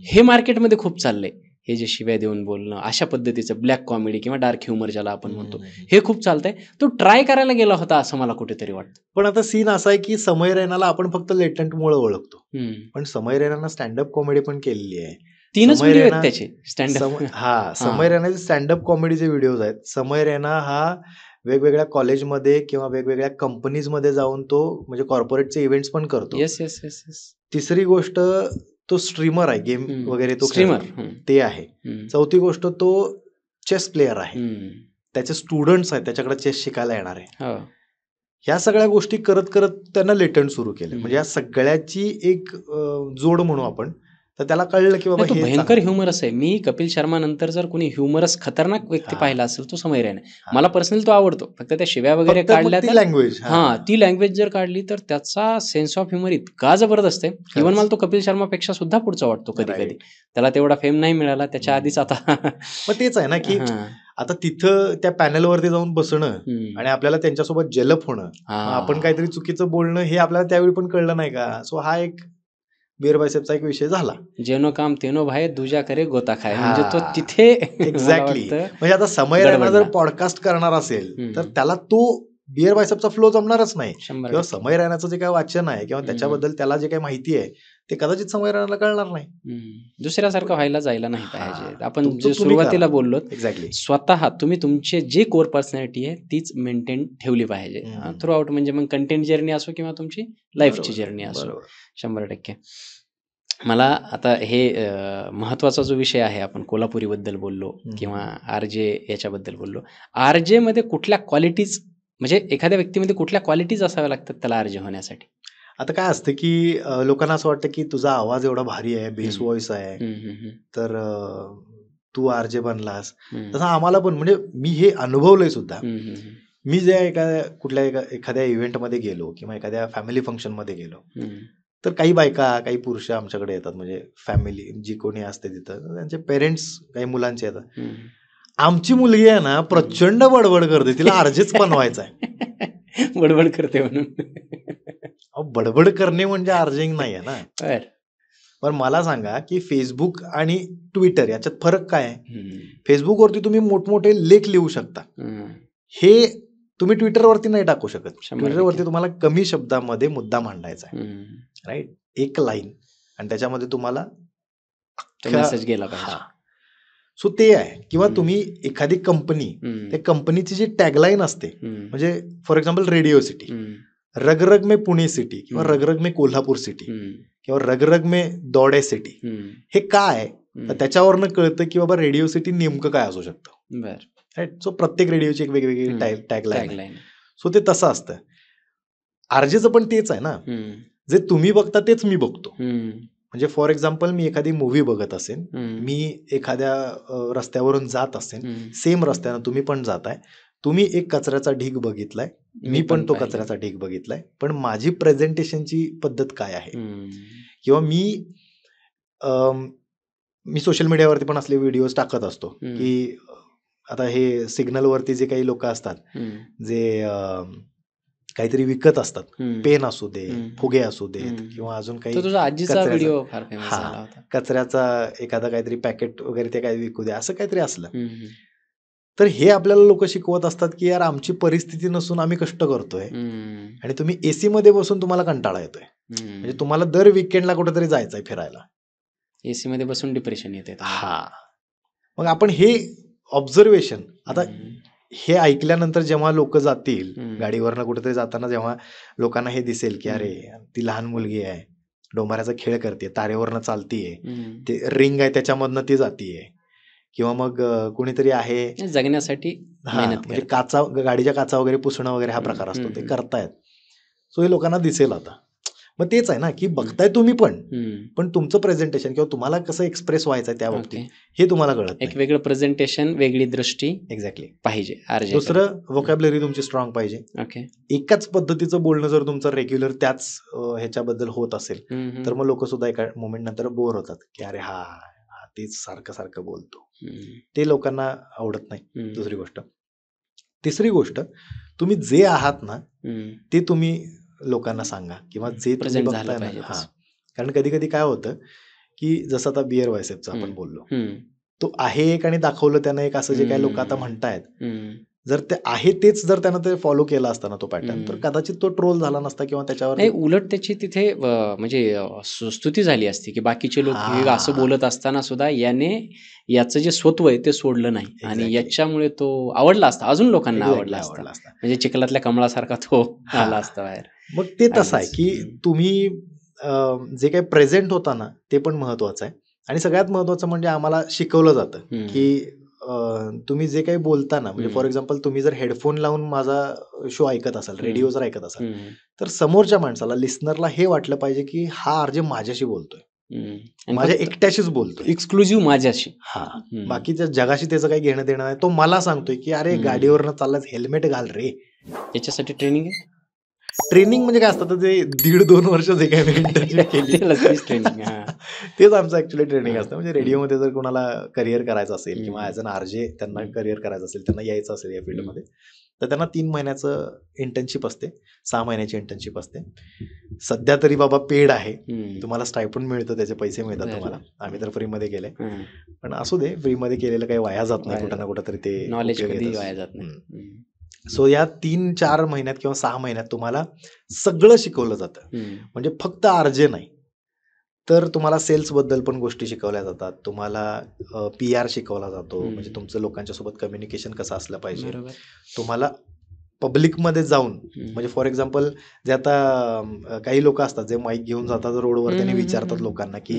हे मार्केटमध्ये खूप चाललंय. हे जे शिव्या देऊन बोलणं, अशा पद्धतीचं ब्लॅक कॉमेडी किंवा डार्क ह्युमर ज्याला आपण म्हणतो, हे खूप चालतंय. तो ट्राय करायला गेला होता असं मला कुठेतरी वाटतं. पण आता सीन असा आहे की समय रैनाला आपण फक्त लेटंटमुळे ओळखतो, पण समय रैनानं स्टँडअप कॉमेडी पण केलेली आहे. 3च समय व्हिडिओ आहेत रैना- त्याचे स्टँडअप. समय रैनाचे स्टँडअप कॉमेडीचे व्हिडिओज आहेत. समय रैना हा वेगवेगळ्या कॉलेजमध्ये किंवा वेगवेगळ्या कंपनीजमध्ये जाऊन तो म्हणजे कॉर्पोरेटचे इव्हेंट्स पण करतो. Yes yes yes yes. तिसरी गोष्ट, तो स्ट्रीमर आहे, गेम वगैरे तो स्ट्रीमर खेळतो, ते आहे. चौथी गोष्ट, तो चेस प्लेअर आहे, त्याचे स्टुडंट्स आहेत त्याच्याकडे चेस शिकायला येणार आहे. ह्या सगळ्या गोष्टी करत करत त्यांना लेटंट सुरू केलं. म्हणजे या सगळ्याची एक जोड म्हणू आपण, तर त्याला कळलं की बाबा तो हे भयंकर चांगलं. ह्युमरस आहे. मी कपिल शर्मा नंतर जर कोणी ह्युमरस खतरनाक व्यक्ती हा. पाहिला असेल तो समय रैना. हा. मला पर्सनली तो आवडतो. फक्त त्या शिव्या वगैरे फक्त मग काढल्या ती तर लँग्वेज. ती लँग्वेज जर काढली तर त्याचा सेन्स ऑफ ह्युमर इतका जबरदस्त आहे. इव्हन मला तो कपिल शर्मापेक्षा सुद्धा पुढचा वाटतो कधी कधी. त्याला तेवढा फेम नाही मिळाला त्याच्या आधीच आता. मग तेच आहे ना की आता तिथं त्या पॅनलवरती जाऊन बसणं आणि आपल्याला त्यांच्यासोबत जलप होणं, मग आपण काहीतरी चुकीचं बोलणं, हे आपल्याला त्यावेळी पण कळलं नाही का. सो हा एक बिअर बायसेपचा एक विषय झाला. जेनो काम तेनो भाई दुजा करे गोता खाय. हा. म्हणजे तो तिथे एक्झॅक्टली. म्हणजे आता समय रैना जर पॉडकास्ट करणार असेल तर त्याला तो बिअर बायसेपचा फ्लो जमणारच नाही. किंवा समय रैनाचं जे काही वाचन आहे किंवा त्याच्याबद्दल त्याला जे काही माहिती आहे ते कदाचित समय रैनाला कळणार नाही. दुसऱ्यासारखं व्हायला जायला नाही पाहिजे. आपण तो जे तुम्ही सुरुवातीला करा. बोललो, एक्झॅक्टली. स्वतः तुम्ही तुमचे जे कोर पर्सनॅलिटी आहे तीच मेंटेन ठेवली पाहिजे थ्रू आउट. म्हणजे मग कंटेंट जर्नी असो किंवा तुमची लाईफची जर्नी असो. 100%. मला आता हे महत्वाचा जो विषय आहे, आपण कोल्हापुरी बद्दल बोललो किंवा आरजे याच्याबद्दल बोललो. आरजे मध्ये कुठल्या क्वालिटीज, म्हणजे एखाद्या व्यक्तीमध्ये कुठल्या क्वालिटीज असाव्या लागतात त्याला आरजे होण्यासाठी? आता काय असतं की लोकांना असं वाटतं की तुझा आवाज एवढा भारी आहे, बेस व्हॉइस आहे, तर तू आरजे बनलास. तसं आम्हाला पण, म्हणजे मी हे अनुभवलंय सुद्धा. मी जे एखाद्या इव्हेंटमध्ये गेलो किंवा एखाद्या फॅमिली फंक्शनमध्ये गेलो, तर काही बायका, काही पुरुष आमच्याकडे येतात, म्हणजे फॅमिली जी कोणी असते तिथं, त्यांचे पेरेंट्स काही मुलांचे येतात. आमची मुलगी आहे ना, प्रचंड बडबड करते, तिला आरजेच बनवायचा आहे. बडबड करते म्हणून. बडबड करणे म्हणजे आर्जिंग नाही आहे ना. पण मला सांगा की फेसबुक आणि ट्विटर याच्यात फरक काय आहे? फेसबुकवरती तुम्ही मोठमोठे लेख लिहू शकता, हे तुम्ही ट्विटरवरती नाही टाकू शकत. ट्विटरवरती तुम्हाला कमी शब्दामध्ये मुद्दा मांडायचा आहे, राईट, एक लाईन, आणि त्याच्यामध्ये तुम्हाला मेसेज गेला पाहिजे. सो ते आहे. किंवा तुम्ही एखादी कंपनी, त्या कंपनीची जी टॅगलाईन असते, म्हणजे फॉर एक्झाम्पल रेडिओ सिटी, रगरग में पुणे सिटी किंवा रगरग में कोल्हापूर सिटी किंवा रगरग में दौडे सिटी, हे काय, तर त्याच्यावरनं कळतं की बाबा रेडिओ सिटी नेमकं काय असू शकतं. राईट. सो प्रत्येक रेडिओची एक वेगवेगळी टॅगलाईन आहे. सो ते तसं असतं. आरजेचं पण तेच आहे ना, जे तुम्ही बघता तेच मी बघतो. म्हणजे फॉर एक्झाम्पल मी एखादी मूव्ही बघत असेल, मी एखाद्या रस्त्यावरून जात असेल, सेम रस्त्यानं तुम्ही पण जाताय, तुम्ही एक कचऱ्याचा ढीग बघितलाय, मी पण तो पाहिलं. कचऱ्याचा ढीग बघितलाय. पण माझी प्रेझेंटेशनची पद्धत काय आहे हम्म. किंवा मी सोशल मीडियावरती पण असले व्हिडिओज टाकत असतो हम्म. की आता हे सिग्नलवरती जे काही लोक असतात हम्म. जे काहीतरी विकत असतात, हम्म. पेन असू दे, हम्म. फुगे असू देत हम्म. किंवा अजून तो काही तुझा आजीचा कचऱ्याचा व्हिडिओ फार फेमस हा झाला होता. कचऱ्याचा एखादा काहीतरी पॅकेट वगैरे ते काही विकू द्या असं काहीतरी असलं हम्म. तर हे आपल्याला लोक शिकवत असतात की यार आमची परिस्थिती नसून आम्ही कष्ट करतोय हम्म. आणि तुम्ही एसी मध्ये बसून तुम्हाला कंटाळा येतोय. म्हणजे तुम्हाला दर विकेंडला कुठेतरी जायचंय फिरायला. एसी मध्ये बसून डिप्रेशन येते तुम्हाला. हा मग आपण हे ऑब्झर्वेशन आता हम्म. हे ऐकल्यानंतर जेव्हा लोक जातील हम्म. गाडीवरनं कुठेतरी जाताना जेव्हा लोकांना हे दिसेल की अरे ती लहान मुलगी आहे, डोंबाऱ्याचा खेळ करते, तारेवरनं चालतीये, हम्म. ते रिंग आहे त्याच्यामधनं ती जातीये किंवा मग कुणीतरी आहे जगण्यासाठी हा मेहनत म्हणजे करते. गाडीच्या काचा वगैरे पुसणं वगैरे हा प्रकार असतो, ते करतायत. सो हे लोकांना दिसेल आता. मग तेच आहे ना की बघताय तुम्ही पण तुमचं प्रेझेंटेशन किंवा तुम्हाला कसं एक्सप्रेस व्हायचं त्या बाबतीत हे तुम्हाला कळत एक नाही. वेगळं प्रेझेंटेशन, वेगळी दृष्टी एक्झॅक्टली. पाहिजे अर्ज. दुसरं व्होकॅब्युलरी तुमची स्ट्रॉंग पाहिजे. ओके. एकाच पद्धतीचं बोलणं जर तुमचं रेग्युलर त्याच ह्याच्याबद्दल होत असेल तर मग लोक सुद्धा एका मोमेंट नंतर बोर होतात की अरे हा तेच सारखं सारखं बोलतो. ते लोकांना आवडत नाही. दुसरी गोष्ट. तिसरी गोष्ट, तुम्ही जे आहात ना ते तुम्ही लोकांना सांगा किंवा जे तुम्ही प्रेझेंट झालं बघताय ना. पाहिजे हा तसं. कारण कधी कधी काय होतं की जसं आता बिअर बायसेपचं आपण बोललो, तो आहे एक आणि दाखवलं त्यानं एक असं जे काही लोक आता म्हणतायत, जर ते आहे तेच जर त्यानं ते फॉलो केला असता ना तो पॅटर्न तर कदाचित तो ट्रोल झाला नसता किंवा त्याच्यावर नाही, उलट त्याची तिथे म्हणजे स्तुती झाली असती की बाकीचे लोक हे असं बोलत असताना सुद्धा याने याचं जे स्वत्व आहे ते सोडलं नाही आणि Exactly. याच्यामुळे तो आवडला असता, अजून लोकांना Exactly, आवडला असता. म्हणजे चिखलातल्या कमळासारखा तो आला असता बाहेर. मग ते तसं आहे अगदीच. की तुम्ही जे काही प्रेझेंट होता ना ते पण महत्वाचं आहे आणि सगळ्यात महत्वाचं म्हणजे आम्हाला शिकवलं जातं की तुम्ही जे काही बोलता ना, म्हणजे फॉर एक्झाम्पल तुम्ही जर हेडफोन लावून माझा शो ऐकत असाल, रेडिओ जर ऐकत असाल तर समोरच्या माणसाला, लिस्नरला हे वाटलं पाहिजे की हा आरजे माझ्याशी बोलतोय, माझ्या एकट्याशीच बोलतोय, एक्सक्लुझिव्ह माझ्याशी. हा बाकीच्या जगाशी त्याचं काही घेणं देणं नाही. तो मला सांगतोय की अरे गाडीवरनं चाललाच हेल्मेट घाल रे. याच्यासाठी ट्रेनिंग आहे. ट्रेनिंग म्हणजे काय असतं ते 1.5-2 वर्ष जे काही इंटर्नशिप केली ट्रेनिंग. तेच आमचं ऍक्च्युअली ट्रेनिंग असतं. म्हणजे रेडिओमध्ये जर कोणाला करिअर करायचं असेल किंवा ॲज अन आरजे त्यांना करिअर करायचं असेल, त्यांना यायचं असेल या फील्डमध्ये, तर त्यांना 3 महिन्याचं इंटर्नशिप असते, 6 महिन्याची इंटर्नशिप असते. सध्या तरी बाबा पेड आहे, तुम्हाला स्टायपंड मिळतं, त्याचे पैसे मिळतात तुम्हाला. आम्ही तर फ्रीमध्ये केलंय, पण असू दे, फ्रीमध्ये केलेलं काही वाया जात नाही, कुठं ना कुठं तरी ते नॉलेज उपयोगी कधी येतच. वाया जात नाही. सो या 3-4 महिन्यात किंवा 6 महिन्यात तुम्हाला सगळं शिकवलं जातं. म्हणजे फक्त आरजे नाही तर तुम्हाला सेल्स बद्दल पण गोष्टी शिकवल्या जातात, तुम्हाला PR शिकवला जातो, म्हणजे तुमचं लोकांच्या सोबत कम्युनिकेशन कसं असलं पाहिजे, तुम्हाला पब्लिकमध्ये जाऊन, म्हणजे फॉर एक्झाम्पल जे आता काही लोक असतात जे माईक घेऊन जातात रोडवर, त्यांनी विचारतात लोकांना की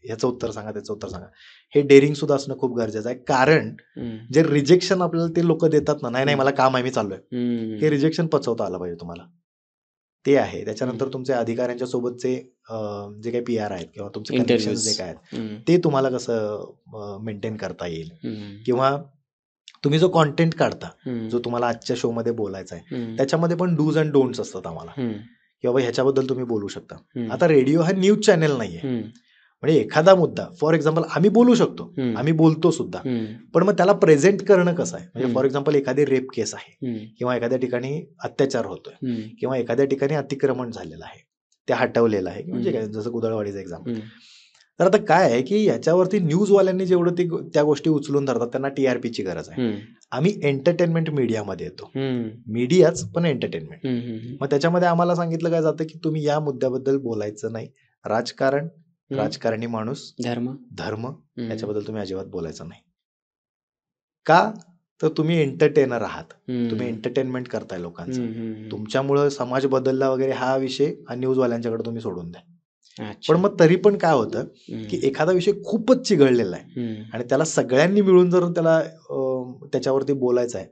ह्याचं उत्तर सांगा, त्याचं उत्तर सांगा. हे डेअरिंग सुद्धा असणं खूप गरजेचं आहे, कारण जे रिजेक्शन आपल्याला ते लोक देतात ना, नाही मला काम आहे, मी चाललोय, हे रिजेक्शन पचवता आलं पाहिजे तुम्हाला. ते आहे. त्याच्यानंतर तुमचे अधिकाऱ्यांच्या सोबतचे जे काही PR आहेत किंवा तुमचे कनेक्शन जे काय आहेत ते तुम्हाला कसं मेंटेन करता येईल, किंवा तुम्ही जो कॉन्टेंट काढता, जो तुम्हाला आजच्या शो मध्ये बोलायचा आहे, त्याच्यामध्ये पण डूज अँड डोंट्स असतात आम्हाला, की बाबा ह्याच्याबद्दल तुम्ही बोलू शकता. आता रेडिओ हा न्यूज चॅनल नाहीये, म्हणजे एखादा मुद्दा फॉर एक्झाम्पल आम्ही बोलू शकतो, आम्ही बोलतो सुद्धा, पण मग त्याला प्रेझेंट करणं कसं आहे, म्हणजे फॉर एक्झाम्पल एखादी रेप केस आहे किंवा एखाद्या ठिकाणी अत्याचार होतोय किंवा एखाद्या ठिकाणी अतिक्रमण झालेलं आहे, ते हटवलेलं आहे, म्हणजे काय, जसं गुदळवाडीचं एक्झाम्पल. तर आता काय आहे की याच्यावरती न्यूजवाल्यांनी जेवढं त्या गोष्टी उचलून धरतात त्यांना TRPची गरज आहे. आम्ही एंटरटेनमेंट मीडियामध्ये येतो, मीडियाच पण एंटरटेनमेंट. मग त्याच्यामध्ये आम्हाला सांगितलं काय जातं की तुम्ही या मुद्द्याबद्दल बोलायचं नाही, राजकारण, राजकारणी माणूस, धर्म याच्याबद्दल तुम्ही अजिबात बोलायचं नाही. का तर तुम्ही एंटरटेनर आहात, तुम्ही एंटरटेनमेंट करताय लोकांचं, तुमच्यामुळं समाज बदलला वगैरे हा विषय न्यूजवाल्यांच्याकडे तुम्ही सोडून द्या. पण मग तरी पण काय होतं की एखादा विषय खूपच चिघळलेला आहे आणि त्याला सगळ्यांनी मिळून जर त्याला त्याच्यावरती बोलायचं आहे,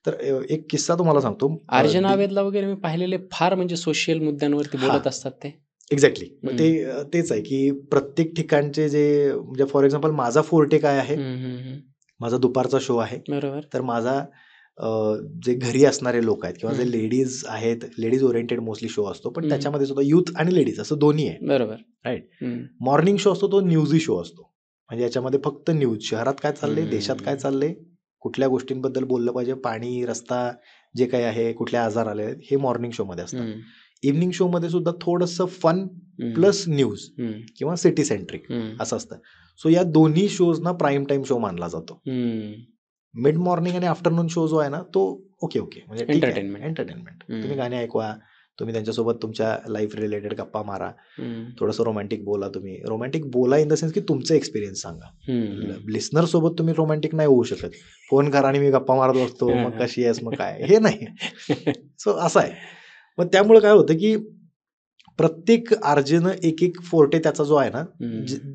तर एक किस्सा तुम्हाला सांगतो. आर्जन आवेदला वगैरे मी पाहिलेले फार म्हणजे सोशल मुद्द्यांवरती बोलत असतात ते. एक्झॅक्टली. मग तेच आहे की प्रत्येक ठिकाणचे जे, म्हणजे फॉर एक्झाम्पल माझा फोर्टे काय आहे, माझा दुपारचा शो आहे, बरोबर, तर माझा जे घरी असणारे लोक आहेत किंवा जे हम्म. लेडीज आहेत, लेडीज ओरिएंटेड मोस्टली शो असतो, पण हम्म. त्याच्यामध्ये सुद्धा युथ आणि लेडीज असं दोन्ही आहे. बरोबर. राईट. हम्म. मॉर्निंग शो असतो तो न्यूजी शो असतो. म्हणजे याच्यामध्ये फक्त न्यूज, शहरात काय चाललंय, देशात काय हम्म. चाललंय, कुठल्या गोष्टींबद्दल बोललं पाहिजे, पाणी, रस्ता, जे काही आहे, कुठले आजार आले आहेत, हे मॉर्निंग शो मध्ये असतं. हम्म. इव्हनिंग शो मध्ये सुद्धा थोडंसं फन हम्म. प्लस न्यूज हम्म. किंवा सिटी सेंट्रिक हम्म. असं असतं. सो या दोन्ही शोजना प्राईम टाइम शो मानला जातो. हम्म. मिड मॉर्निंग आणि आफ्टरनून शो जो आहे ना, तो ओके म्हणजे ठीक आहे, एंटरटेनमेंट. एंटरटेनमेंट. तुम्ही हम्म. गाणे ऐकवा, तुम्ही त्यांच्यासोबत तुमच्या लाईफ रिलेटेड गप्पा मारा, हम्म. थोडंसं रोमॅन्टिक बोला. तुम्ही रोमॅन्टिक बोला इन द सेन्स की तुमचे एक्सपिरियन्स सांगा. हम्म. लिस्नर सोबत तुम्ही रोमॅन्टिक नाही होऊ शकत. फोन करा आणि मी गप्पा मारत असतो, मग कशी आहेस, मग काय, हे नाही. सो असं आहे. मग त्यामुळे काय होतं की प्रत्येक आर्जेनं एक एक फोर्टे त्याचा जो आहे ना,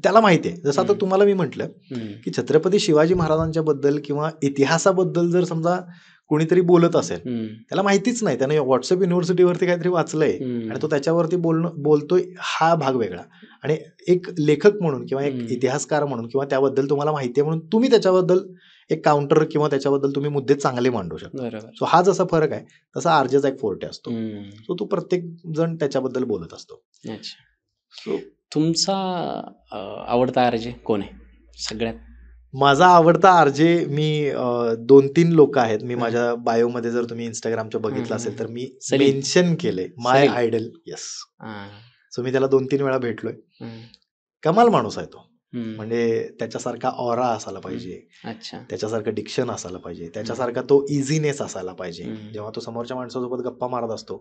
त्याला माहिती आहे. जसं आता तुम्हाला मी म्हटलं हम्म. की छत्रपती शिवाजी महाराजांच्या बद्दल किंवा इतिहासाबद्दल जर समजा कोणीतरी बोलत असेल, हम्म. त्याला माहितीच नाही, त्याने व्हॉट्सअप युनिव्हर्सिटीवरती काहीतरी वाचलंय हम्म. आणि तो त्याच्यावरती बोलतोय, हा भाग वेगळा. आणि एक लेखक म्हणून किंवा एक हम्म. इतिहासकार म्हणून किंवा त्याबद्दल तुम्हाला माहिती आहे म्हणून तुम्ही त्याच्याबद्दल एक काउंटर किंवा त्याच्याबद्दल तुम्ही मुद्दे चांगले मांडू शकता. बरोबर. सो हा जसा फरक आहे तसा आर्जेचा एक फोर्टे असतो. हम्म. सो तो प्रत्येक जण त्याच्याबद्दल बोलत असतो. अच्छा. सो तुमचा आवडता आरजे कोण आहे सगळ्यात? माझा आवडता आरजे मी 2-3 लोक आहेत. मी हं. माझ्या बायोमध्ये जर तुम्ही इंस्टाग्रामच्या बघितलं हं, हं, असेल तर मी सलील. मेन्शन केले माय सलील. आयडल. येस. हां. सो मी त्याला 2-3 वेळा भेटलोय. हं. कमाल माणूस आहे तो. हं. म्हणजे त्याच्यासारखा ऑरा असायला पाहिजे, अच्छा. त्याच्यासारखं डिक्शन असायला पाहिजे, त्याच्यासारखा तो इझीनेस असायला पाहिजे. हं. जेव्हा तो समोरच्या माणसासोबत गप्पा मारत असतो,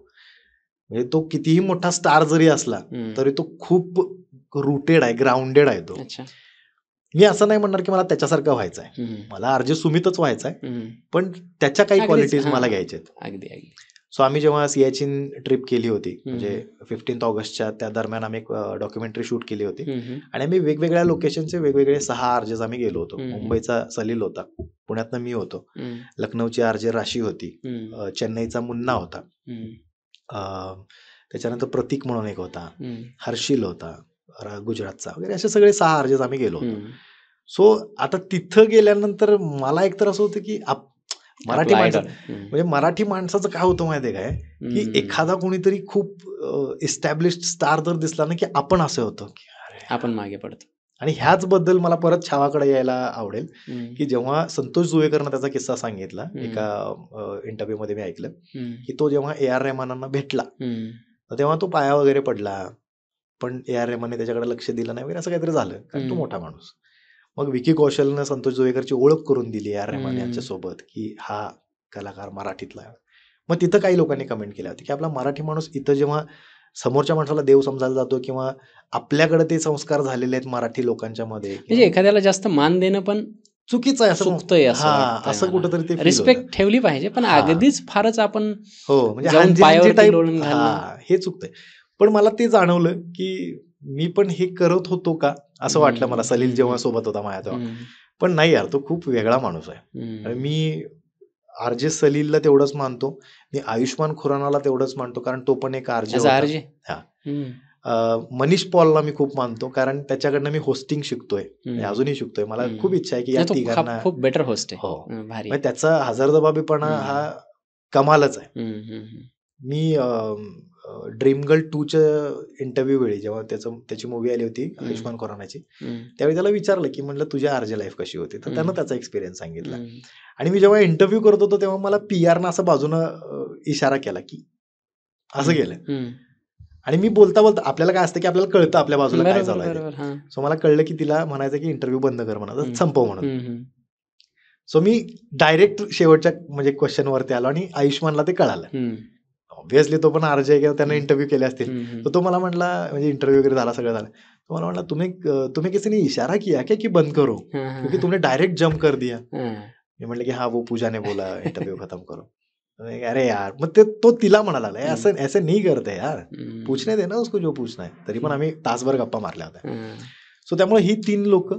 म्हणजे तो कितीही मोठा स्टार जरी असला हं. तरी तो खूप रुटेड आहे, ग्राउंडेड आहे तो. अच्छा. मी असं नाही म्हणणार की मला त्याच्यासारखं व्हायचं आहे. हं. मला आरजे सुमितच व्हायचं आहे, हं. पण त्याच्या काही अगदीच. क्वालिटीज हां. मला घ्यायच्या आहेत. अगदी अगदी. सो आम्ही जेव्हा सियाचीन ट्रिप केली होती, म्हणजे हं. 15 ऑगस्टच्या त्या दरम्यान आम्ही एक डॉक्युमेंटरी शूट केली होती हं, हं. आणि आम्ही वेगवेगळ्या लोकेशनचे वेगवेगळे 6 आरजेस आम्ही गेलो होतो. हं. मुंबईचा सलील होता, पुण्यातनं मी होतो, हं. लखनौची आरजे राशी होती, हं. चेन्नईचा मुन्ना होता, हं. त्याच्यानंतर प्रतीक म्हणून एक होता, हं. हर्षिल होता, गुजरातचा वगैरे, असे सगळे 6 आरजेस आम्ही गेलो होतो. हं. सो आता तिथं गेल्यानंतर मला एकतर असं होतं की मराठी आपला माणसं, आयडॉल. हं. म्हणजे मराठी माणसाचं काय होतं माहितीये काय, की हं. एखादा कोणीतरी खूप इस्टॅब्लिश्ड स्टार जर दिसला ना की आपण असं होतं की अरे आपण मागे पडतो. आणि ह्याच बद्दल मला परत छावाकडे यायला आवडेल हं. की जेव्हा संतोष जुवेकरनं त्याचा किस्सा सांगितला हं. एका इंटरव्ह्यू मध्ये मी ऐकलं हं. की तो जेव्हा A.R. रहमानांना भेटला हं. तर तेव्हा तो पाया वगैरे पडला, पण A.R. रहमानने त्याच्याकडे लक्ष दिलं नाही वगैरे, असं काहीतरी झालं, कारण तो हं. मोठा माणूस. मग विकी कौशलनं संतोष जुवेकरची ओळख करून दिली A.R. रहमान हं. यांच्यासोबत की हा कलाकार मराठीतला आहे. मग तिथं काही लोकांनी कमेंट केल्या होती की आपला मराठी माणूस इथं जेव्हा समोरच्या माणसाला देव समजायला जातो किंवा आपल्याकडे ते संस्कार झालेले आहेत मराठी लोकांच्या मध्ये, म्हणजे एखाद्याला जास्त मान देणं पण चुकीचं आहे असं चुकतंय असं हा वाटतंय असं मला. कुठंतरी ते feel रिस्पेक्ट होतं. ठेवली पाहिजे, पण हा. अगदीच फारच आपण हो, म्हणजे जाऊन हांजी हांजी पायावरती टाईप, लोळून घालणं. हा हे चुकतंय. पण मला ते जाणवलं की मी पण हे करत होतो का असं वाटलं मला, सलील हं. जेव्हा सोबत होता माझ्या तेव्हा. हं. पण नाही यार, तो खूप वेगळा माणूस आहे. आणि हं. मी आरजे सलीलला तेवढंच मानतो, मी आयुष्मान खुरानाला तेवढंच मानतो, कारण तो पण एक आरजे ॲज अ होता. आरजे. हा. हं. मनीष पॉलला मी खूप मानतो, कारण त्याच्याकडनं मी होस्टिंग शिकतोय, म्हणजे हं. अजूनही शिकतोय. मला हं. खूप इच्छा आहे की या नाही, तो तिघांना, खूप बेटर होस्ट आहे. हो, भारी आहे. म्हणजे त्याचा हजरजबाबीपणा हं. हा कमालच आहे. हं, हं, हं. मी ड्रीम गर्ल 2च्या इंटरव्ह्यू वेळी जेव्हा त्याची मूवी आली होती हं. आयुष्मान खुरानाची, हं. त्यावेळी त्याला विचारलं की म्हटलं तुझी आरजे लाईफ कशी होती, तर त्यानं हं. त्याचा एक्सपिरियन्स सांगितला. हं. आणि मी जेव्हा इंटरव्ह्यू करत होतो तेव्हा मला PR असं बाजूनं इशारा केला की असं हं. केलं. हं. आणि मी बोलता बोलता, आपल्याला काय असतं की आपल्याला कळतं आपल्या बाजूला काय बरोबर, चालू आहे ते. बरोबर. हां. सो मला कळलं की तिला म्हणायचं की इंटरव्ह्यू बंद कर म्हणा, हं. संपव म्हणून. हं, हं. सो मी डायरेक्ट शेवटच्या म्हणजे क्वेश्चनवरती आलो आणि आयुष्मानला ते कळालं. हं. ऑब्व्हियसली तो पण आरजे किंवा त्यानं हं. इंटरव्ह्यू केले असतील. हं, हं. तर तो मला म्हटला, म्हणजे इंटरव्ह्यू वगैरे झाला, सगळं झालं. तो मला म्हटला तुम्हें किसी ने इशारा किया क्या कि बंद करो, हां, हां, क्योंकि हां. तुमने डायरेक्ट जंप कर दिया. हां. मी म्हटलं की हाँ वो पूजा ने बोला इंटरव्यू खत्म करो. अरे यार, मग तो तिला म्हणाला हं. असं ऐसे नहीं करते यार, हं. पूछने दे ना उसको जो पूछना है. तरी पण हं. आम्ही तासभर गप्पा मारल्या होत्या. हां. सो त्यामुळे ही 3 लोक.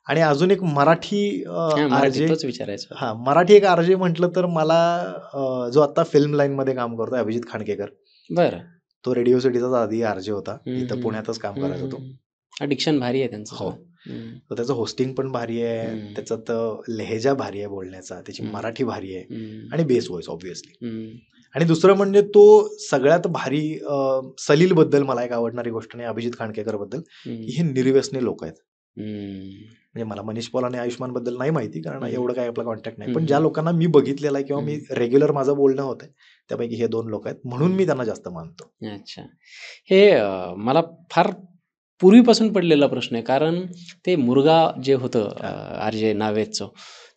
आणि अजून एक मराठी हां, मराठी आरजे, तोच विचारायचं होतं. हा मराठी एक आरजे म्हटलं तर मला जो आता फिल्म लाईन मध्ये काम करतोय अभिजित खांडकेकर. बरं. तो रेडिओ सिटीचा आधी आरजे होता, हं, इथं हं. पुण्यातच काम हं, करायचा हं, तो. हं. डिक्शन भारी आहे त्यांचं हो. सुद्धा. तर त्याचं होस्टिंग पण भारी आहे, त्याच्यात लहेजा भारी आहे बोलण्याचा, त्याची मराठी भारी आहे आणि बेस व्हॉइस ऑब्व्हियसली. आणि दुसरं म्हणजे तो सगळ्यात भारी सलील बद्दल मला एक आवडणारी गोष्ट नाही अभिजित खांडकेकर बद्दल, की हे निर्व्यसनी लोक आहेत. म्हणजे मला मनीष पॉल आणि आयुष्मान बद्दल नाही माहिती, कारण एवढं काय आपला कॉन्टॅक्ट नाही, पण ज्या लोकांना मी बघितलेलं आहे किंवा मी रेग्युलर माझं बोलणं होतं त्यापैकी हे 2 लोक आहेत, म्हणून मी त्यांना जास्त मानतो. अच्छा. हे मला फार पूर्वीपासून पडलेला प्रश्न आहे, कारण ते मुर्गा जे होतं आर.जे. नावेदचं,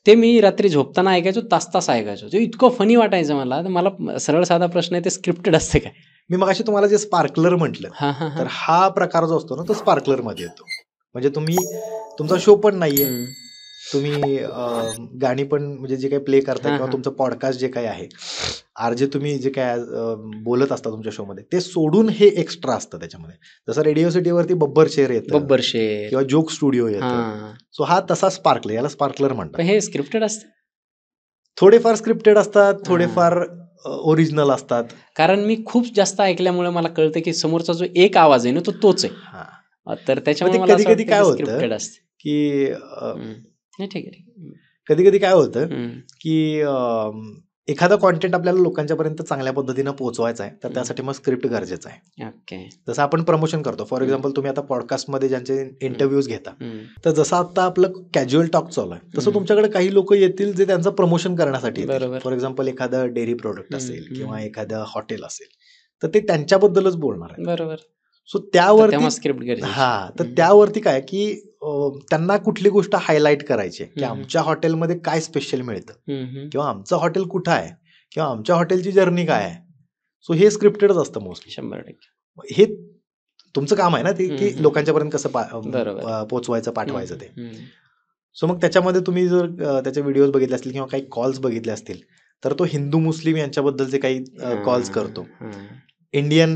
ते मी रात्री झोपताना ऐकायचो, तास ऐकायचो. ते इतकं फनी वाटायचं मला. तर मला सरळ साधा प्रश्न आहे, ते स्क्रिप्टेड असते काय? मी मगाशी तुम्हाला जे स्पार्कलर म्हटलं, तर हा प्रकार जो असतो ना तो स्पार्कलर मध्ये येतो. म्हणजे तुमचा शो पण नाहीये, तुम्ही गाणी पण म्हणजे जे काही प्ले करताय किंवा तुमचं पॉडकास्ट जे काही आहे, आरजे तुम्ही जे काय बोलत असता तुमच्या शो मध्ये, ते सोडून हे एक्स्ट्रा असतं त्याच्यामध्ये. जसं रेडिओ सिटीवरती बब्बर शेर येतं किंवा जोक स्टुडिओ येतं. सो हा तसा स्पार्कलर, याला स्पार्कलर म्हणतात. हे स्क्रिप्टेड असतं? थोडेफार स्क्रिप्टेड असतात, थोडेफार ओरिजिनल असतात. कारण मी खूप जास्त ऐकल्यामुळे मला कळतं की समोरचा जो एक आवाज आहे ना, तो तोच आहे. तर त्याच्यामुळे मला कधी कधी काय होतं स्क्रिप्टेड असते की नाही, ठीक आहे. कधी कधी काय होतं की एखादा कॉन्टेंट आपल्याला लोकांच्या पर्यंत चांगल्या पद्धतीनं पोहोचवायचा आहे, तर त्यासाठी मग स्क्रिप्ट गरजेचं आहे. ओके. जसं आपण प्रमोशन करतो, फॉर एक्झाम्पल तुम्ही आता पॉडकास्टमध्ये ज्यांचे इंटरव्ह्यूज घेता, तर जसं आता आपलं कॅज्युअल टॉक चालू आहे, तसं तुमच्याकडे काही लोक येतील जे त्यांचं प्रमोशन करण्यासाठी येतील. फॉर एक्झाम्पल एखादं डेअरी प्रोडक्ट असेल किंवा एखादं हॉटेल असेल, तर ते त्यांच्याबद्दलच बोलणार आहे. बरोबर. सो त्यावरती स्क्रिप्ट तर त्यावरती काय की त्यांना कुठली गोष्ट हायलाईट करायची की आमच्या हॉटेलमध्ये काय स्पेशल मिळतं किंवा आमचं हॉटेल कुठं आहे किंवा आमच्या हॉटेलची जर्नी काय आहे. सो हे स्क्रिप्टेडच असतं मोस्टली. 100%. हे तुमचं काम आहे ना ते, की लोकांच्या पर्यंत कसं पोचवायचं, पाठवायचं ते. सो मग त्याच्यामध्ये तुम्ही जर त्याचे व्हिडिओज बघितले असतील किंवा काही कॉल्स बघितले असतील, तर तो हिंदू मुस्लिम यांच्याबद्दलचे काही कॉल्स करतो. इंडियन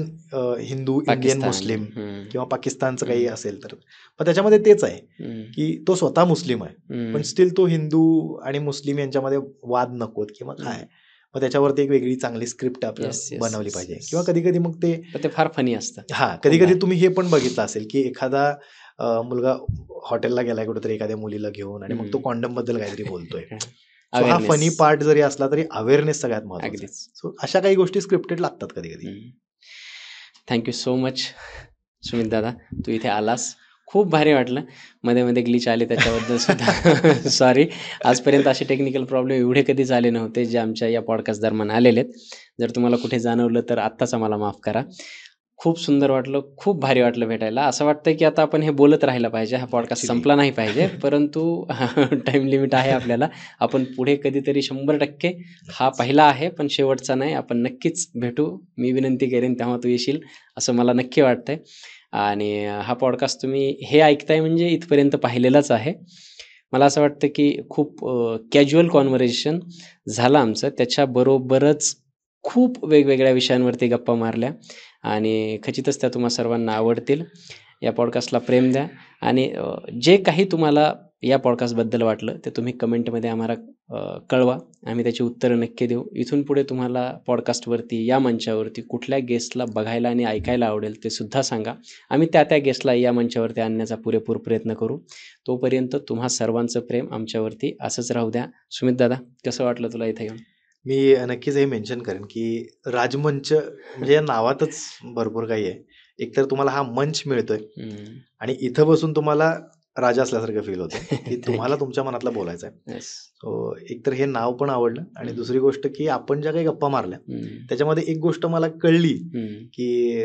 हिंदू, इंडियन मुस्लिम किंवा पाकिस्तानचं काही असेल तर पण त्याच्यामध्ये तेच आहे की तो स्वतः मुस्लिम आहे, पण स्टील तो हिंदू आणि मुस्लिम यांच्यामध्ये वाद नकोत किंवा काय. मग त्याच्यावरती एक वेगळी चांगली स्क्रिप्ट आपल्याला बनवली पाहिजे. किंवा कधी कधी मग ते फार फनी असतं. कधी कधी तुम्ही हे पण बघितलं असेल की एखादा मुलगा हॉटेलला गेलाय कुठेतरी एखाद्या मुलीला घेऊन आणि मग तो कॉन्डम बद्दल काहीतरी बोलतोय. सो हा फनी पार्ट जरी असला तरी अवेअरनेस सगळ्यात महत्त्वाचा आहे. सो अशा काही गोष्टी स्क्रिप्टेड लागतात कधी कधी. थँक्यू सो मच सुमित दादा, तू इथे आलास, खूप भारी वाटलं. मध्ये मध्ये ग्लिच आले त्याच्याबद्दल सुद्धा सॉरी. आजपर्यंत असे टेक्निकल प्रॉब्लेम एवढे कधीच आले नव्हते जे आमच्या या पॉडकास्ट दरम्यान आलेले आहेत. जर तुम्हाला कुठे जाणवलं तर आत्ताच आम्हाला माफ करा. खूप सुंदर वाटलं, खूप भारी वाटलं भेटायला. असं वाटतं की आता आपण हे बोलत राहिलं पाहिजे, हा पॉडकास्ट संपला नाही पाहिजे, परंतु टाइम लिमिट आहे आपल्याला. आपण पुढे कधीतरी 100% हा पहिला आहे पण शेवटचा नाही, आपण नक्कीच भेटू. मी विनंती करेन तेव्हा तू येशील असं मला नक्की वाटतंय. आणि हा पॉडकास्ट तुम्ही हे ऐकताय म्हणजे इथपर्यंत पाहिलेलाच आहे. मला असं वाटतं की खूप कॅज्युअल कॉन्व्हर्सेशन झालं आमचं. त्याच्याबरोबरच खूप वेगवेगळ्या विषयांवरती गप्पा मारल्या आणि खचितच त्या तुम्हा सर्वांना आवडतील. या पॉडकास्टला प्रेम द्या आणि जे काही तुम्हाला या पॉडकास्टबद्दल वाटलं ते तुम्ही कमेंटमध्ये आम्हाला कळवा. आम्ही त्याची उत्तरं नक्की देऊ. इथून पुढे तुम्हाला पॉडकास्टवरती, या मंचावरती कुठल्या गेस्टला बघायला आणि ऐकायला आवडेल ते सुद्धा सांगा. आम्ही त्या गेस्टला या मंचावरती आणण्याचा पुरेपूर प्रयत्न करू. तोपर्यंत तुम्हा सर्वांचं प्रेम आमच्यावरती असंच राहू द्या. सुमित दादा, कसं वाटलं तुला इथे येऊन? मी नक्कीच हे मेन्शन करेन की राजमंच म्हणजे या नावातच भरपूर काही आहे. एकतर तुम्हाला हा मंच मिळतोय आणि इथं बसून तुम्हाला राजा असल्यासारखं फील होतं की तुम्हाला तुमच्या मनातलं बोलायचं आहे. सो एकतर हे नाव पण आवडलं आणि दुसरी गोष्ट की आपण ज्या काही गप्पा मारल्या त्याच्यामध्ये एक गोष्ट मला कळली की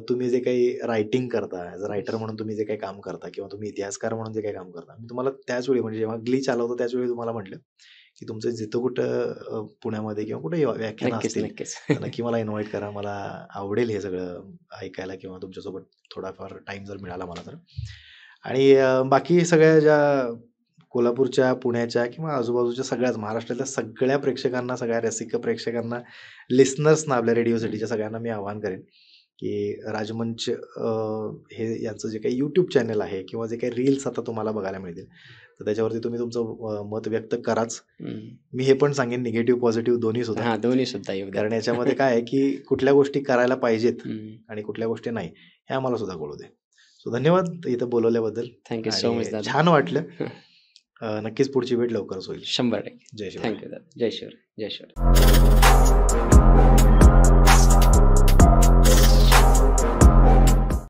तुम्ही जे काही रायटिंग करता, ॲज अ रायटर म्हणून तुम्ही जे काही काम करता किंवा तुम्ही इतिहासकार म्हणून जे काही काम करता, मी तुम्हाला त्याचवेळी म्हणजे जेव्हा ग्लिच आलं होतं त्याचवेळी तुम्हाला म्हटलं की तुमचं जिथं कुठं पुण्यामध्ये किंवा कुठे व्याख्यान असतील तर नक्की मला इन्व्हाइट करा. मला आवडेल हे सगळं ऐकायला किंवा तुमच्यासोबत थोडाफार टाइम जर मिळाला मला तर. आणि बाकी सगळ्या ज्या कोल्हापूरच्या, पुण्याच्या किंवा आजूबाजूच्या सगळ्याच महाराष्ट्रातल्या सगळ्या प्रेक्षकांना, सगळ्या रसिक प्रेक्षकांना, लिसनर्सना आपल्या रेडिओ सिटीच्या सगळ्यांना मी आवाहन करेन की राजमंच हे यांचं जे काही यूट्यूब चॅनल आहे किंवा जे काही रील्स आता तुम्हाला बघायला मिळतील तर त्याच्यावरती तुम्ही तुमचं मत व्यक्त कराच. मी हे पण सांगेन निगेटिव्ह पॉझिटिव्ह दोन्ही सुद्धा कारण याच्यामध्ये काय आहे की कुठल्या गोष्टी करायला पाहिजेत आणि कुठल्या गोष्टी नाही हे आम्हाला सुद्धा कळू दे. सो धन्यवाद इथं बोलवल्याबद्दल. थँक्यू सो मच आणि दादा. छान वाटलं. नक्कीच पुढची भेट लवकरच होईल. 100% जय शिवराय. थँक्यू दादा. जय शिवराय. जय शिवराय.